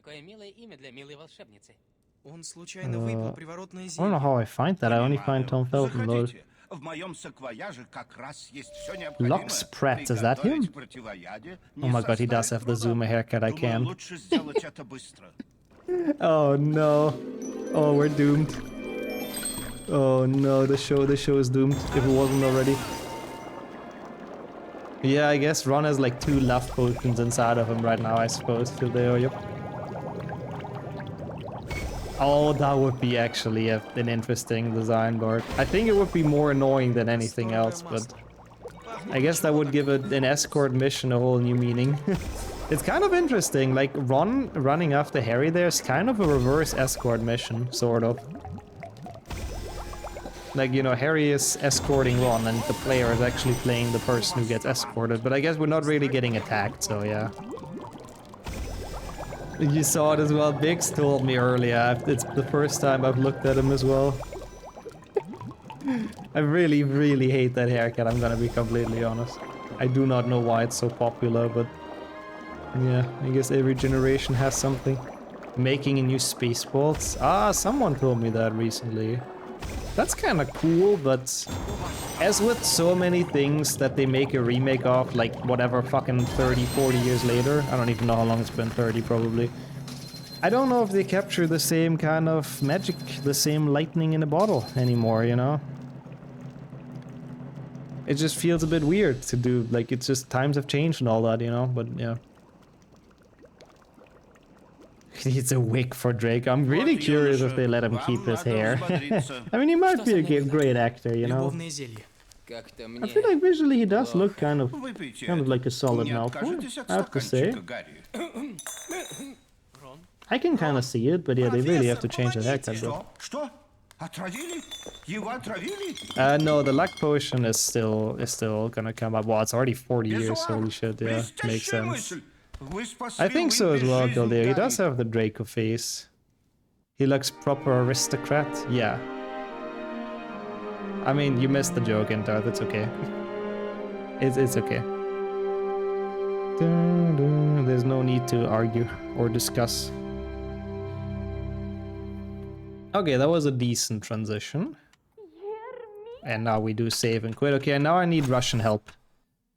don't know how I find that. I only find Tom Felton though. Lux Pratt, is that him? Oh my god, he does have the Zuma haircut. I can. Oh no! Oh, we're doomed. Oh no, the show is doomed. If it wasn't already. Yeah, I guess Ron has like 2 love potions inside of him right now, I suppose. Still there, yep. Oh, that would be actually an interesting design, Bart. I think it would be more annoying than anything else, but I guess that would give an escort mission a whole new meaning. It's kind of interesting, like Ron running after Harry there is kind of a reverse escort mission, sort of. Like, you know, Harry is escorting Ron and the player is actually playing the person who gets escorted, but I guess we're not really getting attacked, so yeah. You saw it as well, Biggs told me earlier, it's the first time I've looked at him as well. I really, really hate that haircut, I'm gonna be completely honest. I do not know why it's so popular, but yeah, I guess every generation has something. Making a new Spaceballs? Ah, someone told me that recently. That's kind of cool, but as with so many things that they make a remake of, like whatever fucking 30, 40 years later, I don't even know how long it's been, 30 probably. I don't know if they capture the same kind of magic, the same lightning in a bottle anymore, you know? It just feels a bit weird to do, like it's just times have changed and all that, you know, but yeah. It's a wig for Drake. I'm really curious if they let him keep his hair. I mean, he might be a great actor, you know. I feel like visually he does look kind of like a solid Malfoy, I have to say. I can kind of see it, but yeah, they really have to change the haircut, bro. Что? Отравили? Его отравили? No, the luck potion is still gonna come up. Well, it's already 40 years, so holy shit, yeah, makes sense. I think so as well, Galdeo. He does have the Draco face. He looks proper aristocrat, yeah. I mean, you missed the joke, Intar, that's okay. It's okay. There's no need to argue or discuss. Okay, that was a decent transition. And now we do save and quit. Okay, and now I need Russian help.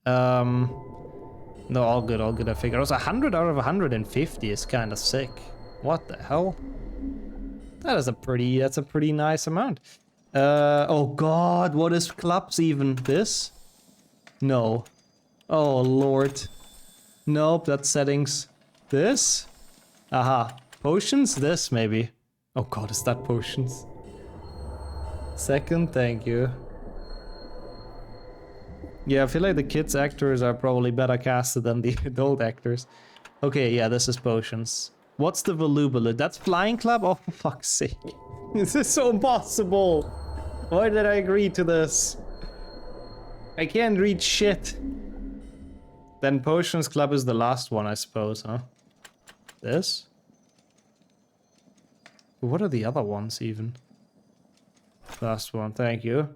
No, all good, I figured. Also, 100 out of 150 is kind of sick. What the hell? That's a pretty nice amount. Oh god, what is clubs even? This? No. Oh lord. Nope, that's settings. This? Aha. Potions? This, maybe. Oh god, is that potions? Second, thank you. Yeah, I feel like the kids actors are probably better casted than the adult actors. Okay, yeah, this is potions. What's the voluble? That's flying club? Oh, for fuck's sake. This is so impossible. Why did I agree to this? I can't read shit. Then potions club is the last one, I suppose, huh? This? What are the other ones even? Last one, thank you.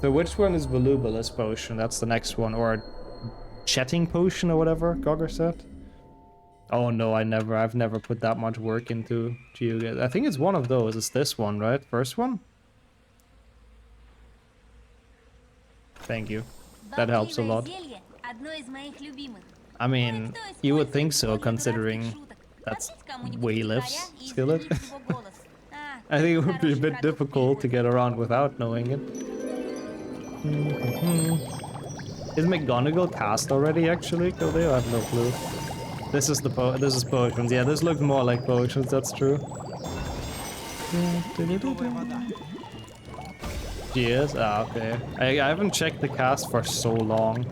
So which one is volubilis potion? That's the next one. Or chatting potion or whatever Gogger said? Oh no, I've never put that much work into Geo. I think it's one of those. It's this one, right? First one? Thank you. That helps a lot. I mean, you would think so, considering that's Waylif's skillet. I think it would be a bit difficult to get around without knowing it. Is McGonagall cast already, actually? They I have no clue. This is potions. Yeah, this looks more like potions, that's true. Cheers. Ah, okay. I haven't checked the cast for so long.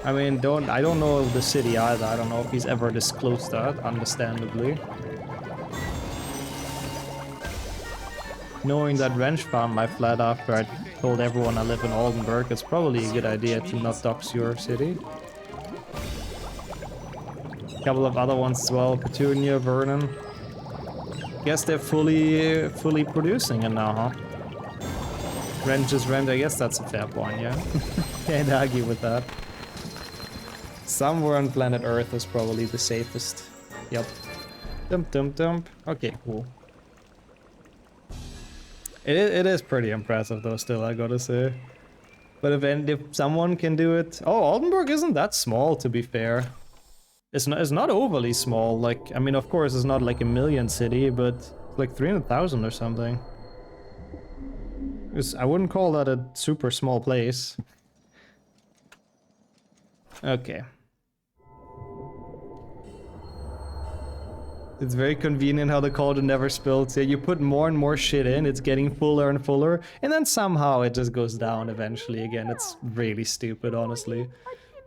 I mean, I don't know the city either. I don't know if he's ever disclosed that, understandably. Knowing that Wrench found my flat after I told everyone I live in Oldenburg, it's probably a good idea to not dox your city. A couple of other ones as well, Petunia, Vernon. Guess they're fully producing it now, huh? Wrench is Wrench, I guess that's a fair point, yeah. Can't argue with that. Somewhere on planet Earth is probably the safest. Yep. Dump. Okay, cool. It is pretty impressive though, still, I gotta say. But if someone can do it... Oh, Oldenburg isn't that small, to be fair. It's not overly small. Like, I mean, of course, it's not like a million city, but it's like 300,000 or something. I wouldn't call that a super small place. Okay. It's very convenient how the cauldron never spills. Yeah, you put more and more shit in, it's getting fuller and fuller, and then somehow it just goes down eventually again. It's really stupid, honestly.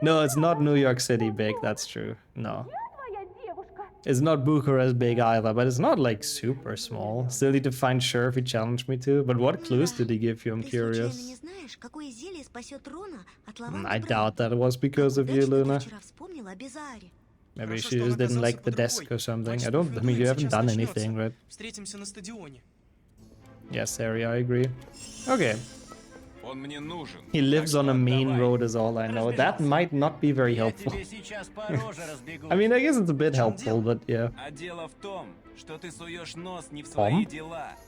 No, it's not New York City big, that's true. No. It's not Bucharest big either, but it's not like super small. Still need to find sure if he challenged me to. But what clues did he give you? I'm curious. I doubt that it was because of you, Luna. Maybe she just didn't like the desk or something. I mean, you haven't done anything, right? Yes, Harry, I agree. Okay. He lives on a main road is all I know. That might not be very helpful. I mean, I guess it's a bit helpful, but yeah. Tom?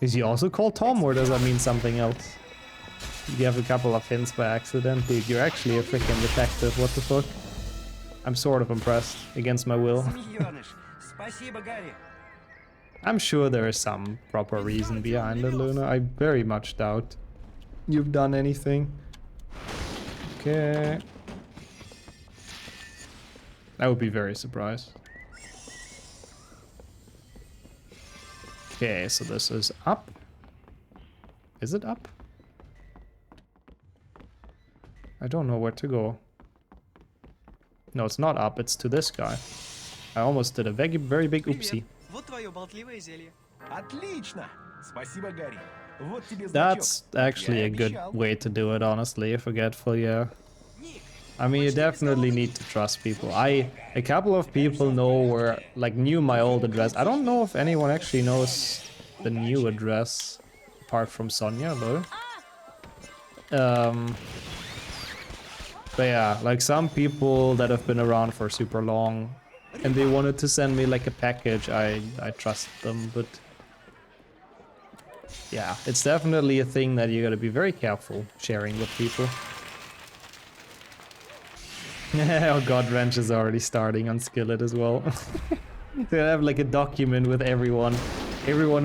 Is he also called Tom, or does that mean something else? You have a couple of hints by accident. Dude, you're actually a freaking detective, what the fuck? I'm sort of impressed, against my will. I'm sure there is some proper reason behind it, Luna. I very much doubt you've done anything. Okay. I would be very surprised. Okay, so this is up. Is it up? I don't know where to go. No, it's not up, it's to this guy. I almost did a very big Привет. oopsie. Вот твое болтливое зелье. Отлично! Спасибо, Гарри. Вот тебе значок. That's actually Я a good обещал. way to do it, honestly. Forgetful, yeah. Ник, I mean, you definitely need to trust people. A couple of people know where, like, knew my old address. I don't know if anyone actually knows the new address, apart from Sonia, though. But yeah, like some people that have been around for super long, and they wanted to send me like a package, I trust them, but yeah, it's definitely a thing that you gotta be very careful sharing with people. Oh god, Wrench is already starting on Skillet as well. They have like a document with everyone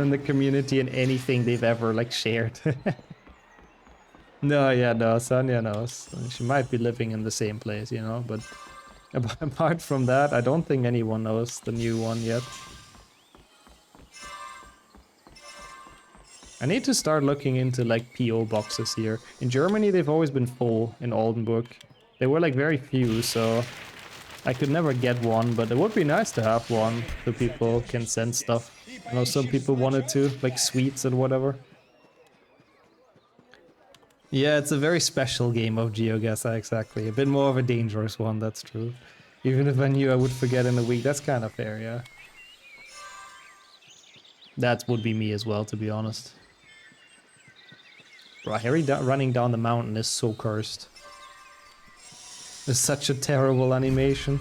in the community and anything they've ever like shared. No, yeah, no, Sonia knows. She might be living in the same place, you know, but apart from that, I don't think anyone knows the new one yet. I need to start looking into like PO boxes here. In Germany, they've always been full in Oldenburg. They were like very few, so I could never get one, but it would be nice to have one so people can send stuff. I know some people wanted to, like sweets and whatever. Yeah, it's a very special game of GeoGuessr, exactly. A bit more of a dangerous one, that's true. Even if I knew I would forget in a week, that's kind of fair, yeah. That would be me as well, to be honest. Bro, Harry running down the mountain is so cursed. It's such a terrible animation.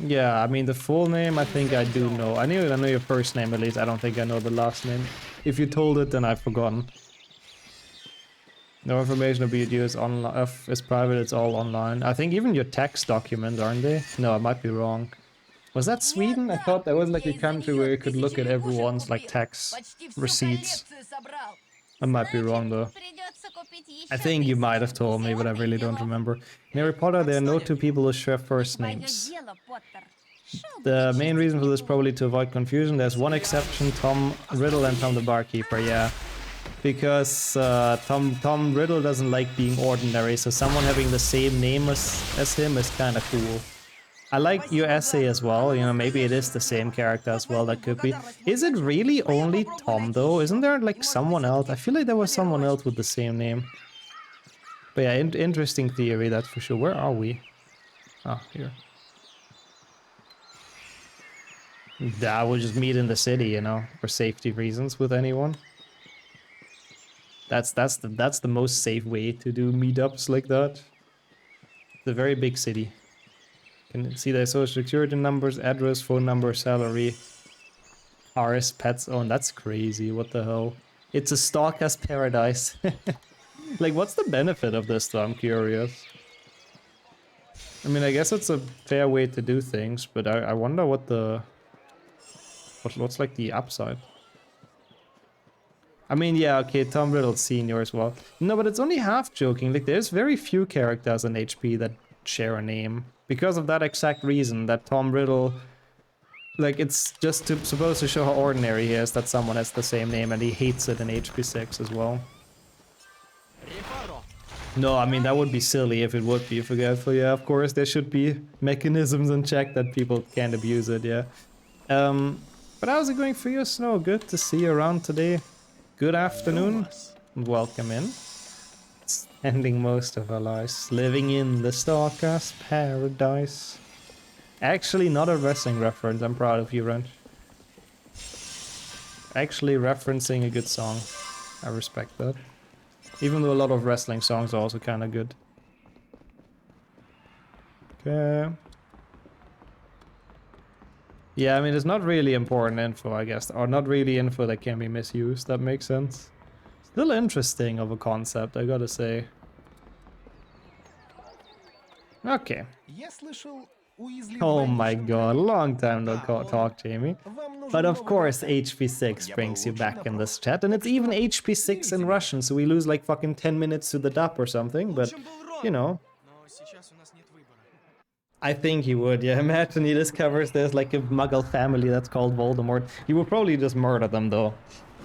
Yeah, I mean the full name I think I do know. I know your first name at least. I don't think I know the last name. If you told it, then I've forgotten. No information about you is online. If it's private, it's all online. I think even your tax documents, aren't they? No, I might be wrong. Was that Sweden? I thought that was like a country where you could look at everyone's like tax receipts. I might be wrong though. I think you might have told me, but I really don't remember. In Harry Potter, there are no two people who share first names. The main reason for this is probably to avoid confusion. There's one exception, Tom Riddle and Tom the Barkeeper, yeah. Because Tom Riddle doesn't like being ordinary, so someone having the same name as him is kind of cool. I like your essay as well, you know, maybe it is the same character as well, that could be. Is it really only Tom though? Isn't there like someone else? I feel like there was someone else with the same name. But yeah, interesting theory, that's for sure. Where are we? Oh, here. Yeah, we'll just meet in the city, you know, for safety reasons with anyone. That's the most safe way to do meetups like that. It's a very big city. Can see their social security numbers, address, phone number, salary, RS pets owned. That's crazy. What the hell? It's a stalker's paradise. Like, what's the benefit of this though? I'm curious. I mean, I guess it's a fair way to do things, but I wonder what the... What's like the upside? I mean, yeah, okay, Tom Riddle Senior as well. No, but it's only half joking. Like, there's very few characters in HP that share a name. Because of that exact reason, that Tom Riddle... Like, it's just supposed to show how ordinary he is that someone has the same name, and he hates it in HP6 as well. No, I mean, that would be silly if it would be forgetful. Yeah, of course, there should be mechanisms in check that people can't abuse it, yeah. But how's it going for you, Snow? Good to see you around today. Good afternoon. Welcome in. Spending most of our lives living in the stalker's paradise. Actually, not a wrestling reference. I'm proud of you, Wrench. Actually referencing a good song. I respect that. Even though a lot of wrestling songs are also kind of good. Okay. Yeah, I mean, it's not really important info, I guess. Or not really info that can be misused. That makes sense. Still interesting of a concept, I gotta say. Okay. Oh my god, long time no talk, Jamie. But of course, HP6 brings you back in this chat, and it's even HP6 in Russian, so we lose like fucking 10 minutes to the dub or something, but, you know. I think he would, yeah. Imagine he discovers there's like a Muggle family that's called Voldemort. He would probably just murder them, though.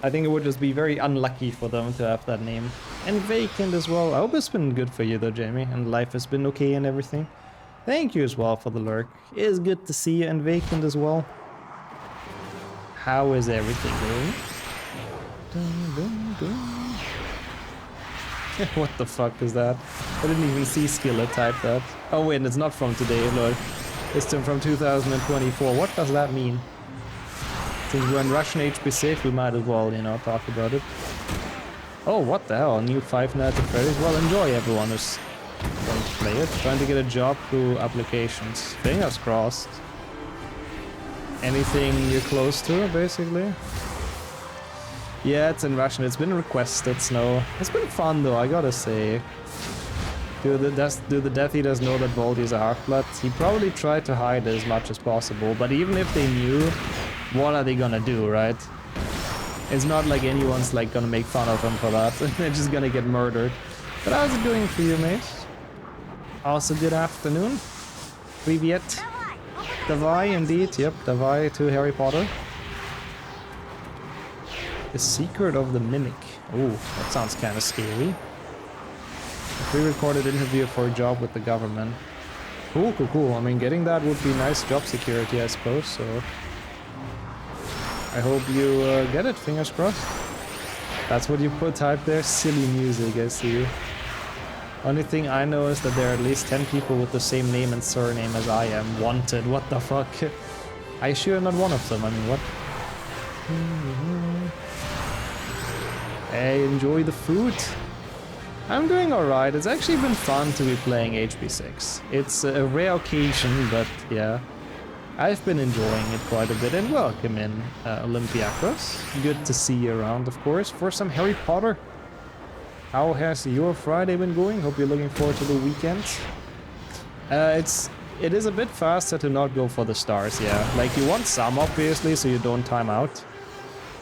I think it would just be very unlucky for them to have that name. And vacant as well. I hope it's been good for you though, Jamie, and life has been okay and everything. Thank you as well for the lurk. It is good to see you, and vacant as well. How is everything going? What the fuck is that? I didn't even see Skillet type that. Oh wait, it's not from today, Lord. It's from 2024. What does that mean? Since we're in Russian HB6, we might as well, you know, talk about it. Oh, what the hell? New Five Nights at Freddy's? Well, enjoy everyone who's going to play it. Trying to get a job through applications. Fingers crossed. Anything you're close to, basically. Yeah, it's in Russian. It's been requested, Snow. It's been fun, though, I gotta say. Do the Death Eaters know that Voldy is a Half-Blood? He probably tried to hide it as much as possible, but even if they knew, what are they gonna do, right? It's not like anyone's like gonna make fun of him for that. They're just gonna get murdered. But how's it doing for you, mate? Also, good afternoon. Privyet. Davai, indeed. Yep, Davai to Harry Potter. The Secret of the Mimic. Oh, that sounds kind of scary. A pre-recorded interview for a job with the government. Cool, cool, cool. I mean, getting that would be nice job security, I suppose, so... I hope you get it, fingers crossed. That's what you put type there? Silly music, I see. Only thing I know is that there are at least 10 people with the same name and surname as I am. Wanted, what the fuck? I sure not one of them, I mean, what? Hey, enjoy the food. I'm doing alright. It's actually been fun to be playing HB6. It's a rare occasion, but yeah. I've been enjoying it quite a bit, and welcome in, Olympiacos. Good to see you around, of course, for some Harry Potter. How has your Friday been going? Hope you're looking forward to the weekend. It is a bit faster to not go for the stars, yeah. Like, you want some, obviously, so you don't time out.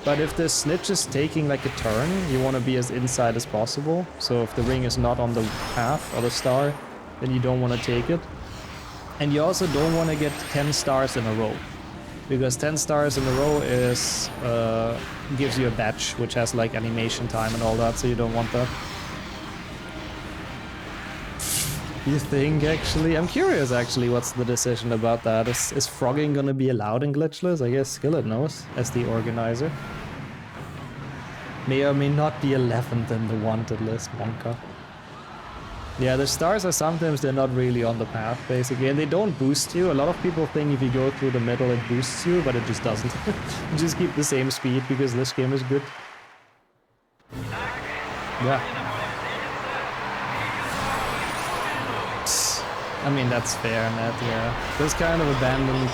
But if the snitch is taking like a turn, you want to be as inside as possible. So if the ring is not on the path or the star, then you don't want to take it. And you also don't want to get 10 stars in a row. Because 10 stars in a row is gives you a badge, which has like animation time and all that, so you don't want that. You think, actually? I'm curious, actually, what's the decision about that? Is frogging gonna be allowed in glitchless? I guess Skillet knows, as the organizer. May or may not be 11th in the wanted list, Wonka. Yeah, the stars are sometimes, they're not really on the path, basically, and they don't boost you. A lot of people think if you go through the middle it boosts you, but it just doesn't. You just keep the same speed, because this game is good. Yeah. I mean, that's fair, Matt, yeah. Those kind of abandoned...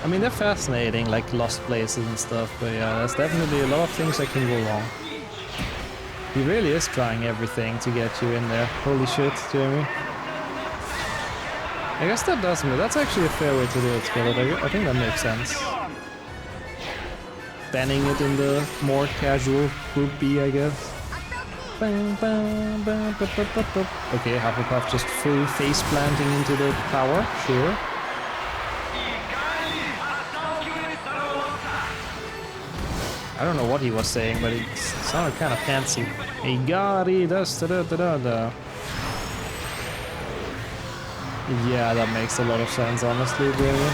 I mean, they're fascinating, like lost places and stuff, but yeah, there's definitely a lot of things that can go wrong. He really is trying everything to get you in there. Holy shit, Jamie. I guess that does me. That's actually a fair way to do it, Skillet. I think that makes sense. Banning it in the more casual group B, I guess. Okay, Hufflepuff just full face planting into the tower, sure. I don't know what he was saying, but it sounded kind of fancy. Hey, Gary, da da da da. Yeah, that makes a lot of sense, honestly, Jamie.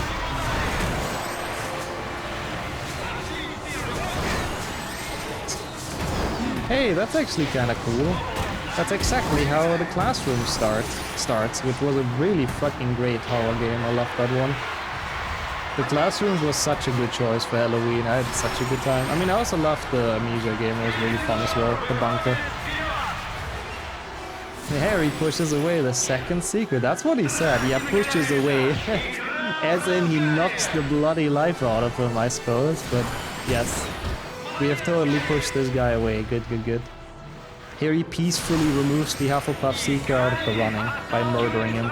Hey, that's actually kind of cool. That's exactly how the classroom starts, which was a really fucking great horror game. I love that one. The Classrooms was such a good choice for Halloween. I had such a good time. I mean, I also loved the Amnesia game. It was really fun as well. The bunker. Harry pushes away the second secret. That's what he said. Yeah, pushes away. As in he knocks the bloody life out of him, I suppose. But yes, we have totally pushed this guy away. Good, good, good. Harry peacefully removes the Hufflepuff Seeker out of the running by murdering him.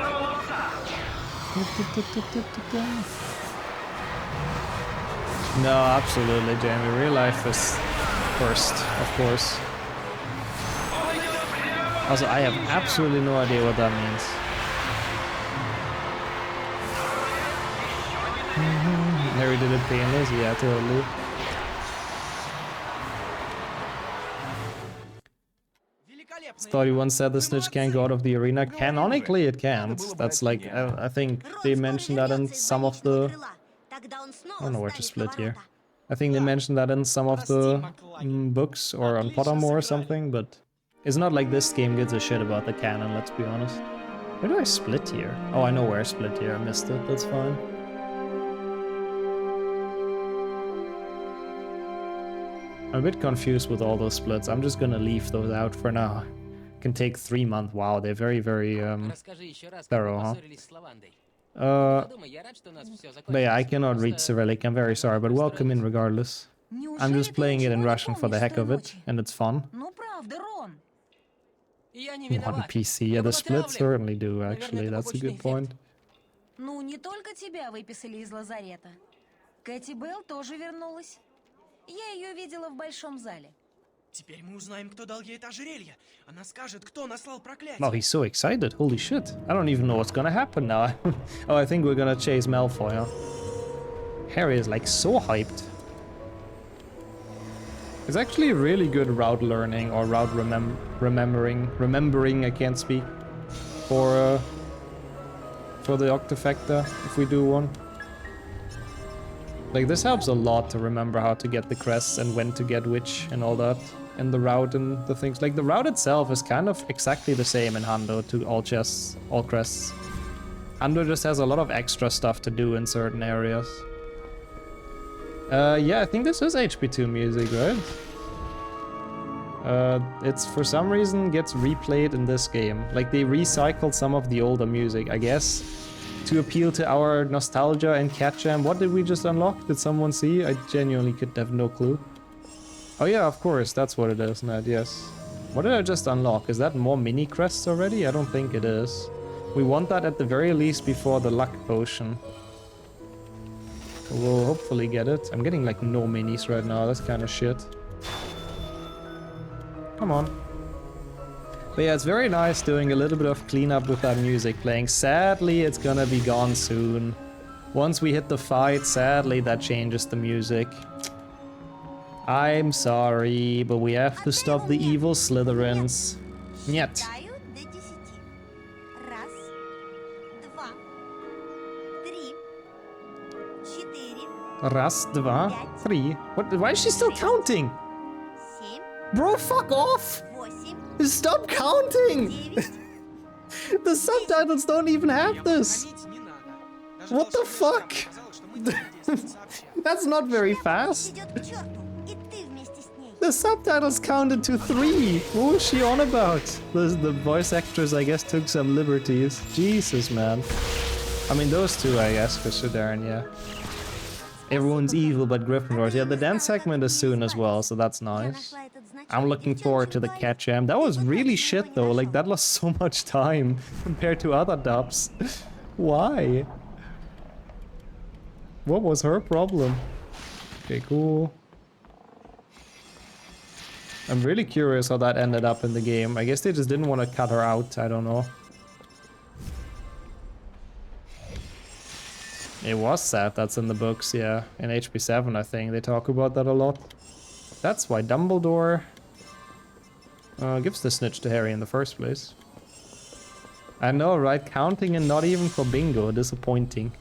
No, absolutely, Jamie. Real life is first, of course. Also, I have absolutely no idea what that means. Harry did it painless? Yeah, totally. Story once said the snitch can't go out of the arena. Canonically, it can't. That's like, I think they mentioned that in some of the... I don't know where to split here. I think they mentioned that in some of the books or on Pottermore or something, but it's not like this game gives a shit about the canon, let's be honest. Where do I split here? Oh, I know where I split here. I missed it. That's fine. I'm a bit confused with all those splits. I'm just gonna leave those out for now. Can take 3 months. Wow, they're very, very thorough, huh? But yeah, I cannot read Cyrillic. I'm very sorry, but welcome in regardless. I'm just playing it in Russian for the heck of it, and it's fun. On PC, yeah, the splits certainly do, actually. That's a good point. Ну, не только тебя выписали из лазарета. Кэти Белл тоже вернулась. Я ее видела в большом зале. Теперь мы узнаем, кто дал ей это ожерелье. Она скажет, кто наслал проклятие. Oh, he's so excited. Holy shit. I don't even know what's gonna happen now. Oh, I think we're gonna chase Malfoy, huh? Harry is like so hyped. It's actually really good route learning or route remembering, I can't speak, for the Octafecta, if we do one. Like, this helps a lot to remember how to get the crests and when to get which and all that, and the route and the things. Like, the route itself is kind of exactly the same in Hundo to all chests, all crests. Hundo just has a lot of extra stuff to do in certain areas. Yeah, I think this is HP2 music, right? It's for some reason gets replayed in this game. Like, they recycled some of the older music, I guess, to appeal to our nostalgia and catch-jam. What did we just unlock? Did someone see? I genuinely could have no clue. Oh yeah, of course, that's what it is, Ned, yes. What did I just unlock? Is that more mini crests already? I don't think it is. We want that at the very least before the luck potion. We'll hopefully get it. I'm getting like no minis right now, that's kind of shit. Come on. But yeah, it's very nice doing a little bit of cleanup with that music playing. Sadly, it's gonna be gone soon. Once we hit the fight, sadly, that changes the music. I'm sorry, but we have to stop the evil Slytherins. Нет. Раз, два, три. What? Why is she still counting? Bro, fuck off! Stop counting! The subtitles don't even have this! What the fuck? That's not very fast. The subtitles counted to 3! What was she on about? The voice actress, I guess, took some liberties. Jesus, man. I mean, those two, I guess, for Sudaran, yeah. Everyone's evil but Gryffindors. Yeah, the dance segment is soon as well, so that's nice. I'm looking forward to the catch-jam. That was really shit though, like that lost so much time compared to other dubs. Why? What was her problem? Okay, cool. I'm really curious how that ended up in the game. I guess they just didn't want to cut her out, I don't know. It was sad, that's in the books, yeah. In HP7, I think, they talk about that a lot. That's why Dumbledore gives the snitch to Harry in the first place. I know, right? Counting and not even for bingo. Disappointing.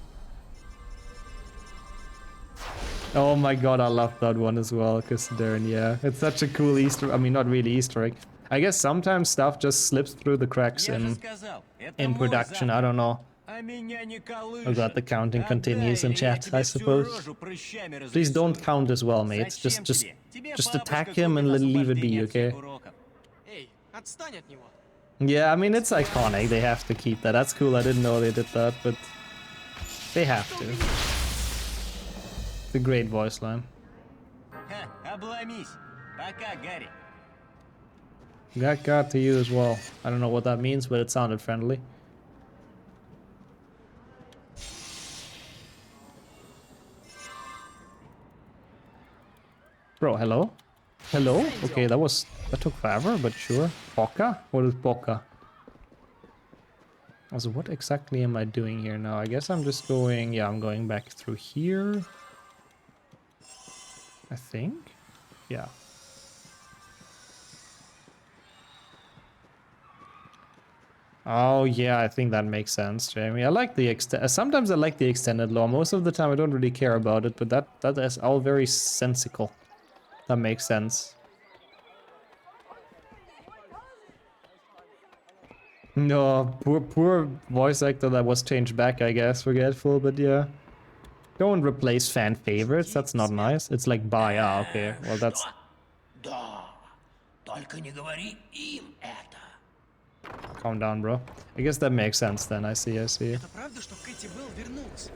Oh my god, I love that one as well, Darren, yeah. It's such a cool Easter... I mean, not really Easter egg. I guess sometimes stuff just slips through the cracks in production, I don't know. Oh god, the counting continues in chat, I suppose. Please don't count as well, mates. Just attack him and leave it be, okay? Yeah, I mean, it's iconic. They have to keep that. That's cool. I didn't know they did that, but they have to. It's a great voice line. Got to you as well. I don't know what that means, but it sounded friendly. Bro, hello? Hello? Okay, that took forever, but sure. Boca? What is Boca? Also, what exactly am I doing here now? I guess I'm just going... Yeah, I'm going back through here. I think? Yeah. Oh yeah, I think that makes sense, Jamie. I like the sometimes I like the extended lore. Most of the time I don't really care about it, but that is all very sensical. That makes sense. No, poor voice actor that was changed back, I guess. Forgetful, but yeah. Don't replace fan favorites. That's not nice. It's like bye. Ah, okay. Well, that's. Да. Только не говори им это. Calm down, bro. I guess that makes sense then. I see. Это правда, что Кэти Белл вернулась?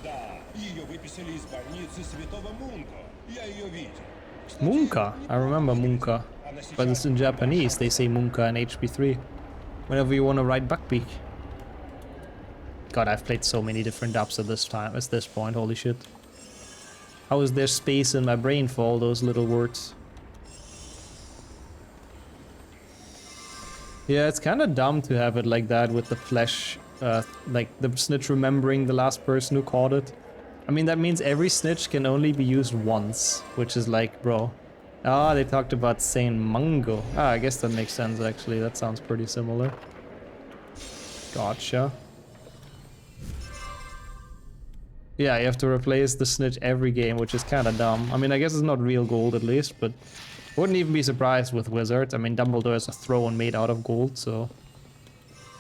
Да, ее выписали из больницы Святого Мунка. Я ее видел. Munka. I remember Munka. But it's in Japanese. They say Munka in HP3. Whenever you want to write Buckbeak. God, I've played so many different dubs at this point. Holy shit. How is there space in my brain for all those little words? Yeah, it's kind of dumb to have it like that with the flesh, like the snitch remembering the last person who caught it. I mean, that means every snitch can only be used once, which is like, bro. Ah, they talked about saying mango. Ah, I guess that makes sense, actually. That sounds pretty similar. Gotcha. Yeah, you have to replace the snitch every game, which is kind of dumb. I mean, I guess it's not real gold at least, but wouldn't even be surprised with wizards. I mean, Dumbledore is a throne made out of gold, so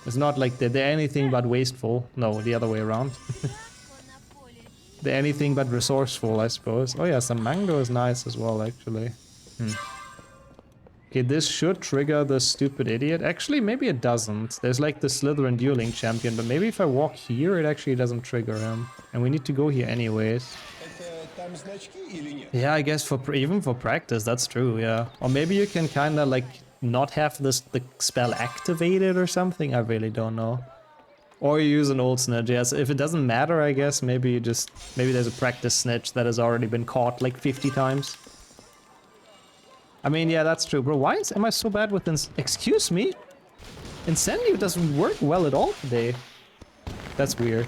it's not like they're anything but wasteful. No, the other way around. They're anything but resourceful, I suppose. Oh yeah, some mango is nice as well, actually. Okay, this should trigger the stupid idiot. Actually, maybe it doesn't. There's like the Slytherin dueling champion, but maybe if I walk here, it actually doesn't trigger him. And we need to go here anyways. Yeah, I guess even for practice, that's true, yeah. Or maybe you can kind of like not have the spell activated or something. I really don't know. Or you use an old snitch, yes. If it doesn't matter, I guess maybe there's a practice snitch that has already been caught like 50 times. I mean, yeah, that's true. Bro, why am I so bad with excuse me? Incendio doesn't work well at all today. That's weird.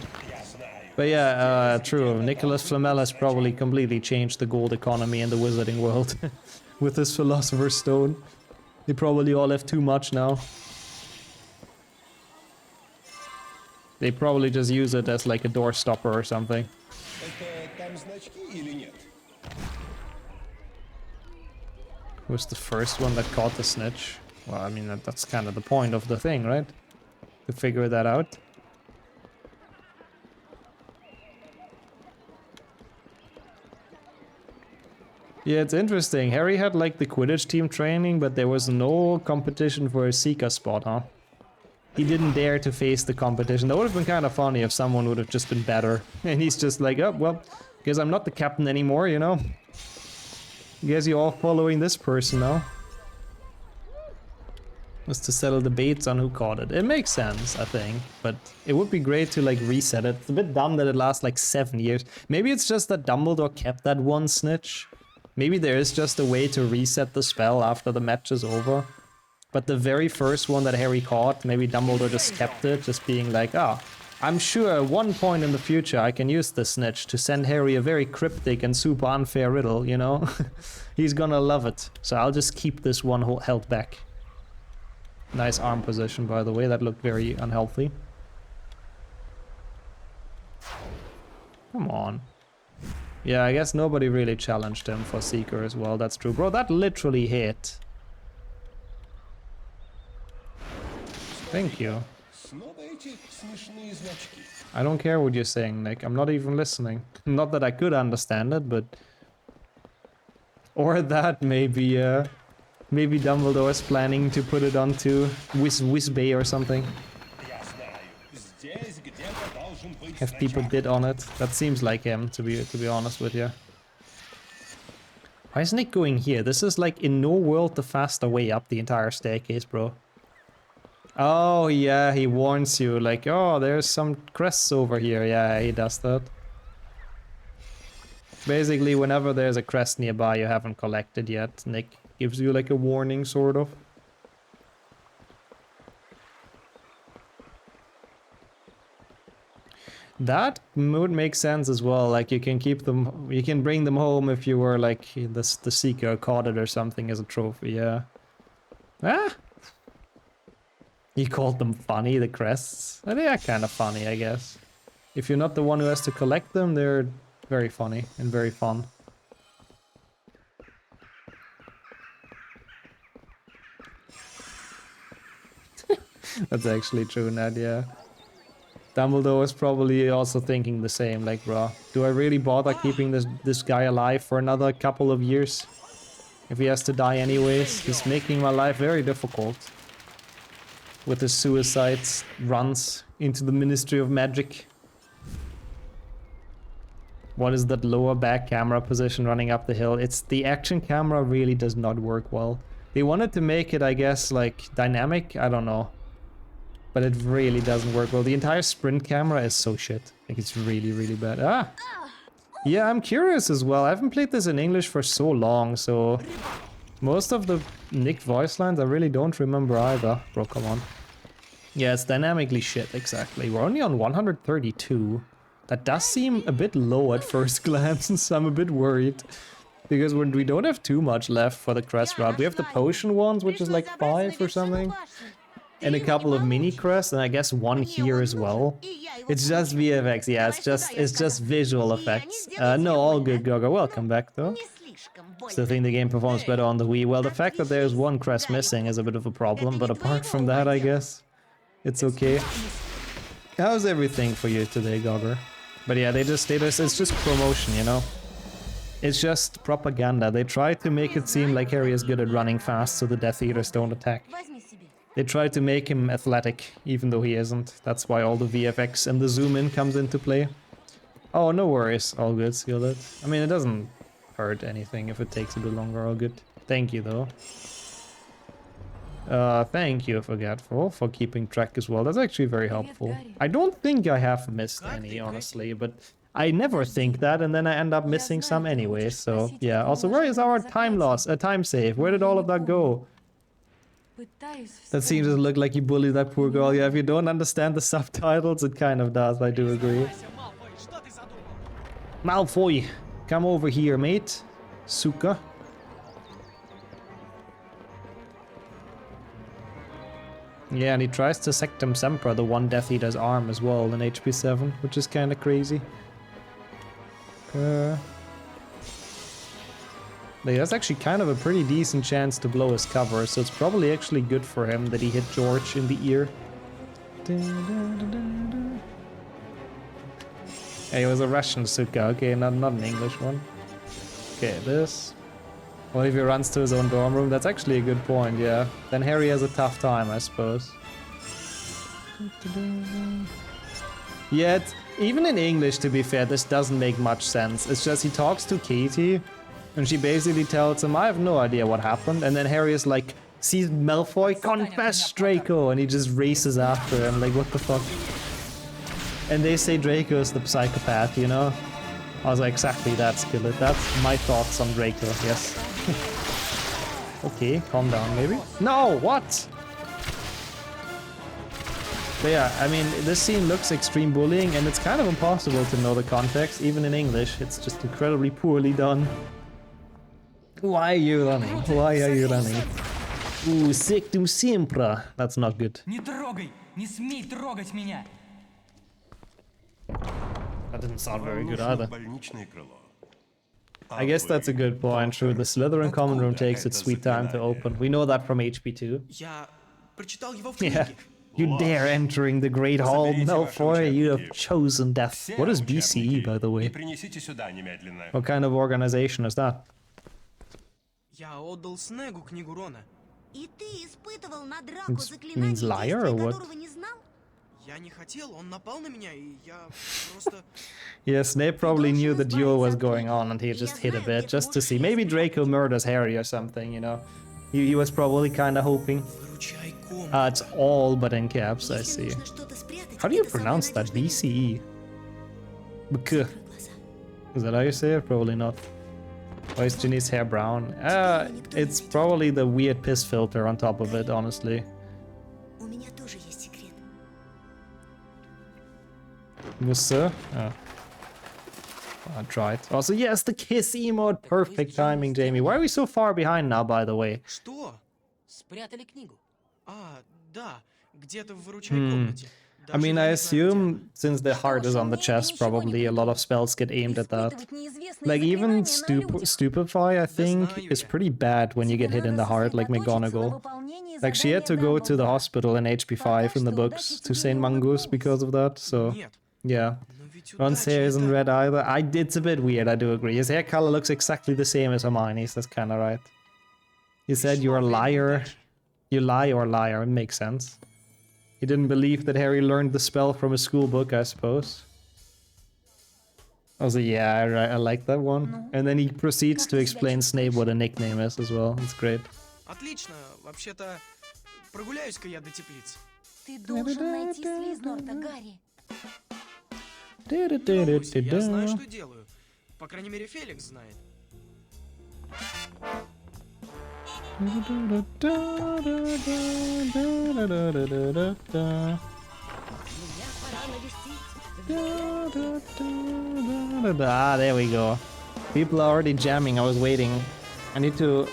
But yeah, true. Nicholas Flamel has probably completely changed the gold economy in the wizarding world with his Philosopher's Stone. They probably all have too much now. They probably just use it as like a door stopper or something. Who's the first one that caught the snitch? Well, I mean, that's kind of the point of the thing, right? To figure that out. Yeah, it's interesting. Harry had like the Quidditch team training, but there was no competition for a Seeker spot, huh? He didn't dare to face the competition. That would have been kind of funny if someone would have just been better. And he's just like, oh, well, guess I'm not the captain anymore, you know? Guess you're all following this person now. Just to settle debates on who caught it. It makes sense, I think. But it would be great to like reset it. It's a bit dumb that it lasts like 7 years. Maybe it's just that Dumbledore kept that one snitch. Maybe there is just a way to reset the spell after the match is over. But the very first one that Harry caught, maybe Dumbledore just kept it, just being like, ah, I'm sure at one point in the future I can use this snitch to send Harry a very cryptic and super unfair riddle, you know? He's gonna love it. So I'll just keep this one held back. Nice arm position, by the way. That looked very unhealthy. Come on. Yeah, I guess nobody really challenged him for Seeker as well. That's true. Bro, that literally hit. Thank you. I don't care what you're saying, Nick. I'm not even listening. Not that I could understand it, but... Or that maybe, maybe Dumbledore is planning to put it onto Whizbay or something. Have people bid on it. That seems like him, to be honest with you. Why is Nick going here? This is like in no world the faster way up the entire staircase, bro. Oh, yeah, he warns you, like, oh, there's some crests over here. Yeah, he does that. Basically, whenever there's a crest nearby you haven't collected yet, Nick gives you, like, a warning, sort of. That would make sense as well, like, you can keep them, you can bring them home if you were, like, the Seeker caught it or something as a trophy, yeah. Ah! You called them funny, the crests? They are kind of funny, I guess. If you're not the one who has to collect them, they're very funny and very fun. That's actually true, Ned, yeah. Dumbledore was probably also thinking the same, like, bro, do I really bother keeping this guy alive for another couple of years? If he has to die anyways, he's making my life very difficult. With his suicides runs into the Ministry of Magic. What is that lower back camera position running up the hill? It's the action camera really does not work well. They wanted to make it, I guess, like dynamic, I don't know. But it really doesn't work well. The entire sprint camera is so shit. Like it's really, really bad. Ah! Yeah, I'm curious as well. I haven't played this in English for so long, so... Most of the Nick voice lines I really don't remember either. Bro, come on. Yeah, it's dynamically shit, exactly. We're only on 132. That does seem a bit low at first glance, I'm a bit worried. Because we don't have too much left for the crest route. We have the potion ones, which is like 5 or something. And a couple of mini crests, and I guess one here as well. It's just VFX, yeah, it's just visual effects. No, all good, Gogo. Welcome back, though. Still think the game performs better on the Wii. Well, the fact that there's one crest missing is a bit of a problem, but apart from that, I guess it's okay. How's everything for you today, Gogger? But yeah, it's just promotion, you know? It's just propaganda. They try to make it seem like Harry is good at running fast so the Death Eaters don't attack. They try to make him athletic, even though he isn't. That's why all the VFX and the zoom in comes into play. Oh, no worries. All good, Skillet. I mean, it doesn't hurt anything if it takes a bit longer. All good. Thank you, though. Thank you, Forgetful, for keeping track as well. That's actually very helpful. I don't think I have missed any, honestly, but I never think that, and then I end up missing some anyway, so yeah. Also, where is our time loss? A time save? Where did all of that go? That seems to look like you bullied that poor girl. Yeah, if you don't understand the subtitles, it kind of does, I do agree. Malfoy, come over here, mate. Suka. Yeah, and he tries to Sectum Sempra, the one Death Eater's arm as well in HP 7, which is kind of crazy. That's actually kind of a pretty decent chance to blow his cover, so it's probably actually good for him that he hit George in the ear. Hey, it was a Russian Suka, okay, not an English one. Okay, this. Well, if he runs to his own dorm room, that's actually a good point, yeah. Then Harry has a tough time, I suppose. Yeah, even in English, to be fair, this doesn't make much sense. It's just he talks to Katie, and she basically tells him, I have no idea what happened. And then Harry is like, sees Malfoy, confess, Draco! And he just races after him, like, what the fuck? And they say Draco is the psychopath, you know? I was like, exactly that, Skillet. That's my thoughts on Draco, yes. Okay, calm down, maybe? No, what? But yeah, I mean, this scene looks extreme bullying, and it's kind of impossible to know the context, even in English. It's just incredibly poorly done. Why are you running? Why are you running? Ooh, Sectum Sempra. That's not good. Не трогай! Не смей трогать меня! That didn't sound very good either. I guess that's a good point, true. The Slytherin common room takes its sweet time to open. We know that from HP2. Yeah. You dare entering the Great Hall, Malfoy, you have chosen death. What is BCE, by the way? What kind of organization is that? It means liar or what? Yeah, Snape probably knew the duel was going on and he just hit a bit just to see. Maybe Draco murders Harry or something, you know. He was probably kind of hoping. It's all but in caps, I see. How do you pronounce that? BCE? BK. Is that how you say it? Probably not. Why is Ginny's hair brown? It's probably the weird piss filter on top of it, honestly. Monsieur? Oh. I tried. Also, yes, the kiss emote. Perfect timing, Jamie. Why are we so far behind now, by the way? Что? Спрятали книгу. Да. Где-то в выручай комнате. I mean, I assume since the heart is on the chest, probably a lot of spells get aimed at that. Like even Stupefy, I think, is pretty bad when you get hit in the heart, like McGonagall. Like she had to go to the hospital in HP 5 in the books to St. Mungus because of that, so yeah. Ron's hair isn't red either. It's a bit weird, I do agree. His hair color looks exactly the same as Hermione's, that's kinda right. He said you're a liar. You lie or liar, it makes sense. He didn't believe that Harry learned the spell from a school book, I suppose. I was like, yeah, I like that one. And then he proceeds to explain Snape what a nickname is as well. It's great. Отлично. Вообще-то, прогуляюсь-ка я до теплиц. Ты должен найти Слизнорта, Гарри. Я знаю, что делаю. По крайней мере, Феликс знает. Ah, there we go. People are already jamming. I was waiting. I need to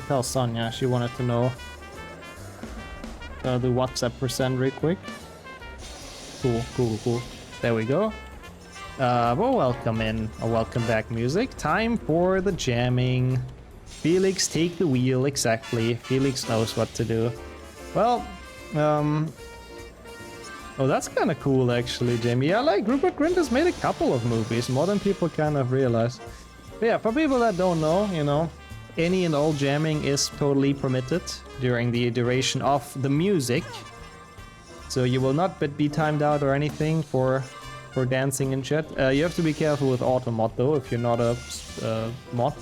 tell Sonia. She wanted to know the WhatsApp percent real quick. Cool. There we go. Well, welcome in, or welcome back music. Time for the jamming. Felix, take the wheel, exactly. Felix knows what to do. Well, oh, that's kind of cool, actually, Jamie. Yeah, like, Rupert Grint has made a couple of movies, more than people kind of realize. But yeah, for people that don't know, you know, any and all jamming is totally permitted during the duration of the music. So you will not be timed out or anything for dancing in chat. You have to be careful with auto-mod, though, if you're not a mod.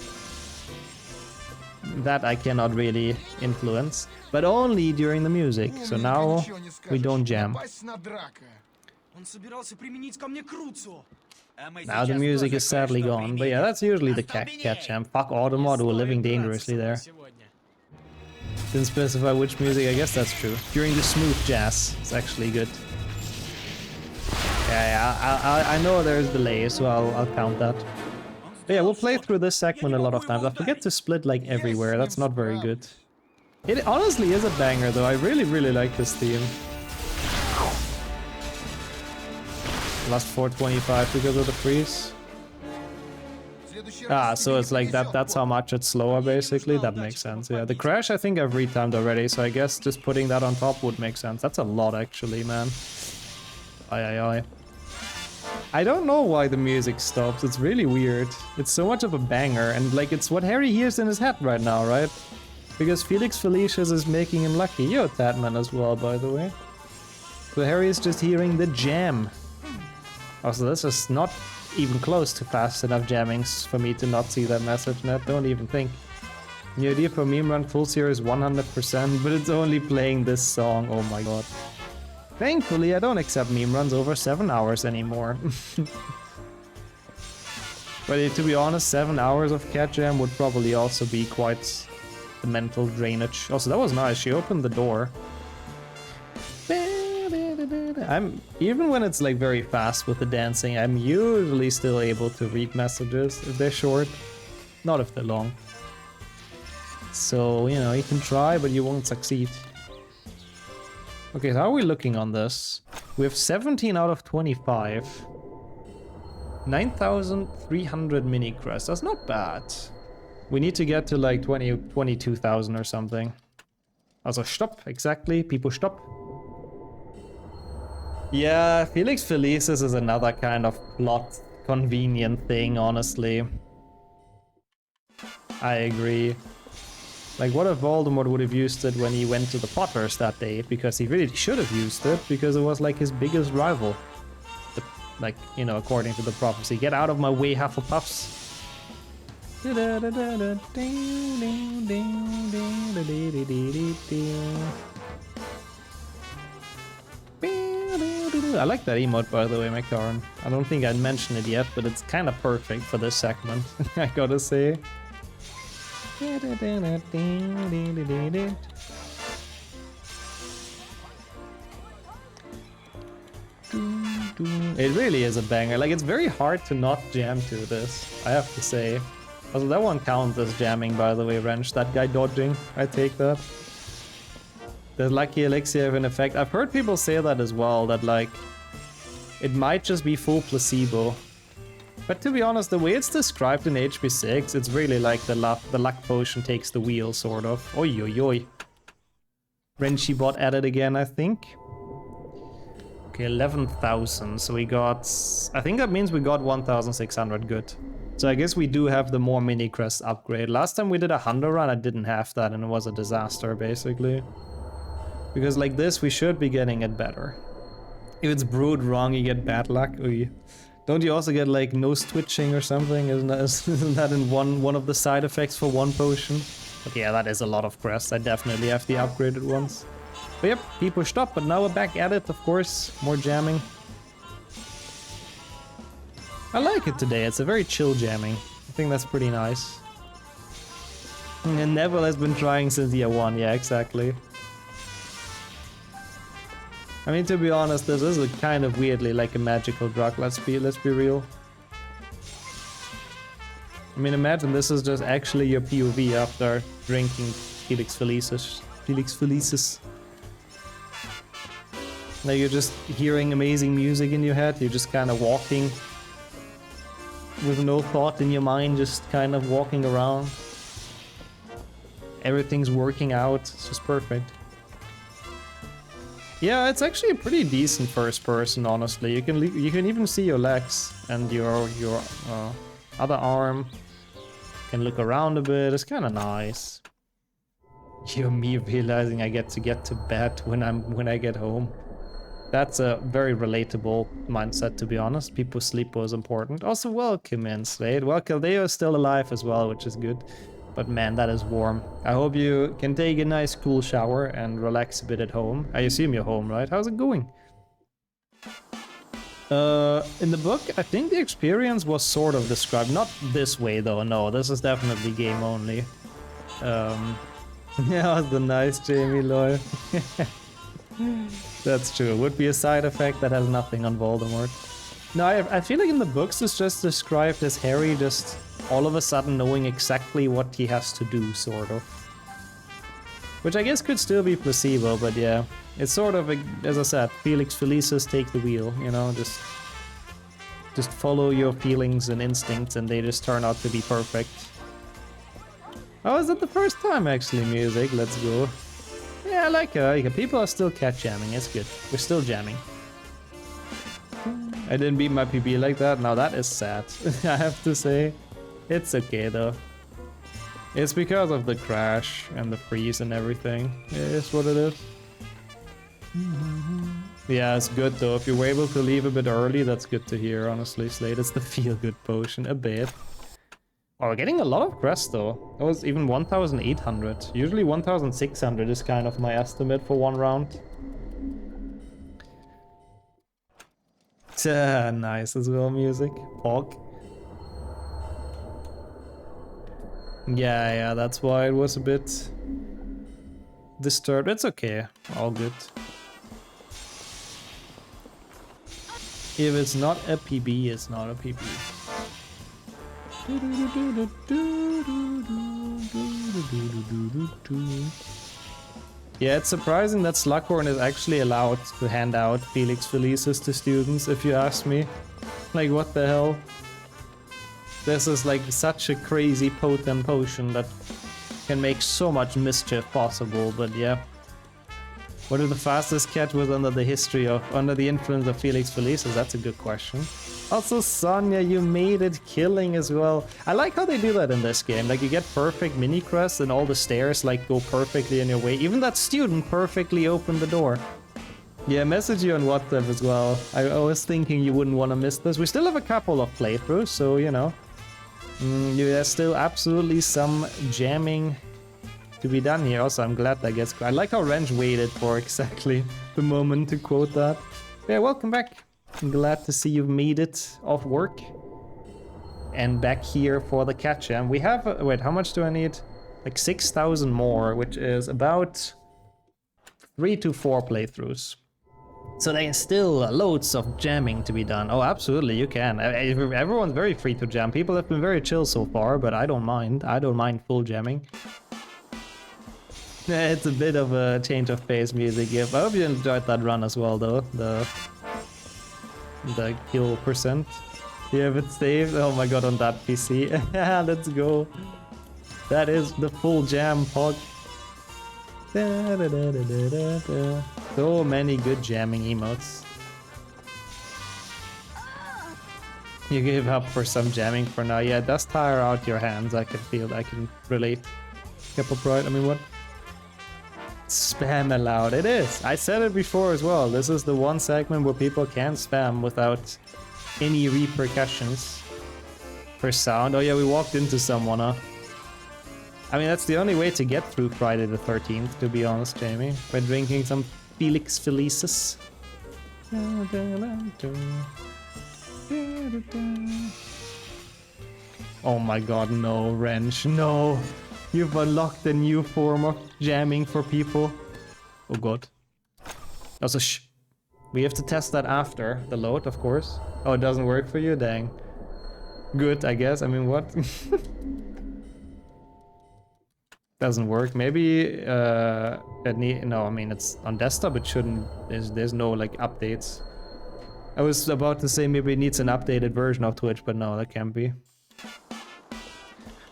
That I cannot really influence, but only during the music. So now we don't jam. Now the music is sadly gone, but yeah, that's usually the cat jam. Fuck Automod, we're living dangerously there. Didn't specify which music, I guess that's true. During the smooth jazz, it's actually good. Yeah, I know there's delay, so I'll count that. But yeah, we'll play through this segment a lot of times. I forget to split like everywhere, that's not very good. It honestly is a banger though, I really like this theme. Last 425 because of the freeze. Ah, so it's like that's how much it's slower basically, that makes sense. Yeah, the crash I think I've retimed already, so I guess just putting that on top would make sense. That's a lot actually, man. Aye. I don't know why the music stops, it's really weird. It's so much of a banger, and like it's what Harry hears in his head right now, right? Because Felix Felicis is making him lucky. You're Tatman as well, by the way. So Harry is just hearing the jam. Also, this is not even close to fast enough jammings for me to not see that message net, don't even think. The idea for Memerun full series 100%, but it's only playing this song, oh my god. Thankfully, I don't accept meme runs over 7 hours anymore. But to be honest, 7 hours of cat jam would probably also be quite the mental drainage. Also, that was nice. She opened the door. Even when it's like very fast with the dancing, I'm usually still able to read messages if they're short, not if they're long. So, you know, you can try, but you won't succeed. Okay, so how are we looking on this? We have 17 out of 25. 9,300 mini crests. That's not bad. We need to get to like 22,000 or something. Also, stop. Exactly. People stop. Yeah, Felix Felicis is another kind of plot convenient thing, honestly. I agree. Like, what if Voldemort would have used it when he went to the Potters that day? Because he really should have used it, because it was like his biggest rival. Like, you know, according to the prophecy. Get out of my way, Hufflepuffs. I like that emote, by the way, McCarran. I don't think I'd mentioned it yet, but it's kind of perfect for this segment, I gotta say. It really is a banger. Like, it's very hard to not jam to this, I have to say. Also, that one counts as jamming, by the way, Wrench. That guy dodging, I take that. Does lucky elixir have an effect? I've heard people say that as well, that like it might just be full placebo. But to be honest, the way it's described in HP6, it's really like the luck potion takes the wheel, sort of. Oi oi oi. Renchi bot at it again, I think. Okay, 11,000. So we got... I think that means we got 1,600 good. So I guess we do have the more mini crest upgrade. Last time we did a Hundo run, I didn't have that, and it was a disaster, basically. Because like this, we should be getting it better. If it's brewed wrong, you get bad luck. Oy. Don't you also get like nose twitching or something? Isn't that in one of the side effects for one potion? Okay, yeah, that is a lot of crests. I definitely have the upgraded ones. But yep, he pushed up, but now we're back at it, of course. More jamming. I like it today. It's a very chill jamming. I think that's pretty nice. And Neville has been trying since year 1. Yeah, exactly. I mean, to be honest, this is kind of weirdly like a magical drug. Let's be real. I mean, imagine this is just actually your POV after drinking Felix Felicis. Like you're just hearing amazing music in your head. You're just kind of walking with no thought in your mind, just kind of walking around. Everything's working out. It's just perfect. Yeah, it's actually a pretty decent first person, honestly. You can even see your legs and your other arm. You can look around a bit. It's kind of nice. You're me realizing I get to bed when I get home. That's a very relatable mindset, to be honest. People's sleep was important. Also, welcome in, Slade. Well, Caldeo is still alive as well, which is good. But man, that is warm. I hope you can take a nice cool shower and relax a bit at home. I assume you're home, right? How's it going? In the book, I think the experience was sort of described. Not this way though, no. This is definitely game only. Yeah, that was the nice Jamie lol. That's true. It would be a side effect that has nothing on Voldemort. No, I feel like in the books it's just described as Harry just all of a sudden knowing exactly what he has to do, sort of. Which I guess could still be placebo, but yeah. It's sort of, as I said, Felix Felicis take the wheel, you know, just follow your feelings and instincts and they just turn out to be perfect. Oh, is that the first time actually, music? Let's go. Yeah, I like it. People are still cat jamming, it's good. We're still jamming. I didn't beat my PB like that. Now that is sad, I have to say. It's okay though. It's because of the crash and the freeze and everything. It is what it is. Yeah, it's good though. If you were able to leave a bit early, that's good to hear, honestly, Slade. It's the feel-good potion, a bit. Oh, we're getting a lot of crests though. It was even 1,800. Usually 1,600 is kind of my estimate for one round. Nice as well, music. Pog. Yeah, that's why it was a bit disturbed. It's okay, all good. If it's not a PB, it's not a PB. Yeah, it's surprising that Slughorn is actually allowed to hand out Felix Felicis to students, if you ask me. Like, what the hell? This is like such a crazy potent potion that can make so much mischief possible, but yeah. What is the fastest cat was under the influence of Felix Felicis? That's a good question. Also, Sonya, you made it killing as well. I like how they do that in this game. Like, you get perfect mini crests and all the stairs like go perfectly in your way. Even that student perfectly opened the door. Yeah, message you on WhatsApp as well. I was thinking you wouldn't want to miss this. We still have a couple of playthroughs, so you know. There's still absolutely some jamming to be done here. Also, I'm glad that gets... I like how Wrench waited for exactly the moment to quote that. Yeah, welcome back. I'm glad to see you've made it off work. And back here for the cat jam. We have... wait, how much do I need? Like 6,000 more, which is about 3 to 4 playthroughs. So there's still loads of jamming to be done. Oh, absolutely, you can. Everyone's very free to jam. People have been very chill so far, but I don't mind. I don't mind full jamming. It's a bit of a change of pace music. Yep. I hope you enjoyed that run as well, though. The kill percent. You have it saved? Oh my god, on that PC. Let's go. That is the full jam pod. So many good jamming emotes. You gave up for some jamming for now. Yeah, it does tire out your hands. I can feel, I can relate. Couple pride, I mean, what? Spam allowed. It is. I said it before as well. This is the one segment where people can spam without any repercussions for sound. Oh yeah, we walked into someone, huh? I mean, that's the only way to get through Friday the 13th, to be honest, Jamie. By drinking some Felix Felicis. Oh my god, no, Wrench, no! You've unlocked a new form of jamming for people. Oh god. Also, shh. We have to test that after the load, of course. Oh, it doesn't work for you? Dang. Good, I guess. I mean, what? Doesn't work. Maybe, no, I mean, it's on desktop, it shouldn't, there's no, like, updates. I was about to say maybe it needs an updated version of Twitch, but no, that can't be.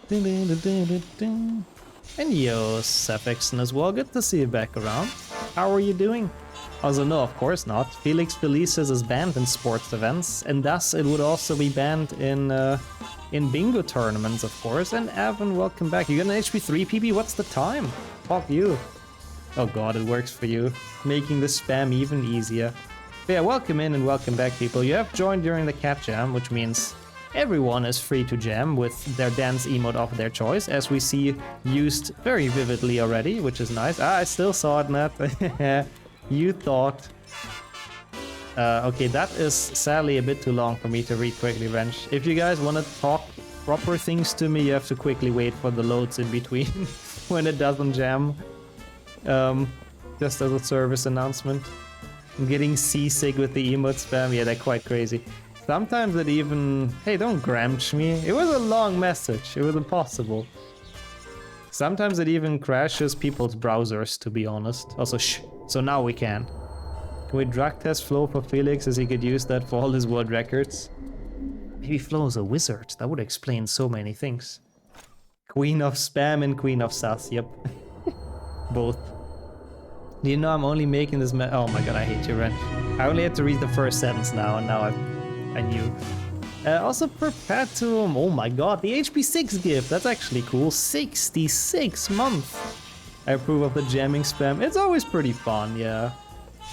And yo, Sefixon as well, good to see you back around. How are you doing? Also, no, of course not. Felix Felicis is banned in sports events, and thus it would also be banned in bingo tournaments, of course. And Evan, welcome back. You got an HP3 PB? What's the time? Fuck you. Oh god, it works for you. Making the spam even easier. But yeah, welcome in and welcome back, people. You have joined during the cat jam, which means everyone is free to jam with their dance emote of their choice, as we see used very vividly already, which is nice. Ah, I still saw it, Nat. You thought... okay, that is sadly a bit too long for me to read quickly, Wrench. If you guys want to talk proper things to me, you have to quickly wait for the loads in between when it doesn't jam. Just as a service announcement. I'm getting seasick with the emote spam. Yeah, they're quite crazy. Sometimes it even... Hey, don't gramch me. It was a long message. It was impossible. Sometimes it even crashes people's browsers, to be honest. Also, shh. So now we can. Can we drug test Flo for Felix, as he could use that for all his world records? Maybe Flo's a wizard. That would explain so many things. Queen of Spam and Queen of Sus. Yep. Both. Do you know I'm only making this oh my god, I hate you, Wrench. I only had to read the first sentence now, and now I knew. Also, Perpetuum. Oh my god, the HP6 gift. That's actually cool. 66 months. I approve of the jamming spam. It's always pretty fun, yeah.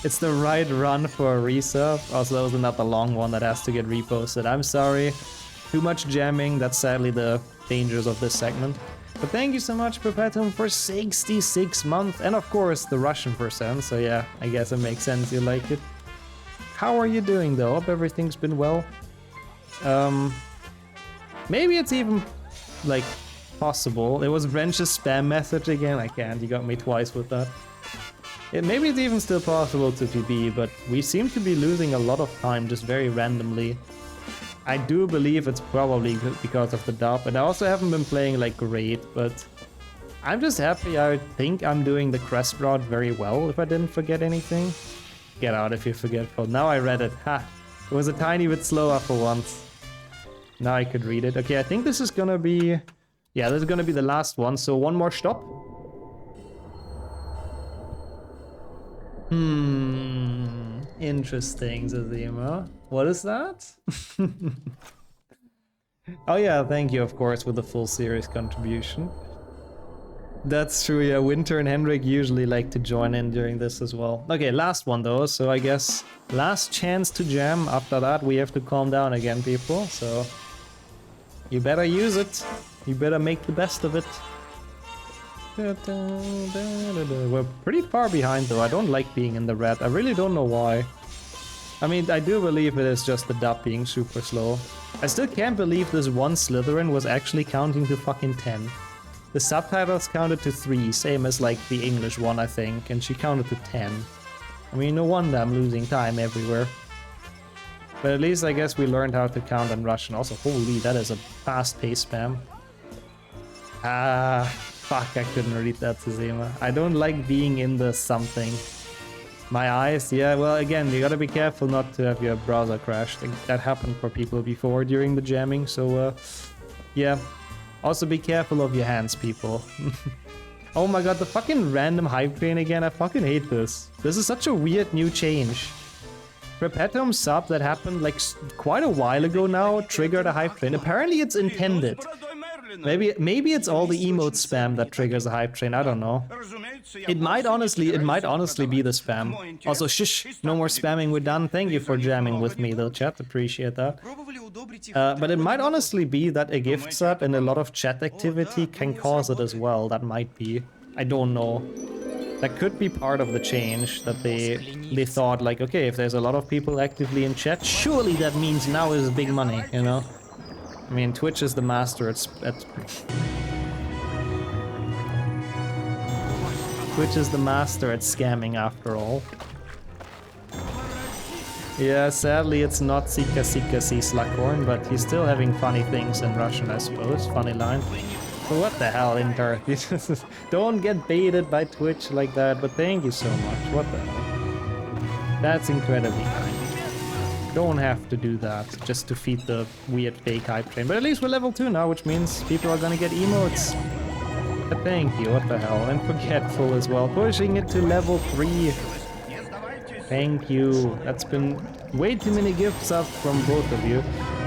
It's the right run for a resub. Also, that was another long one that has to get reposted. I'm sorry. Too much jamming. That's sadly the dangers of this segment. But thank you so much, Perpetuum, for 66 months. And of course, the Russian %. So yeah, I guess it makes sense you like it. How are you doing, though? Hope everything's been well. Maybe it's even, like, possible. It was Wrench's spam message again. I can't. You got me twice with that. Maybe it's even still possible to PB, but we seem to be losing a lot of time just very randomly. I do believe it's probably because of the dub, and I also haven't been playing like great, but I'm just happy. I think I'm doing the Crest route very well, if I didn't forget anything. Get out if you forget. Well, now I read it. Ha! It was a tiny bit slower for once. Now I could read it. Okay, I think this is gonna be... Yeah, this is gonna be the last one, so one more stop. Interesting, Zazima. What is that? Oh yeah, thank you, of course, with the full series contribution. That's true, yeah, Winter and Hendrik usually like to join in during this as well. Okay, last one though, so I guess last chance to jam. After that, we have to calm down again, people, so... You better use it. You better make the best of it. We're pretty far behind though. I don't like being in the red. I really don't know why. I mean, I do believe it is just the dub being super slow. I still can't believe this one Slytherin was actually counting to fucking 10. The subtitles counted to 3, same as like the English one, I think, and she counted to 10. I mean, no wonder I'm losing time everywhere. But at least I guess we learned how to count in Russian. Also, holy, that is a fast-paced spam. Fuck, I couldn't read that, Tsushima. I don't like being in the something. My eyes, yeah, well, again, you gotta be careful not to have your browser crash. That happened for people before during the jamming, so, yeah. Also be careful of your hands, people. Oh my god, the fucking random hype train again, I fucking hate this. This is such a weird new change. Perpetuum sub that happened like quite a while ago now triggered a hype train. Apparently it's intended. Maybe it's all the emote spam that triggers a hype train, I don't know. It might honestly be the spam. Also, shush, no more spamming, we're done. Thank you for jamming with me though, chat, appreciate that. But it might honestly be that a gift sub and a lot of chat activity can cause it as well, that might be. I don't know. That could be part of the change, that they thought like, okay, if there's a lot of people actively in chat, surely that means now is big money, you know? I mean, Twitch is the master at Twitch is the master at scamming after all. Yeah, sadly it's not Sika Sika Si Slughorn, but he's still having funny things in Russian, I suppose. Funny line. But what the hell, Inter? Don't get baited by Twitch like that, but thank you so much. What the hell? That's incredibly kind. Don't have to do that just to feed the weird fake hype train. But at least we're level 2 now, which means people are gonna get emotes. But thank you, what the hell. And forgetful as well. Pushing it to level 3. Thank you. That's been way too many gifts up from both of you.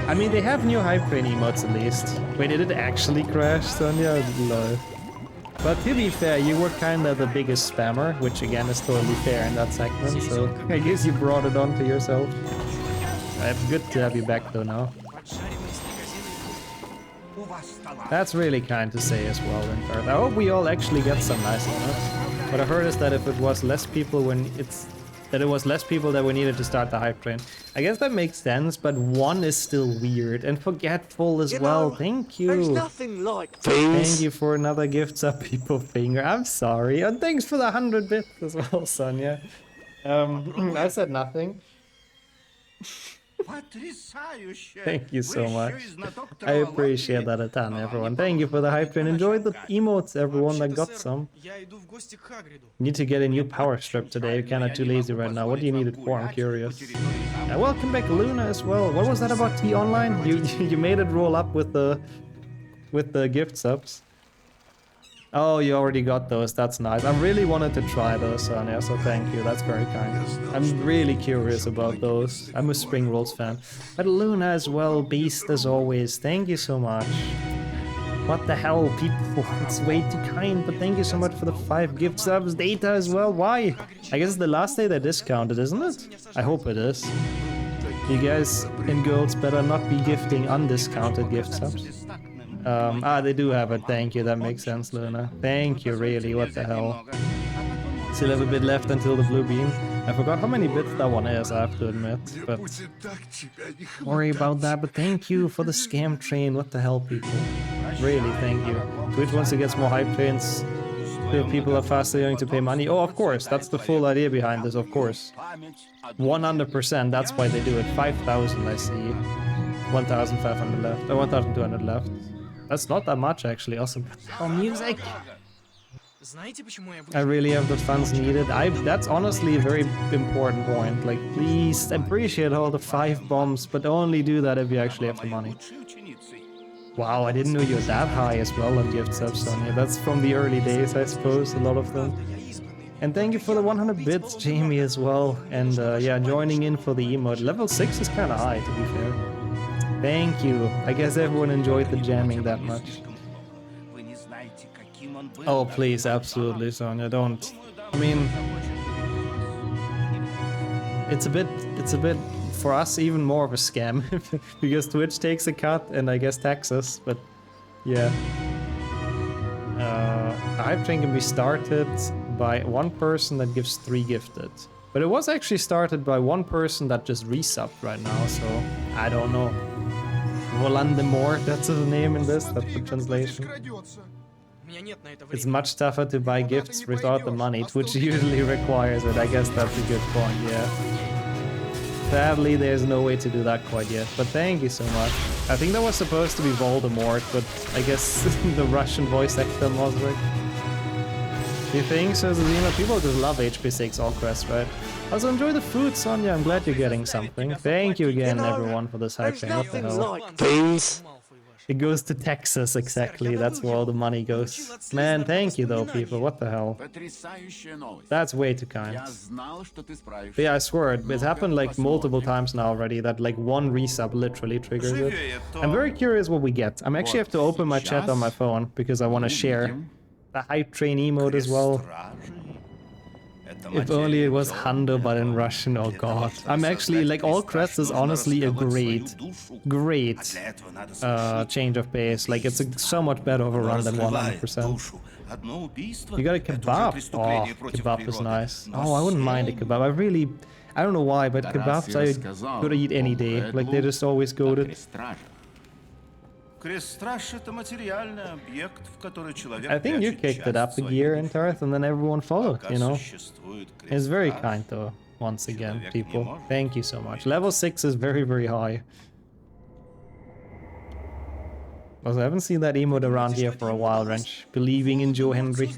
I mean, they have new hype train emotes at least. Wait, did it actually crash, Sonia? Lol. But to be fair, you were kinda the biggest spammer, which again is totally fair in that segment, so I guess you brought it on to yourself. Good to have you back though now. That's really kind to say as well, Lindbergh. I hope we all actually get some nice emotes. What I heard is that if it was less people that we needed to start the hype train. I guess that makes sense, but 1 is still weird. And forgetful as well, thank you. There's nothing like Thank you for another gift sub, people finger. I'm sorry. And thanks for the 100 bits as well, Sonia. I said nothing. Thank you so much. I appreciate that a ton, everyone. Thank you for the hype train. Enjoy the emotes, everyone that got some. Need to get a new power strip today. You're kinda too lazy right now. What do you need it for? I'm curious. Welcome back, Luna, as well. What was that about T Online? You made it roll up with the gift subs. Oh, you already got those. That's nice. I really wanted to try those, Sonia, so thank you. That's very kind. I'm really curious about those. I'm a Spring Rolls fan. But Luna as well, Beast as always. Thank you so much. What the hell, people? It's way too kind, but thank you so much for the 5 gift subs. Data as well. Why? I guess it's the last day they're discounted, isn't it? I hope it is. You guys and girls better not be gifting undiscounted gift subs. They do have it. Thank you. That makes sense, Luna. Thank you, really. What the hell? Still have a bit left until the blue beam. I forgot how many bits that one is, I have to admit. But worry about that. But thank you for the scam train. What the hell, people? Really, thank you. Twitch wants to get more hype trains. People are faster going to pay money. Oh, of course. That's the full idea behind this, of course. 100%. That's why they do it. 5,000, I see. 1,500 left. 1,200 left. That's not that much, actually. Awesome. Oh, music! I really have the funds needed. That's honestly a very important point. Like, please appreciate all the 5 bombs, but only do that if you actually have the money. Wow, I didn't know you were that high as well on gift subs, Sonia. That's from the early days, I suppose, a lot of them. And thank you for the 100 bits, Jamie, as well. And yeah, joining in for the emote. Level 6 is kind of high, to be fair. Thank you. I guess everyone enjoyed the jamming that much. Oh, please, absolutely, Sonia, don't. I mean, it's a bit, for us, even more of a scam. Because Twitch takes a cut and I guess taxes, but yeah. A hype train can be started by 1 person that gives 3 gifted. But it was actually started by 1 person that just resubbed right now, so I don't know. Volandemort, that's his name in this, that's the translation. It's much tougher to buy gifts without the money, which usually requires it. I guess that's a good point, yeah. Sadly, there's no way to do that quite yet, but thank you so much. I think that was supposed to be Voldemort, but I guess the Russian voice actor was right. Do you think so? Zazima? People just love HP6 all Crests, right? Also enjoy the food, Sonia. I'm glad you're getting something. Thank you again, everyone, for this hype train. What the hell? It goes to Texas, exactly. That's where all the money goes. Man, thank you though, people. What the hell? That's way too kind. But yeah, I swear, it happened like multiple times now already that like one resub literally triggers it. I'm very curious what we get. I'm actually have to open my chat on my phone because I want to share the hype train emote as well. If only it was Hundo, but in Russian, oh god. I'm actually, like, all Crests is honestly a great change of pace. Like, it's a so much better overrun than 100%. You got a kebab? Oh, kebab is nice. Oh, I wouldn't mind a kebab. I don't know why, but kebabs I could eat any day. Like, they're just always goated. I think you kicked it up the gear in Tarth and then everyone followed, you know? It's very kind though, once again, people. Thank you so much. Level 6 is very, very high. Also, I haven't seen that emote around here for a while, Wrench. Believing in Joe Henry.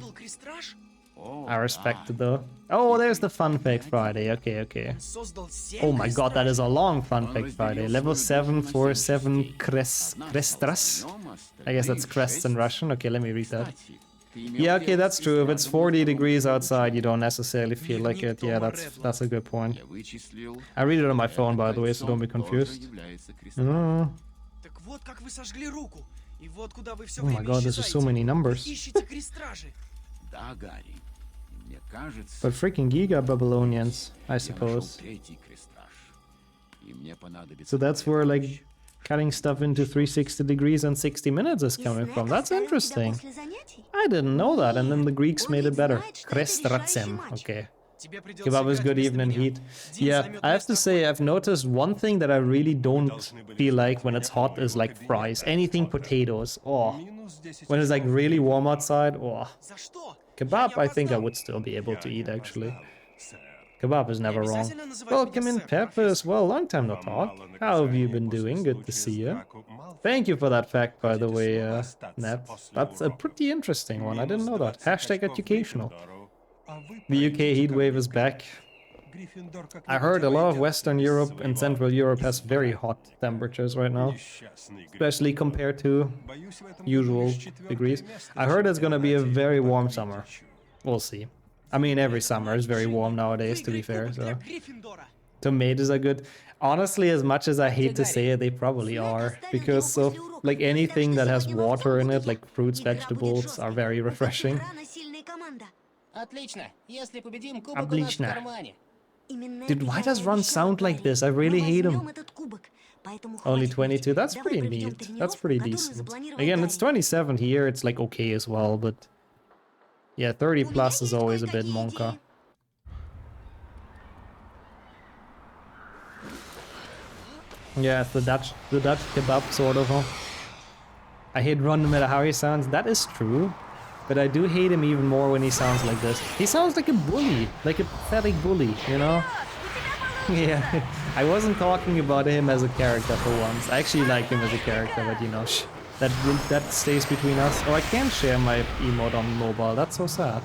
I respect it though. Oh, there's the Fun Fact Friday. Okay, okay. Oh my god, that is a long Fun Fact Friday. Level 747 Crestras. I guess that's crests in Russian. Okay, let me read that. Yeah, okay, that's true. If it's 40 degrees outside, you don't necessarily feel like it. Yeah, that's a good point. I read it on my phone, by the way, so don't be confused. Oh my god, there's so many numbers. But freaking Giga Babylonians, I suppose. So that's where, like, cutting stuff into 360 degrees and 60 minutes is coming from. That's interesting. I didn't know that, and then the Greeks made it better. Krestratsem, okay. Kebab is good even in heat. Yeah, I have to say, I've noticed one thing that I really don't feel like when it's hot is like fries. Anything potatoes, oh. When it's like really warm outside, oh. Kebab, I think I would still be able to eat, actually. Kebab is never wrong. Welcome in, Pepper, as well. Long time no talk. How have you been doing? Good to see you. Thank you for that fact, by the way, Nep. That's a pretty interesting one. I didn't know that. Hashtag educational. The UK heatwave is back. I heard a lot of Western Europe and Central Europe has very hot temperatures right now, especially compared to usual degrees. I heard it's gonna be a very warm summer. We'll see. I mean, every summer is very warm nowadays, to be fair, so... Tomatoes are good. Honestly, as much as I hate to say it, they probably are, because of, like, anything that has water in it, like fruits, vegetables, are very refreshing. Обычно. Dude, why does Run sound like this? I really hate him. Only 22, that's pretty neat. That's pretty decent. Again, it's 27 here, it's like okay as well, but... Yeah, 30 plus is always a bit monka. Yeah, it's the Dutch kebab sort of, huh? I hate Run no matter how he sounds, that is true. But I do hate him even more when he sounds like this. He sounds like a bully, like a pathetic bully, you know? Yeah, I wasn't talking about him as a character for once. I actually like him as a character, but you know, that stays between us. Oh, I can't share my emote on mobile, that's so sad.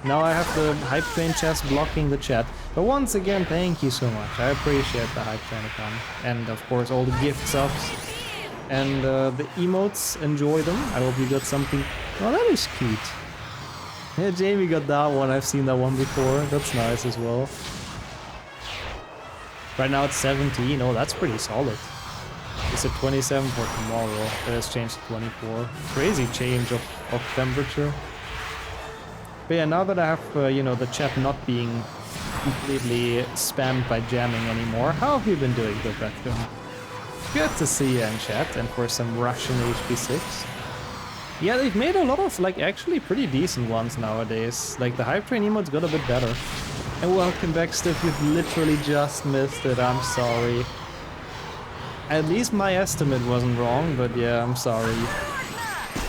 Now I have the hype train chest blocking the chat. But once again, thank you so much. I appreciate the hype train account. And of course all the gift subs. And the emotes, enjoy them. I hope you got something. Oh, that is cute. Yeah, Jamie got that one. I've seen that one before. That's nice as well. Right now it's 17. Oh, that's pretty solid. It's at 27 for tomorrow. It has changed to 24. Crazy change of temperature. But yeah, now that I have, you know, the chat not being completely spammed by jamming anymore, how have you been doing, good Vector? Good to see you in chat, and for some Russian HP6. Yeah, they've made a lot of, like, actually pretty decent ones nowadays. Like, the hype train emotes got a bit better. And welcome back, Stiff, you've literally just missed it, I'm sorry. At least my estimate wasn't wrong, but yeah, I'm sorry.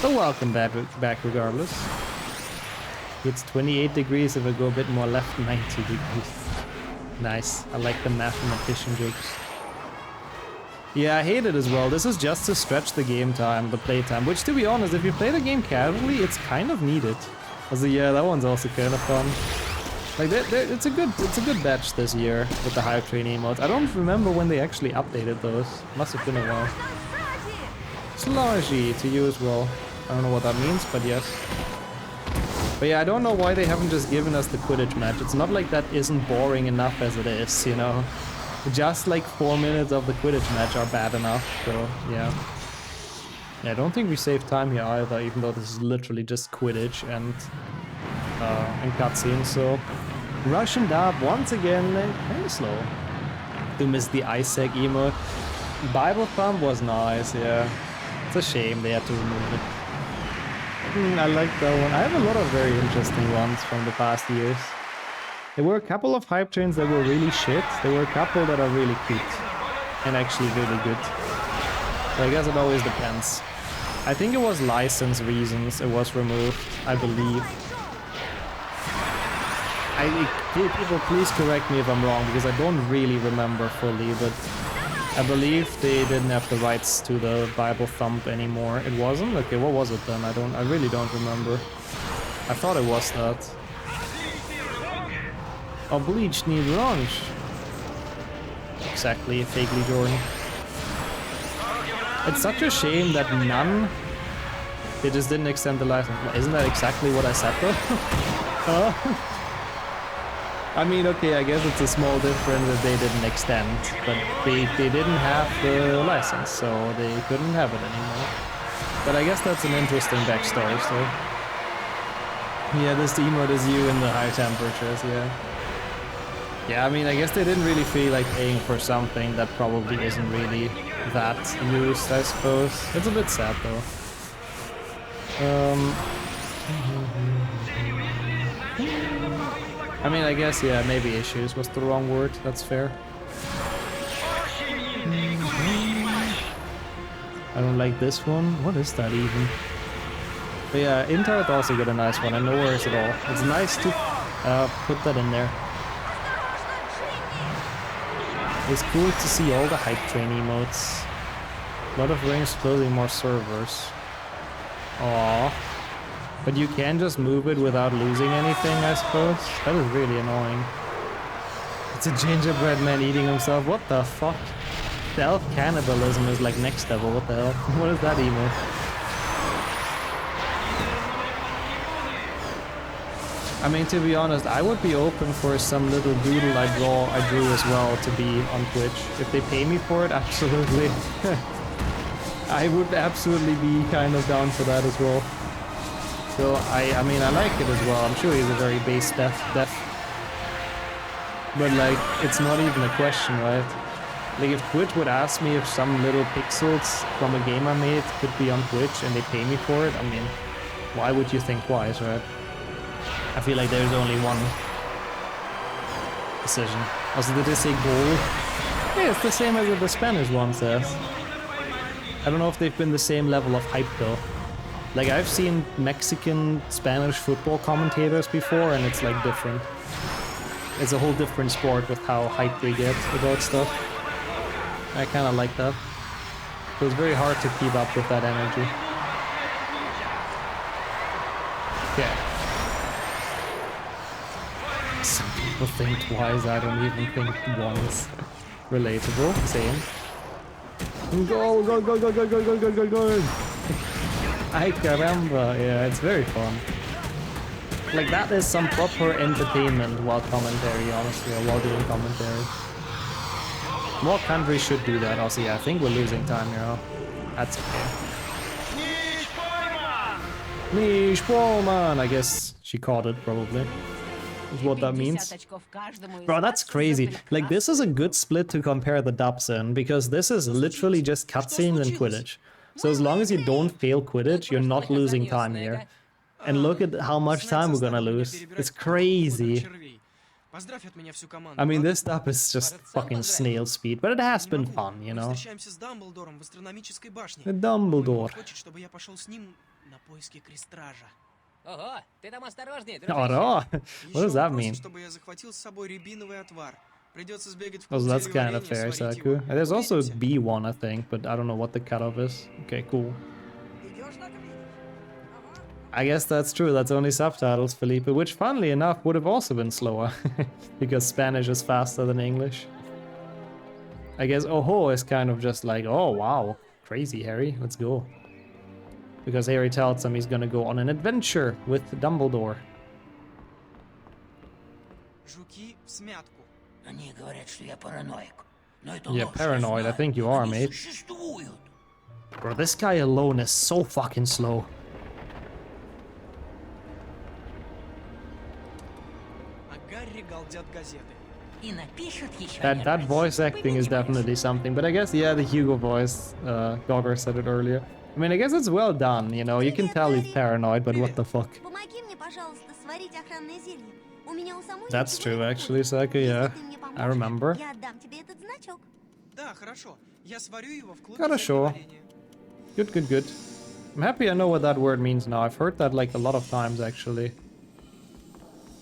But welcome back regardless. It's 28 degrees if I go a bit more left, 90 degrees. Nice. I like the mathematician jokes. Yeah, I hate it as well. This is just to stretch the game time, the play time, which to be honest, if you play the game casually, it's kind of needed. Also, yeah, that one's also kind of fun. Like, it's a good batch this year with the hype train emotes. I don't remember when they actually updated those. Must have been a while. Sloshy to you as well. I don't know what that means, but yes. But yeah, I don't know why they haven't just given us the Quidditch match. It's not like that isn't boring enough as it is, you know? Just like 4 minutes of the Quidditch match are bad enough, so yeah. Yeah, I don't think we save time here either, even though this is literally just Quidditch and cutscenes, so... Russian dub, once again, kind of slow. Do miss the Isaac emote. Bible thumb was nice, yeah. It's a shame they had to remove it. I like that one. I have a lot of very interesting ones from the past years. There were a couple of hype trains that were really shit. There were a couple that are really cute. And actually really good. So I guess it always depends. I think it was license reasons it was removed, I believe. People please correct me if I'm wrong, because I don't really remember fully, but I believe they didn't have the rights to the Bible thump anymore. It wasn't? Okay, what was it then? I really don't remember. I thought it was that. Obliged lunch. Exactly, fakely Jordan. It's such a shame that none... They just didn't extend the license. Isn't that exactly what I said though? I mean, okay, I guess it's a small difference that they didn't extend, but they didn't have the license, so they couldn't have it anymore. But I guess that's an interesting backstory, so... Yeah, this emote is you in the high temperatures, yeah. Yeah, I mean, I guess they didn't really feel like paying for something that probably isn't really that used, I suppose. It's a bit sad, though. I mean, I guess, yeah, maybe issues was the wrong word. That's fair. I don't like this one. What is that even? But yeah, Intart also got a nice one, and no worries at all. It's nice to put that in there. It's cool to see all the hype train emotes. A lot of rings closing more servers. Aww. But you can just move it without losing anything, I suppose? That is really annoying. It's a gingerbread man eating himself. What the fuck? Stealth cannibalism is like next level. What the hell? What is that emote? I mean, to be honest, I would be open for some little doodle I drew as well to be on Twitch. If they pay me for it, absolutely. I would absolutely be kind of down for that as well. So, I mean, I like it as well. I'm sure he's a very base def. But, like, it's not even a question, right? Like, if Twitch would ask me if some little pixels from a game I made could be on Twitch and they pay me for it, I mean, why would you think twice, right? I feel like there's only one decision. Also, did they say goal? Yeah, it's the same as the Spanish one says. I don't know if they've been the same level of hype, though. Like, I've seen Mexican, Spanish football commentators before, and it's, like, different. It's a whole different sport with how hyped they get about stuff. I kind of like that. So it's very hard to keep up with that energy. Yeah. Some people think twice, I don't even think once. Relatable, same. Go, go, go, go, go, go, go, go, go, go! Ay caramba, yeah, it's very fun. Like, that is some proper entertainment while commentary, honestly, or while doing commentary. More countries should do that, also, yeah, I think we're losing time here, huh? That's okay. Niche Bowman! I guess she caught it, probably. Is what that means. Bro, that's crazy. Like, this is a good split to compare the dubs in, because this is literally just cutscenes and Quidditch. So as long as you don't fail Quidditch, you're not losing time here. And look at how much time we're gonna lose. It's crazy. I mean, this stuff is just fucking snail speed, but it has been fun, you know. Dumbledore. Ого, what does that mean? Придется сбегать в Oh, клуб so that's kind of телеварения, fair, сварить Saku. его. And there's also a Увидите? B1, I think, but I don't know what the cutoff is. Okay, cool. Идешь на крик? I guess that's true, that's only subtitles, Felipe, which funnily enough would have also been slower, because Spanish is faster than English. I guess Oho is kind of just like, oh wow, crazy Harry, let's go. Because Harry tells him he's gonna go on an adventure with Dumbledore. Жуки в смятку. Они говорят, что я параноик. Но это Yeah, ложь, paranoid, I знаю. think you are, Они mate. существуют. Bro, this guy alone is so fucking slow. А Гарри галдят газеты. И напишут еще That voice acting is definitely something, but I guess, yeah, the Hugo voice, Gogger said it earlier. I mean, I guess it's well done, you know, you can tell he's paranoid, but what the fuck. Помоги мне, пожалуйста, сварить охранное зелье. У меня у самой That's ничего true, не actually, выходит. Saku, yeah. Если ты мне I поможешь, remember. я отдам тебе этот значок. Да, хорошо. Я сварю его в клубе Хорошо. телеварения. Good, good, good. I'm happy I know what that word means now. I've heard that like a lot of times, actually.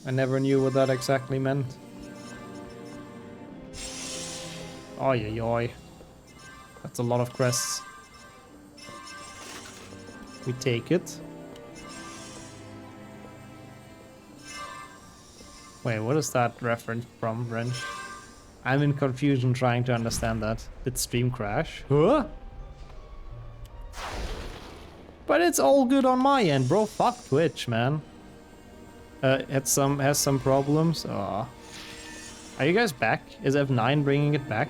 I never knew what that exactly meant. Oi, oi, oi. That's a lot of crests. We take it. Wait, what is that reference from, Wrench? I'm in confusion trying to understand that. Did stream crash? Huh? But it's all good on my end, bro. Fuck Twitch, man. Has some problems. Aw. Are you guys back? Is F9 bringing it back?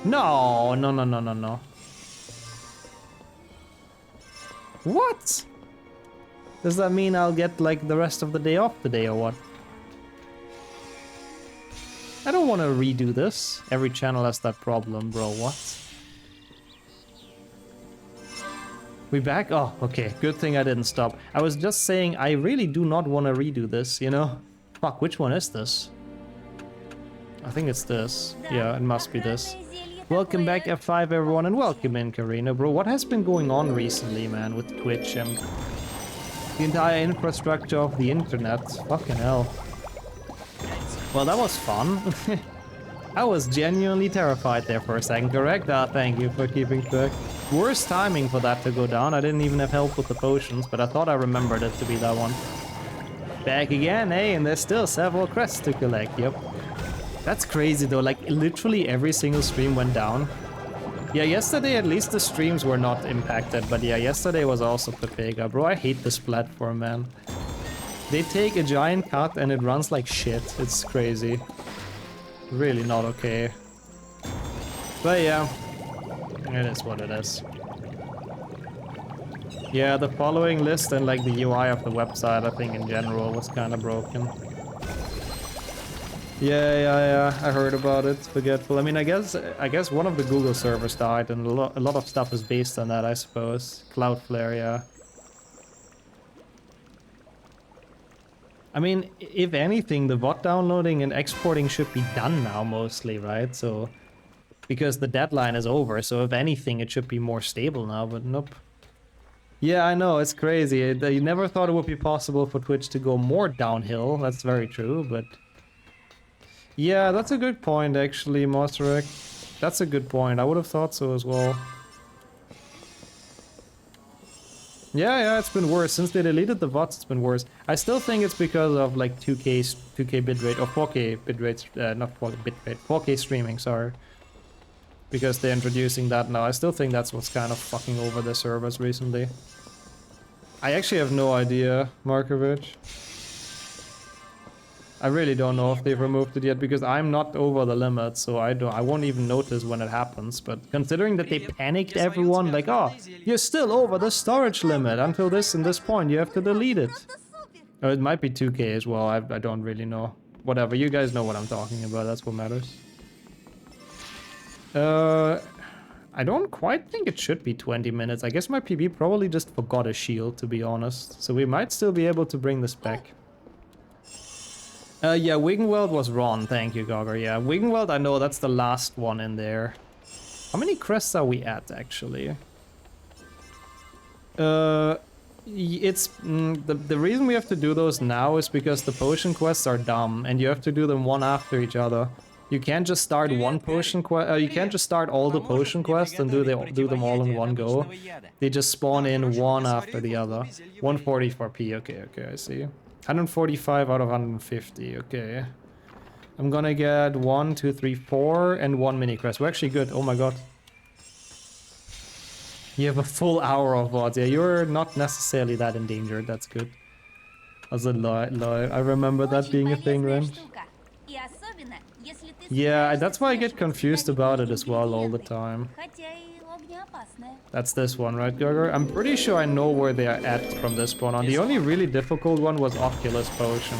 No, no, no, no, no, no. What? Does that mean I'll get like the rest of the day off today or what? I don't want to redo this. Every channel has that problem, bro. What? We back? Oh, okay. Good thing I didn't stop. I was just saying I really do not want to redo this, you know? Fuck, which one is this? I think it's this. Yeah, it must be this. Welcome back F5 everyone and welcome in Karina. Bro, what has been going on recently, man, with Twitch and the entire infrastructure of the internet? Fucking hell. Well, that was fun. I was genuinely terrified there for a second, correct? Ah, thank you for keeping track. Worst timing for that to go down. I didn't even have help with the potions, but I thought I remembered it to be that one. Back again, eh? And there's still several crests to collect, yep. That's crazy though, like literally every single stream went down. Yeah, yesterday at least the streams were not impacted, but yeah, yesterday was also Pepega. Bro, I hate this platform, man. They take a giant cut and it runs like shit. It's crazy. Really not okay. But yeah, it is what it is. Yeah, the following list and like the UI of the website, I think in general was kind of broken. Yeah, I heard about it. Forgetful. I mean, I guess one of the Google servers died, and a lot of stuff is based on that, I suppose. Cloudflare, yeah. I mean, if anything, the bot downloading and exporting should be done now, mostly, right? So, because the deadline is over, so if anything, it should be more stable now, but nope. Yeah, I know, it's crazy. You never thought it would be possible for Twitch to go more downhill. That's very true, but... Yeah, that's a good point, actually, Mosterek. That's a good point. I would have thought so as well. Yeah, it's been worse. Since they deleted the bots, it's been worse. I still think it's because of, like, 2K bitrate, or 4K bitrate, not 4K bitrate, 4K streaming, sorry. Because they're introducing that now. I still think that's what's kind of fucking over the servers recently. I actually have no idea, Markovich. I really don't know if they've removed it yet because I'm not over the limit, so I won't even notice when it happens. But considering that they panicked everyone, like, oh, you're still over the storage limit until this and this point, you have to delete it. Or it might be 2K as well. I don't really know. Whatever, you guys know what I'm talking about. That's what matters. I don't quite think it should be 20 minutes. I guess my PB probably just forgot a shield, to be honest. So we might still be able to bring this back. Yeah, Wiggenweld was Ron, thank you, Gogger. Yeah, Wiggenweld, I know that's the last one in there. How many crests are we at, actually? It's the reason we have to do those now is because the potion quests are dumb, and you have to do them one after each other. You can't just start one potion quest. You can't just start all the potion quests and do them all in one go. They just spawn in one after the other. 144p. Okay, I see. 145 out of 150. Okay. I'm gonna get 1, 2, 3, 4, and 1 mini crest. We're actually good. Oh my god. You have a full hour of odds. Yeah, you're not necessarily that endangered. That's good. Also, I remember that being a thing, Ren. Yeah, that's why I get confused about it as well all the time. That's this one, right, Gurgur? I'm pretty sure I know where they are at from this point on. The only really difficult one was Oculus Potion.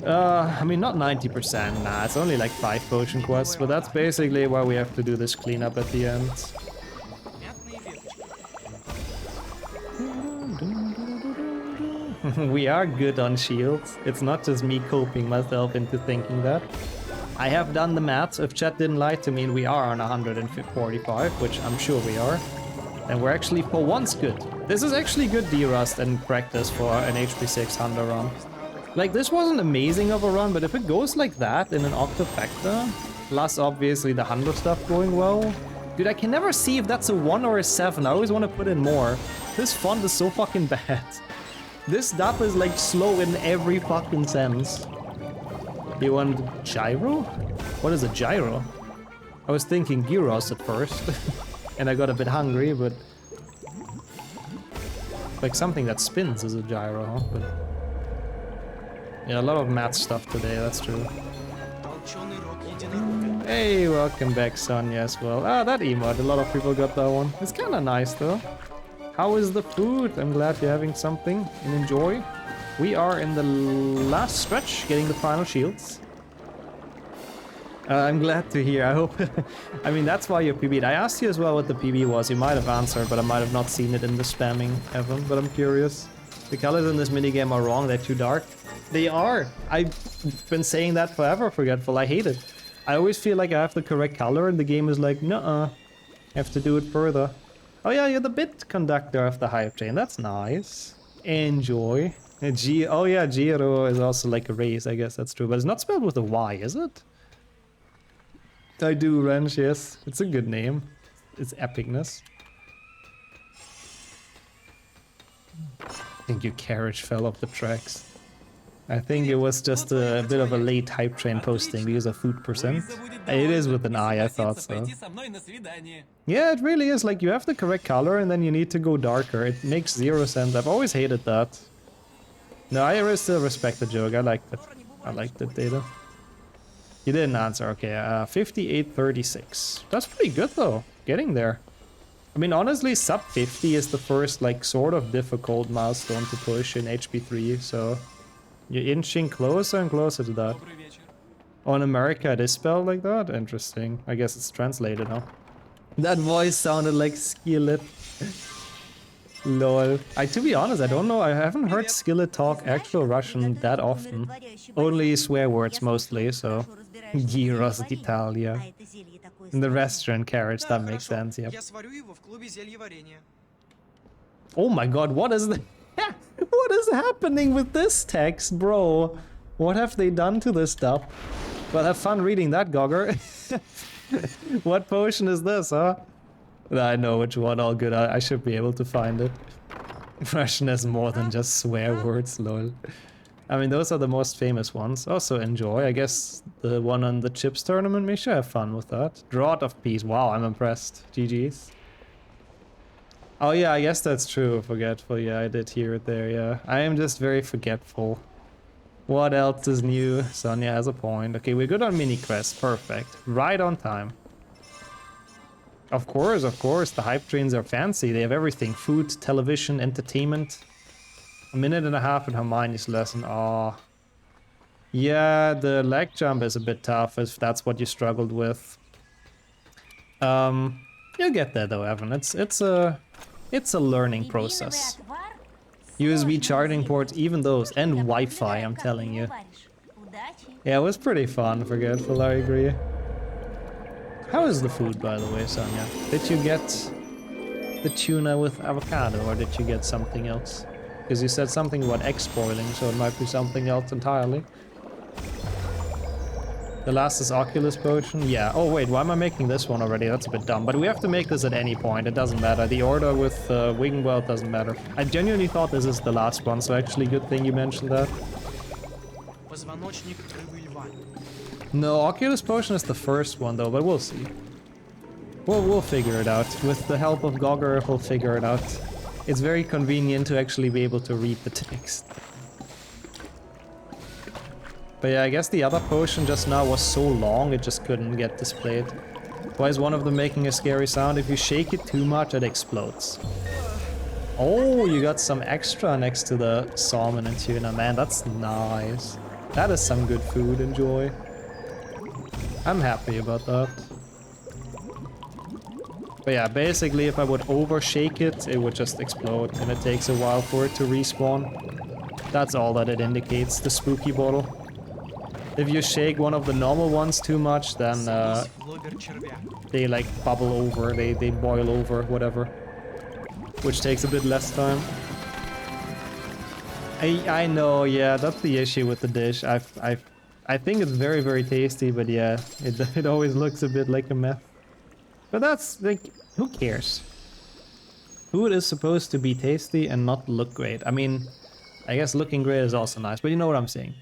I mean, not 90%, nah, it's only like 5 potion quests, but that's basically why we have to do this cleanup at the end. We are good on shields. It's not just me coping myself into thinking that. I have done the maths. If chat didn't lie to me, we are on 145, which I'm sure we are. And we're actually for once good. This is actually good D-Rust and practice for an HP 600 run. Like, this wasn't amazing of a run, but if it goes like that in an octafactor, plus obviously the 100 stuff going well, dude, I can never see if that's a 1 or a 7. I always want to put in more. This font is so fucking bad. This dub is like slow in every fucking sense. You want gyro? What is a gyro? I was thinking gyros at first, and I got a bit hungry, but like something that spins is a gyro, huh? But yeah, a lot of math stuff today, that's true. Hey, welcome back, Sonya, as well. Ah, that emote, a lot of people got that one. It's kind of nice, though. How is the food? I'm glad you're having something and enjoy. We are in the last stretch, getting the final shields. I'm glad to hear, I hope... I mean, that's why you're PB'd. I asked you as well what the PB was. You might have answered, but I might have not seen it in the spamming, Evan, but I'm curious. The colors in this minigame are wrong, they're too dark. They are! I've been saying that forever, Forgetful. I hate it. I always feel like I have the correct color and the game is like, nuh-uh. I have to do it further. Oh yeah, you're the bit conductor of the hype train. That's nice. Enjoy. Oh yeah, Giro is also like a race, I guess that's true. But it's not spelled with a Y, is it? I do, Wrench, yes. It's a good name. It's epicness. I think your carriage fell off the tracks. I think it was just a bit of a late hype train posting because of food percent. It is with an I thought so. Yeah, it really is. Like, you have the correct color and then you need to go darker. It makes 0 sense. I've always hated that. No, I still respect the joke. I liked it. I liked it, Data. You didn't answer. Okay, 5836. That's pretty good, though. Getting there. I mean, honestly, sub 50 is the first, like, sort of difficult milestone to push in HP3, so... You're inching closer and closer to that. Oh, in America it is spelled like that? Interesting. I guess it's translated, huh? That voice sounded like Skillet. Lol. To be honest, I don't know. I haven't heard Skillet talk actual Russian that often. Only swear words mostly, so... Gyros d'Italia. In the restaurant carriage, that makes sense, yep. Oh my god, what is that? What is happening with this text, bro? What have they done to this stuff? Well, have fun reading that, Gogger. What potion is this, huh? I know which one, all good. I should be able to find it. Russian has more than just swear words, lol. I mean, those are the most famous ones. Also enjoy. I guess the one on the Chips tournament, make sure I have fun with that. Draught of Peace. Wow, I'm impressed. GG's. Oh yeah, I guess that's true. Forgetful. Yeah, I did hear it there, yeah. I am just very forgetful. What else is new? Sonya has a point. Okay, we're good on mini quests. Perfect. Right on time. Of course, the hype trains are fancy. They have everything. Food, television, entertainment. 1.5 minutes in Hermione's lesson. Oh. Yeah, the leg jump is a bit tough if that's what you struggled with. You'll get there though, Evan. It's a learning process. USB charging ports, even those, and Wi-Fi, I'm telling you. Yeah, it was pretty fun, Forgetful, I agree. How is the food, by the way, Sonya? Did you get the tuna with avocado, or did you get something else? Because you said something about egg spoiling, so it might be something else entirely. The last is Oculus Potion. Yeah. Oh wait, why am I making this one already? That's a bit dumb. But we have to make this at any point. It doesn't matter. The order with Wingwell doesn't matter. I genuinely thought this is the last one, so actually good thing you mentioned that. Позвоночник рыбы льва. No, Oculus Potion is the first one though, but we'll see. We'll figure it out. With the help of Gogger, we'll figure it out. It's very convenient to actually be able to read the text. But yeah, I guess the other potion just now was so long it just couldn't get displayed. Why is one of them making a scary sound? If you shake it too much, it explodes. Oh, you got some extra next to the salmon and tuna. Man, that's nice. That is some good food, enjoy. I'm happy about that. But yeah, basically if I would overshake it, it would just explode and it takes a while for it to respawn. That's all that it indicates, the spooky bottle. If you shake one of the normal ones too much, then they like bubble over, they boil over, whatever. Which takes a bit less time. I know, yeah, that's the issue with the dish. I think it's very, very tasty, but yeah, it always looks a bit like a mess. But that's like, who cares? Food is supposed to be tasty and not look great. I mean, I guess looking great is also nice, but you know what I'm saying.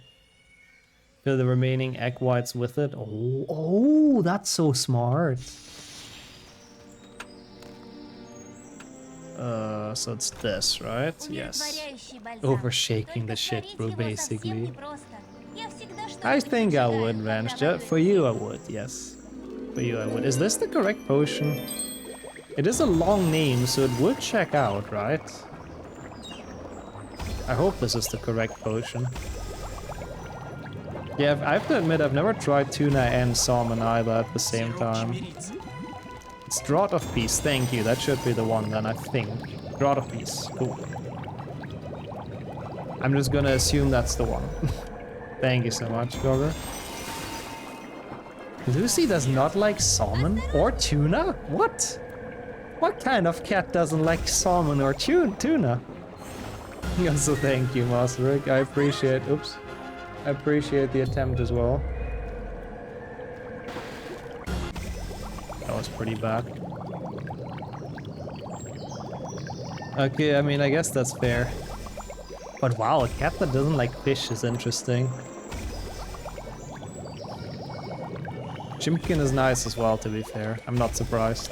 Fill the remaining egg whites with it. Oh, that's so smart. So it's this, right? Yes. Overshaking the shit, bro, basically. I think I would, Ranch. For you, I would, yes. For you, I would. Is this the correct potion? It is a long name, so it would check out, right? I hope this is the correct potion. Yeah, I have to admit, I've never tried tuna and salmon either at the same time. It's Draught of Peace, thank you. That should be the one then, I think. Draught of Peace, cool. I'm just gonna assume that's the one. Thank you so much, Gogger. Lucy does not like salmon or tuna? What? What kind of cat doesn't like salmon or tuna? Also, thank you, Masterik. I appreciate. Oops. I appreciate the attempt as well. That was pretty bad. Okay, I mean, I guess that's fair. But wow, a cat that doesn't like fish is interesting. Chimkin is nice as well, to be fair. I'm not surprised.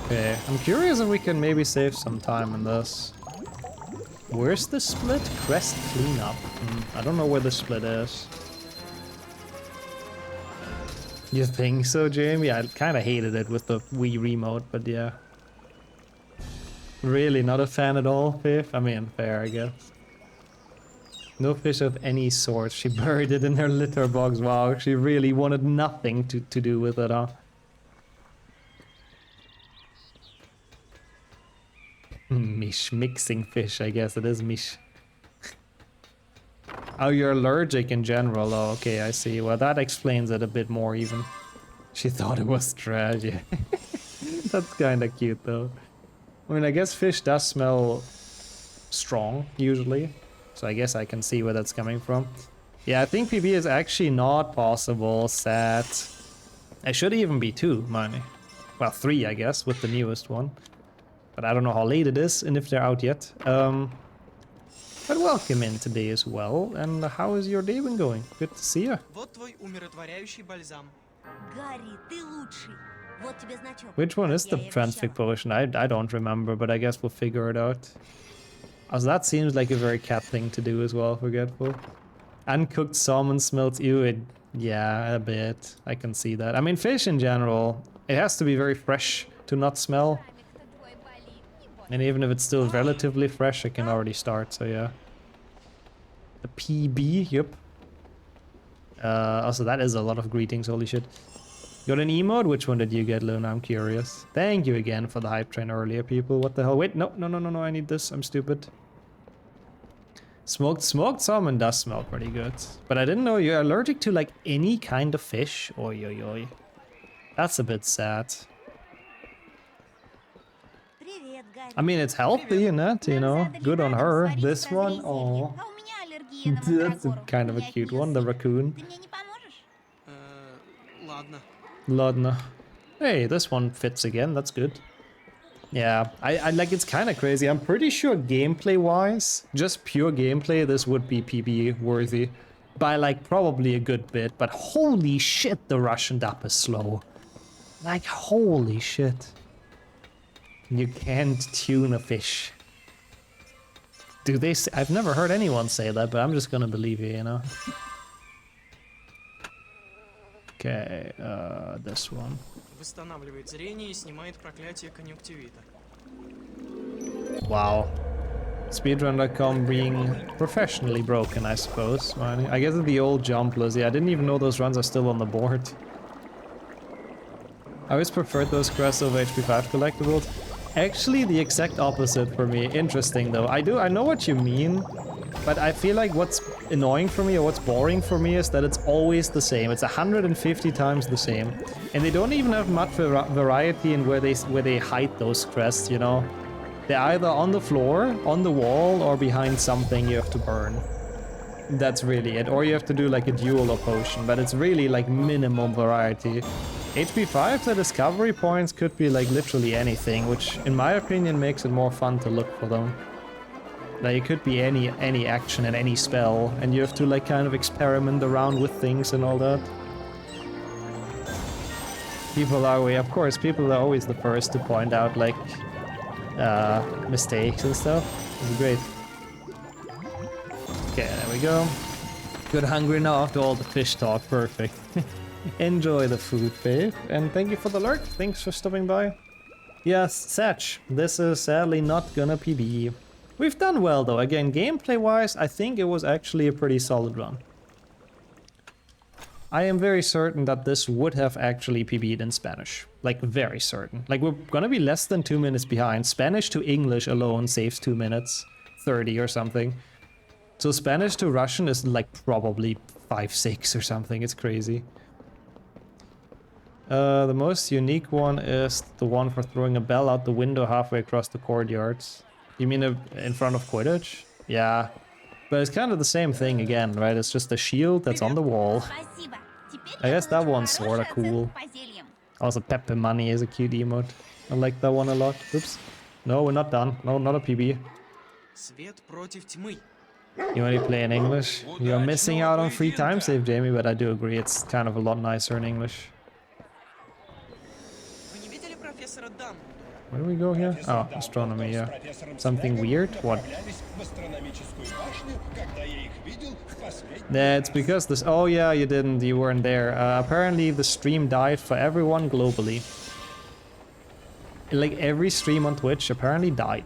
Okay, I'm curious if we can maybe save some time in this. Where's the split? Crest cleanup. I don't know where the split is. You think so, Jamie? I kind of hated it with the Wii remote, but yeah. Really not a fan at all, Fifth? I mean, fair, I guess. No fish of any sort. She buried it in her litter box. Wow, she really wanted nothing to do with it, huh? Mish, mixing fish, I guess it is mish. Oh, you're allergic in general. Oh, okay, I see. Well, that explains it a bit more even. She thought it was trash, yeah. That's kind of cute though. I mean, I guess fish does smell strong, usually. So I guess I can see where that's coming from. Yeah, I think PB is actually not possible. Sad. It should even be 2, money. Well, 3, I guess, with the newest one. But I don't know how late it is and if they're out yet. But welcome in today as well. And how is your day been going? Good to see you. Which one is the transfig potion? I don't remember, but I guess we'll figure it out. Also, that seems like a very cat thing to do as well, forgetful. Uncooked salmon smells ew. Yeah, a bit. I can see that. I mean, fish in general, it has to be very fresh to not smell. And even if it's still relatively fresh, I can already start, so yeah. The PB, yep. Also, that is a lot of greetings, holy shit. Got an emote? Which one did you get, Luna? I'm curious. Thank you again for the hype train earlier, people. What the hell? Wait, no, I need this. I'm stupid. Smoked salmon does smell pretty good. But I didn't know you're allergic to, like, any kind of fish. Oi, oi, oi. That's a bit sad. Привет, Гарри. I mean, it's healthy in it, you know. Good on her. This one, oh, А у меня аллергия на that's мандрагору. kind of a Я от cute неё one, the сыпь. raccoon. Ты мне не поможешь? Ладно. Ladna. Hey, this one fits again. That's good. Yeah, I like. It's kind of crazy. I'm pretty sure gameplay-wise, just pure gameplay, this would be PB worthy by like probably a good bit. But holy shit, the Russian dub is slow. Like holy shit. You can't tune a fish. Do they say, I've never heard anyone say that, but I'm just gonna believe you, you know? Okay, this one. Восстанавливает зрение и снимает проклятие конъюнктивита. Wow. Speedrun.com being professionally broken, I suppose. I guess the old jumpless. Yeah, I didn't even know those runs are still on the board. I always preferred those Crests over HP5 collectibles. Actually, the exact opposite for me. Interesting though. I know what you mean, but I feel like what's annoying for me or what's boring for me is that it's always the same. It's 150 times the same, and they don't even have much variety in where they hide those crests. You know, they're either on the floor, on the wall, or behind something you have to burn. That's really it. Or you have to do like a duel or potion, but it's really like minimum variety. HP5, the discovery points could be like literally anything, which in my opinion makes it more fun to look for them. Like it could be any action and any spell, and you have to like kind of experiment around with things and all that. People are, of course, people are always the first to point out like mistakes and stuff. It's great. Okay, there we go. Good hungry now after all the fish talk, perfect. Enjoy the food, babe. And thank you for the lurk. Thanks for stopping by. Yes, Satch, this is sadly not gonna PB. We've done well though. Again, gameplay-wise, I think it was actually a pretty solid run. I am very certain that this would have actually PB'd in Spanish. Like, very certain. Like, we're gonna be less than 2 minutes behind. Spanish to English alone saves 2 minutes 30 or something. So Spanish to Russian is like probably 5-6 or something. It's crazy. The most unique one is the one for throwing a bell out the window halfway across the courtyards. You mean in front of Quidditch? Yeah. But it's kind of the same thing again, right? It's just a shield that's on the wall. I guess that one's sort of cool. Also, Pepe Money is a cute emote. I like that one a lot. Oops. No, we're not done. No, not a PB. Свет против тьмы. You only play in English? You're missing out on free time save, Jamie, but I do agree it's kind of a lot nicer in English. Where do we go here? Oh, astronomy, yeah. Something weird? What? Yeah, it's because this... Oh yeah, you didn't, you weren't there. Apparently the stream died for everyone globally. Like every stream on Twitch apparently died.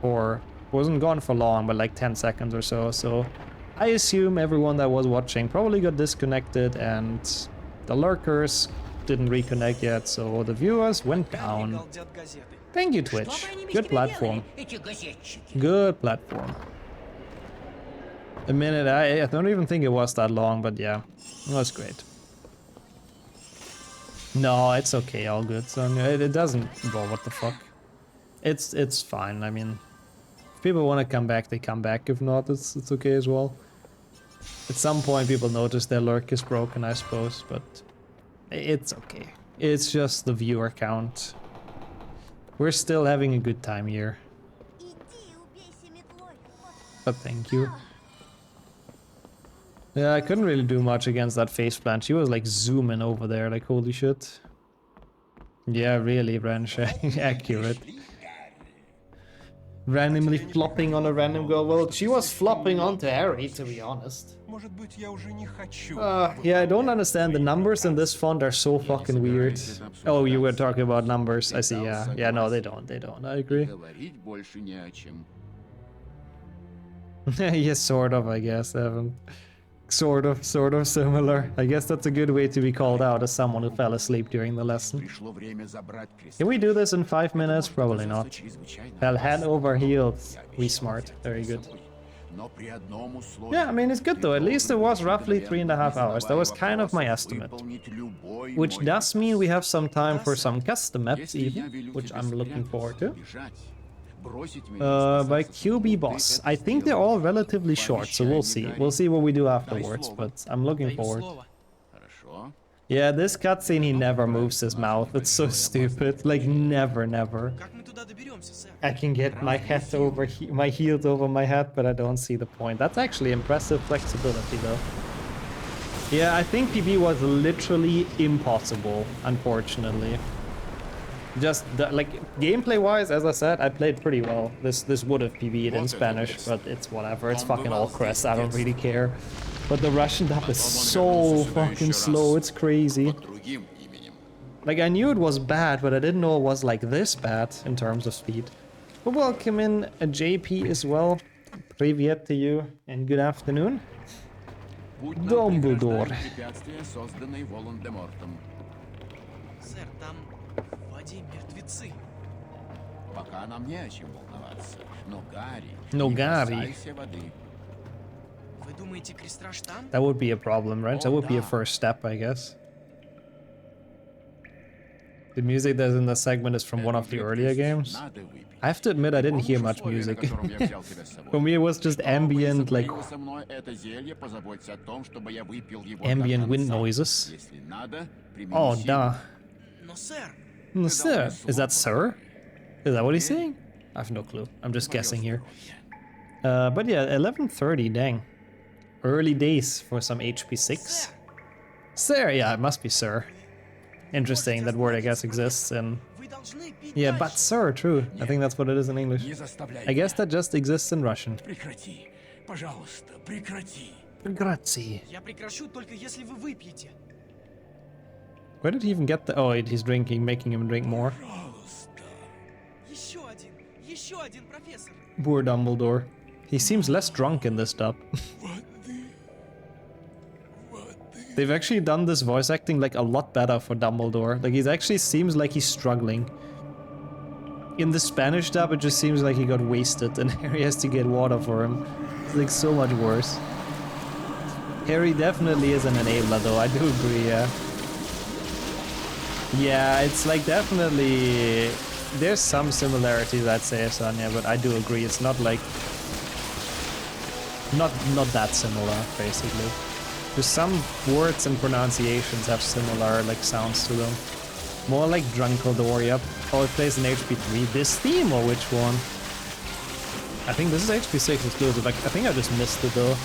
Or wasn't gone for long, but like 10 seconds or so. So I assume everyone that was watching probably got disconnected and the lurkers didn't reconnect yet, so the viewers went down. Thank you, Twitch. Good platform. Good platform. A minute, I don't even think it was that long, but yeah, it was great. No, it's okay, all good. So it doesn't. Bro, what the fuck? It's fine. I mean, if people want to come back, they come back. If not, it's okay as well. At some point, people notice their lurk is broken, I suppose, but. It's okay. It's just the viewer count. We're still having a good time here. But thank you. Yeah, I couldn't really do much against that faceplant. She was like zooming over there, like holy shit. Yeah, really, Wrench. Accurate. Randomly flopping on a random girl. Well, she was flopping onto Harry, to be honest. Yeah, I don't understand. The numbers in this font are so fucking weird. Oh, you were talking about numbers. I see, yeah. Yeah, no, they don't. I agree. Yes, sort of, I guess, Evan. Sort of similar. I guess that's a good way to be called out as someone who fell asleep during the lesson. Can we do this in 5 minutes? Probably not. Well, head over heels. We smart. Very good. Yeah, I mean, it's good though. At least it was roughly 3.5 hours. That was kind of my estimate. Which does mean we have some time for some custom maps even, which I'm looking forward to. By QB Boss. I think they're all relatively short, so we'll see. We'll see what we do afterwards, but I'm looking forward. Yeah, this cutscene, he never moves his mouth. It's so stupid. Like, never. I can get my head over my heels over my head, but I don't see the point. That's actually impressive flexibility, though. Yeah, I think PB was literally impossible, unfortunately. Just, like, gameplay-wise, as I said, I played pretty well. This would have PB'd in Spanish, but it's whatever. It's fucking all Crests. I don't really care. But the Russian dub is so fucking slow. It's crazy. Like, I knew it was bad, but I didn't know it was like this bad in terms of speed. But welcome in JP as well. Привет to you, and good afternoon. Dumbledore. Сэр, там в воде мертвецы. Пока нам не о чем волноваться. Но Гарри, No, не Gary. касайся воды. Вы думаете, Крестраж там? That would be a problem, right? That would be a first step, I guess. The music that's in the segment is from one of the earlier games. Надо выпить. I have to admit, I didn't hear much music. For me, it was just ambient, like, ambient wind noises. Oh, duh. Но, сэр, No, sir. Is that sir? Is that what he's saying? I have no clue. I'm just guessing here. But yeah, 11:30, dang. Early days for some HP6. Sir, yeah, it must be sir. Interesting, that word I guess exists in... вы должны пить Yeah, дальше. but sir, true. I think that's what it is in English. I guess that just exists in Russian. Прекрати. Пожалуйста, прекрати. Grazie. Я прекращу только если вы выпьете. Where did he even get the... Oh, he's drinking, making him drink more. Еще один, профессор. Poor Dumbledore. He seems less drunk in this dub. They've actually done this voice acting like a lot better for Dumbledore. Like, he actually seems like he's struggling. In the Spanish dub, it just seems like he got wasted and Harry has to get water for him. It's like so much worse. Harry definitely is an enabler though, I do agree, yeah. Yeah, it's like definitely... There's some similarities, I'd say, Sonia, but I do agree, it's not like... Not that similar, basically. Just some words and pronunciations have similar, like, sounds to them. More like Drunkledore, yep. Oh, it plays in HP 3. This theme, or which one? I think this is HP 6 exclusive. Like, I think I just missed it, though.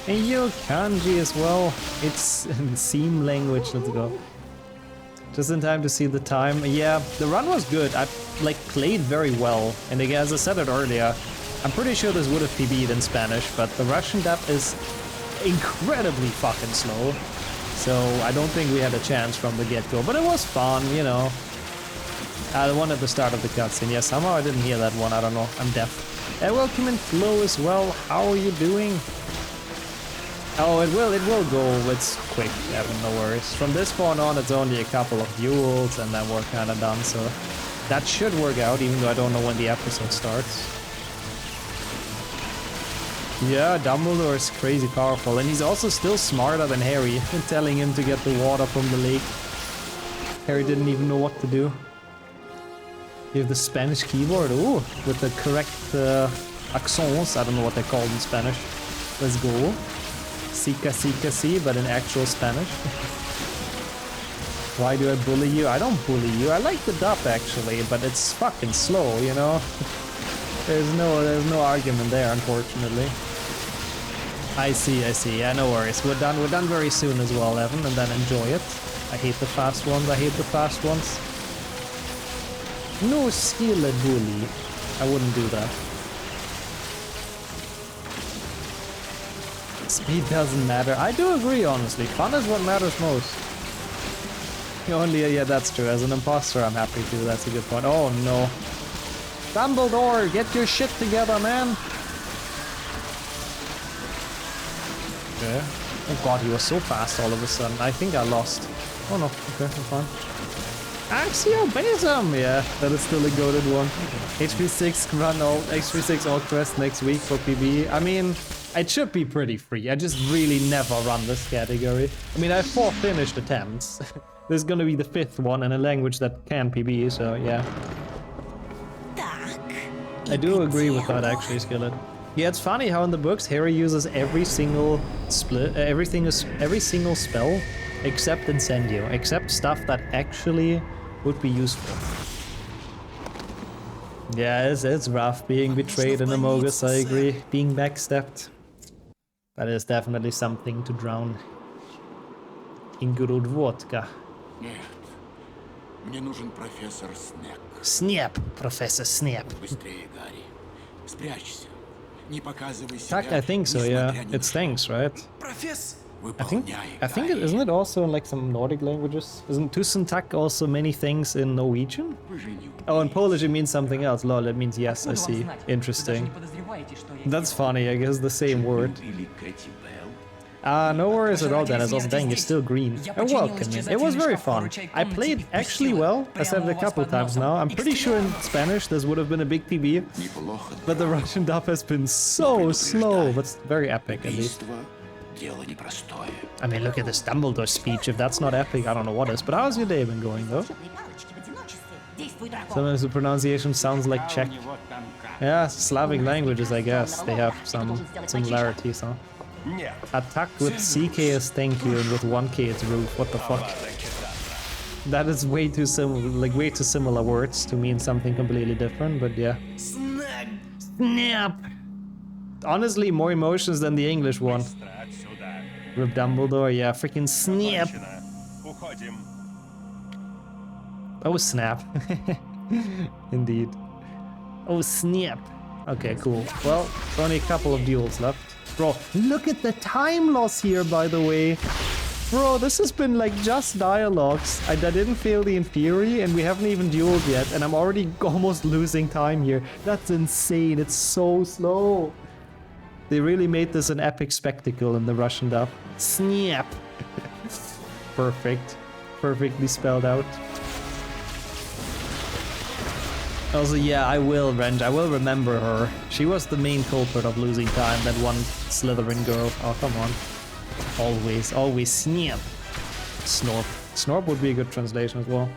And yo, kanji as well. It's in theme language, let's go. Just in time to see the time. Yeah, the run was good. I, like, played very well. And again, as I said it earlier, I'm pretty sure this would have PB'd in Spanish, but the Russian dub is incredibly fucking slow. So I don't think we had a chance from the get-go, but it was fun, you know. The one at the start of the cutscene, yeah, somehow I didn't hear that one, I don't know, I'm deaf. And welcome in Flo as well, how are you doing? Oh, it will go, it's quick, Evan, no worries. From this point on, it's only a couple of duels and then we're kinda done, so that should work out, even though I don't know when the episode starts. Yeah, Dumbledore is crazy powerful, and he's also still smarter than Harry, telling him to get the water from the lake. Harry didn't even know what to do. You have the Spanish keyboard, ooh, with the correct accents, I don't know what they're called in Spanish. Let's go. Sika, si, but in actual Spanish. Why do I bully you? I don't bully you, I like the dub actually, but it's fucking slow, you know? There's no argument there, unfortunately. I see, yeah, no worries. We're done very soon as well, Evan, and then enjoy it. I hate the fast ones, No skill at bully. I wouldn't do that. Speed doesn't matter. I do agree, honestly. Fun is what matters most. Only, yeah, that's true. As an imposter, I'm happy to. That's a good point. Oh, no. Dumbledore, get your shit together, man! Okay. Oh god, he was so fast all of a sudden. I think I lost. Oh no, okay, I'm fine. Axio Basem! Yeah, that is still a goated one. HP6 run all, HP6 all Crest next week for PB. I mean, It should be pretty free. I just really never run this category. I mean, I have 4 finished attempts. There's gonna be the 5th one in a language that can't be, so yeah. I do agree with that actually, Skillet. Yeah, it's funny how in the books Harry uses every single every single spell except Incendio, except stuff that actually would be useful. Yeah, it's rough being betrayed in Amogus, I agree. Being backstabbed. That is definitely something to drown in good old vodka. Нет, мне нужен профессор Снег. Snap, Professor Snap. Быстрее, Гарри. Спрячься. Не показывай себя. Tak, I think so, yeah. It's thanks, right? Профессор! I think it isn't it also in like some Nordic languages? Isn't Tusen tak also many things in Norwegian? Oh, in Polish it means something else. Lol, it means yes, I see. Interesting. That's funny, I guess the same word. No worries at all, Dennis. Also, dang, you're still green. Welcome in. It was very fun. I played actually well. I said it a couple times now. I'm pretty sure in Spanish this would have been a big PB. But the Russian dub has been so slow, but very epic at least. I mean, look at this Dumbledore speech. If that's not epic, I don't know what is. But how's your day been going, though? Sometimes the pronunciation sounds like Czech. Yeah, Slavic languages, I guess. They have some similarities, huh? Attack with CK is thank you, and with 1K it's rude. What the fuck? That is way too similar words to mean something completely different, but yeah. Snap! Honestly, more emotions than the English one. Rip Dumbledore, yeah, freaking snap! Oh, snap. Indeed. Oh, snap. Okay, cool. Well, only a couple of duels left. Bro, look at the time loss here, by the way. Bro, this has been like just dialogues. I didn't fail the Inferi, and we haven't even dueled yet, and I'm already almost losing time here. That's insane. It's so slow. They really made this an epic spectacle in the Russian dub. Snap. Perfect. Perfectly spelled out. Also, yeah, I will remember her. She was the main culprit of losing time, that one Slytherin girl. Oh, come on. Always snap. Snorp. Snorp would be a good translation as well.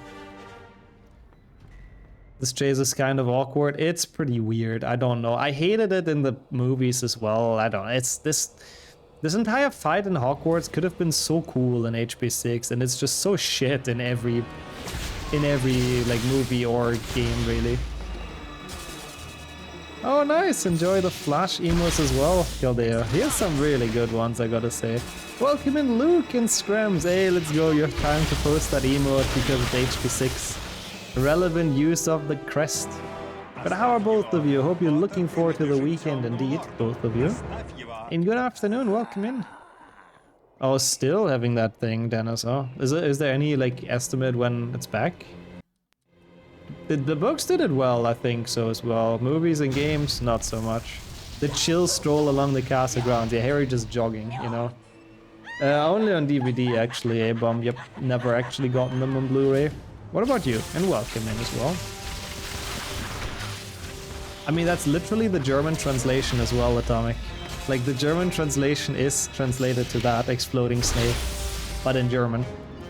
This chase is kind of awkward. It's pretty weird. I don't know. I hated it in the movies as well. I don't know. It's this entire fight in Hogwarts could have been so cool in HB6, and it's just so shit in every like movie or game, really. Oh, nice. Enjoy the Flash emos as well, Galdea. Here's some really good ones, I gotta say. Welcome in, Luke and Scrams. Hey, let's go. You have time to post that emote because it's HB6. Relevant use of the crest. But how are both of you? Hope you're looking forward to the weekend indeed, both of you. And good afternoon, welcome in. Oh, still having that thing, Dennis, oh. Is there any, like, estimate when it's back? The books did it well, I think so as well. Movies and games, not so much. The chill stroll along the castle grounds. Yeah, Harry just jogging, you know. Only on DVD, actually, A-Bomb. Yep, never actually gotten them on Blu-ray. What about you? And welcome in as well. I mean, that's literally the German translation as well, Atomic. Like, the German translation is translated to that, Exploding Snape, but in German.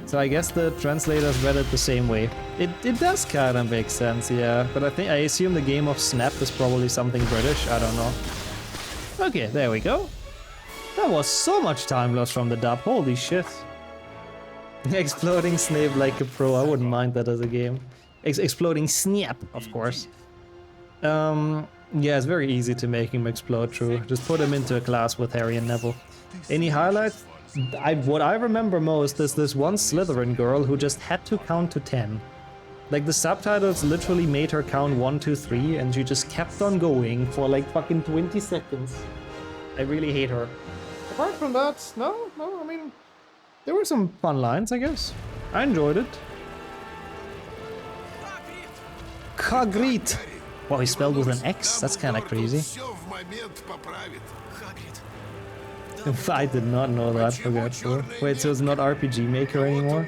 So I guess the translators read it the same way. It does kind of make sense, yeah. But I assume the game of Snap is probably something British, I don't know. Okay, there we go. That was so much time lost from the dub, holy shit. Exploding Snape like a pro, I wouldn't mind that as a game. Exploding Snap, of course. Yeah, it's very easy to make him explode, true. Just put him into a class with Harry and Neville. Any highlights? What I remember most is this one Slytherin girl who just had to count to 10. Like, the subtitles literally made her count 1, 2, 3, and she just kept on going for like fucking 20 seconds. I really hate her. Apart from that, no, I mean, there were some fun lines, I guess. I enjoyed it. Hagrid! Wow, he spelled with an X? That's kinda crazy. I did not know that, forgetful. Wait, so it's not RPG Maker anymore?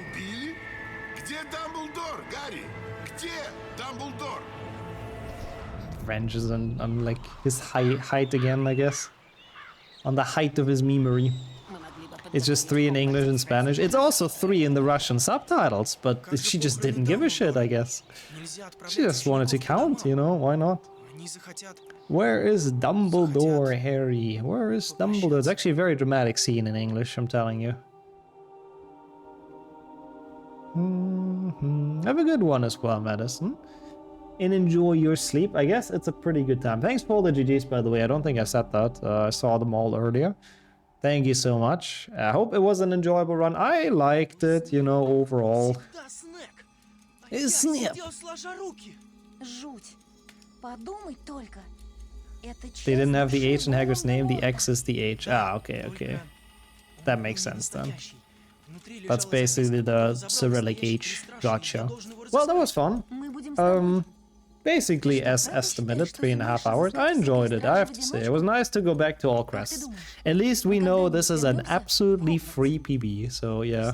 French is on like his height again, I guess. on the height of his memery. It's just 3 in English and Spanish. It's also 3 in the Russian subtitles, but she just didn't give a shit, I guess. She just wanted to count, you know, why not? Where is Dumbledore, Harry? Where is Dumbledore? It's actually a very dramatic scene in English, I'm telling you. Have a good one as well, Madison. And enjoy your sleep. I guess it's a pretty good time. Thanks for all the GGs, by the way. I don't think I said that. I saw them all earlier. Thank you so much. I hope it was an enjoyable run. I liked it, you know, overall. Snap. Жуть. Подумать только. They didn't have the H in Hagrid's name. The X is the H. Ah, okay, okay. That makes sense then. That's basically the Cyrillic H. Gotcha. Well, that was fun. Basically, as estimated, 3.5 hours. I enjoyed it, I have to say. It was nice to go back to all Crests. At least we know this is an absolutely free PB, so yeah.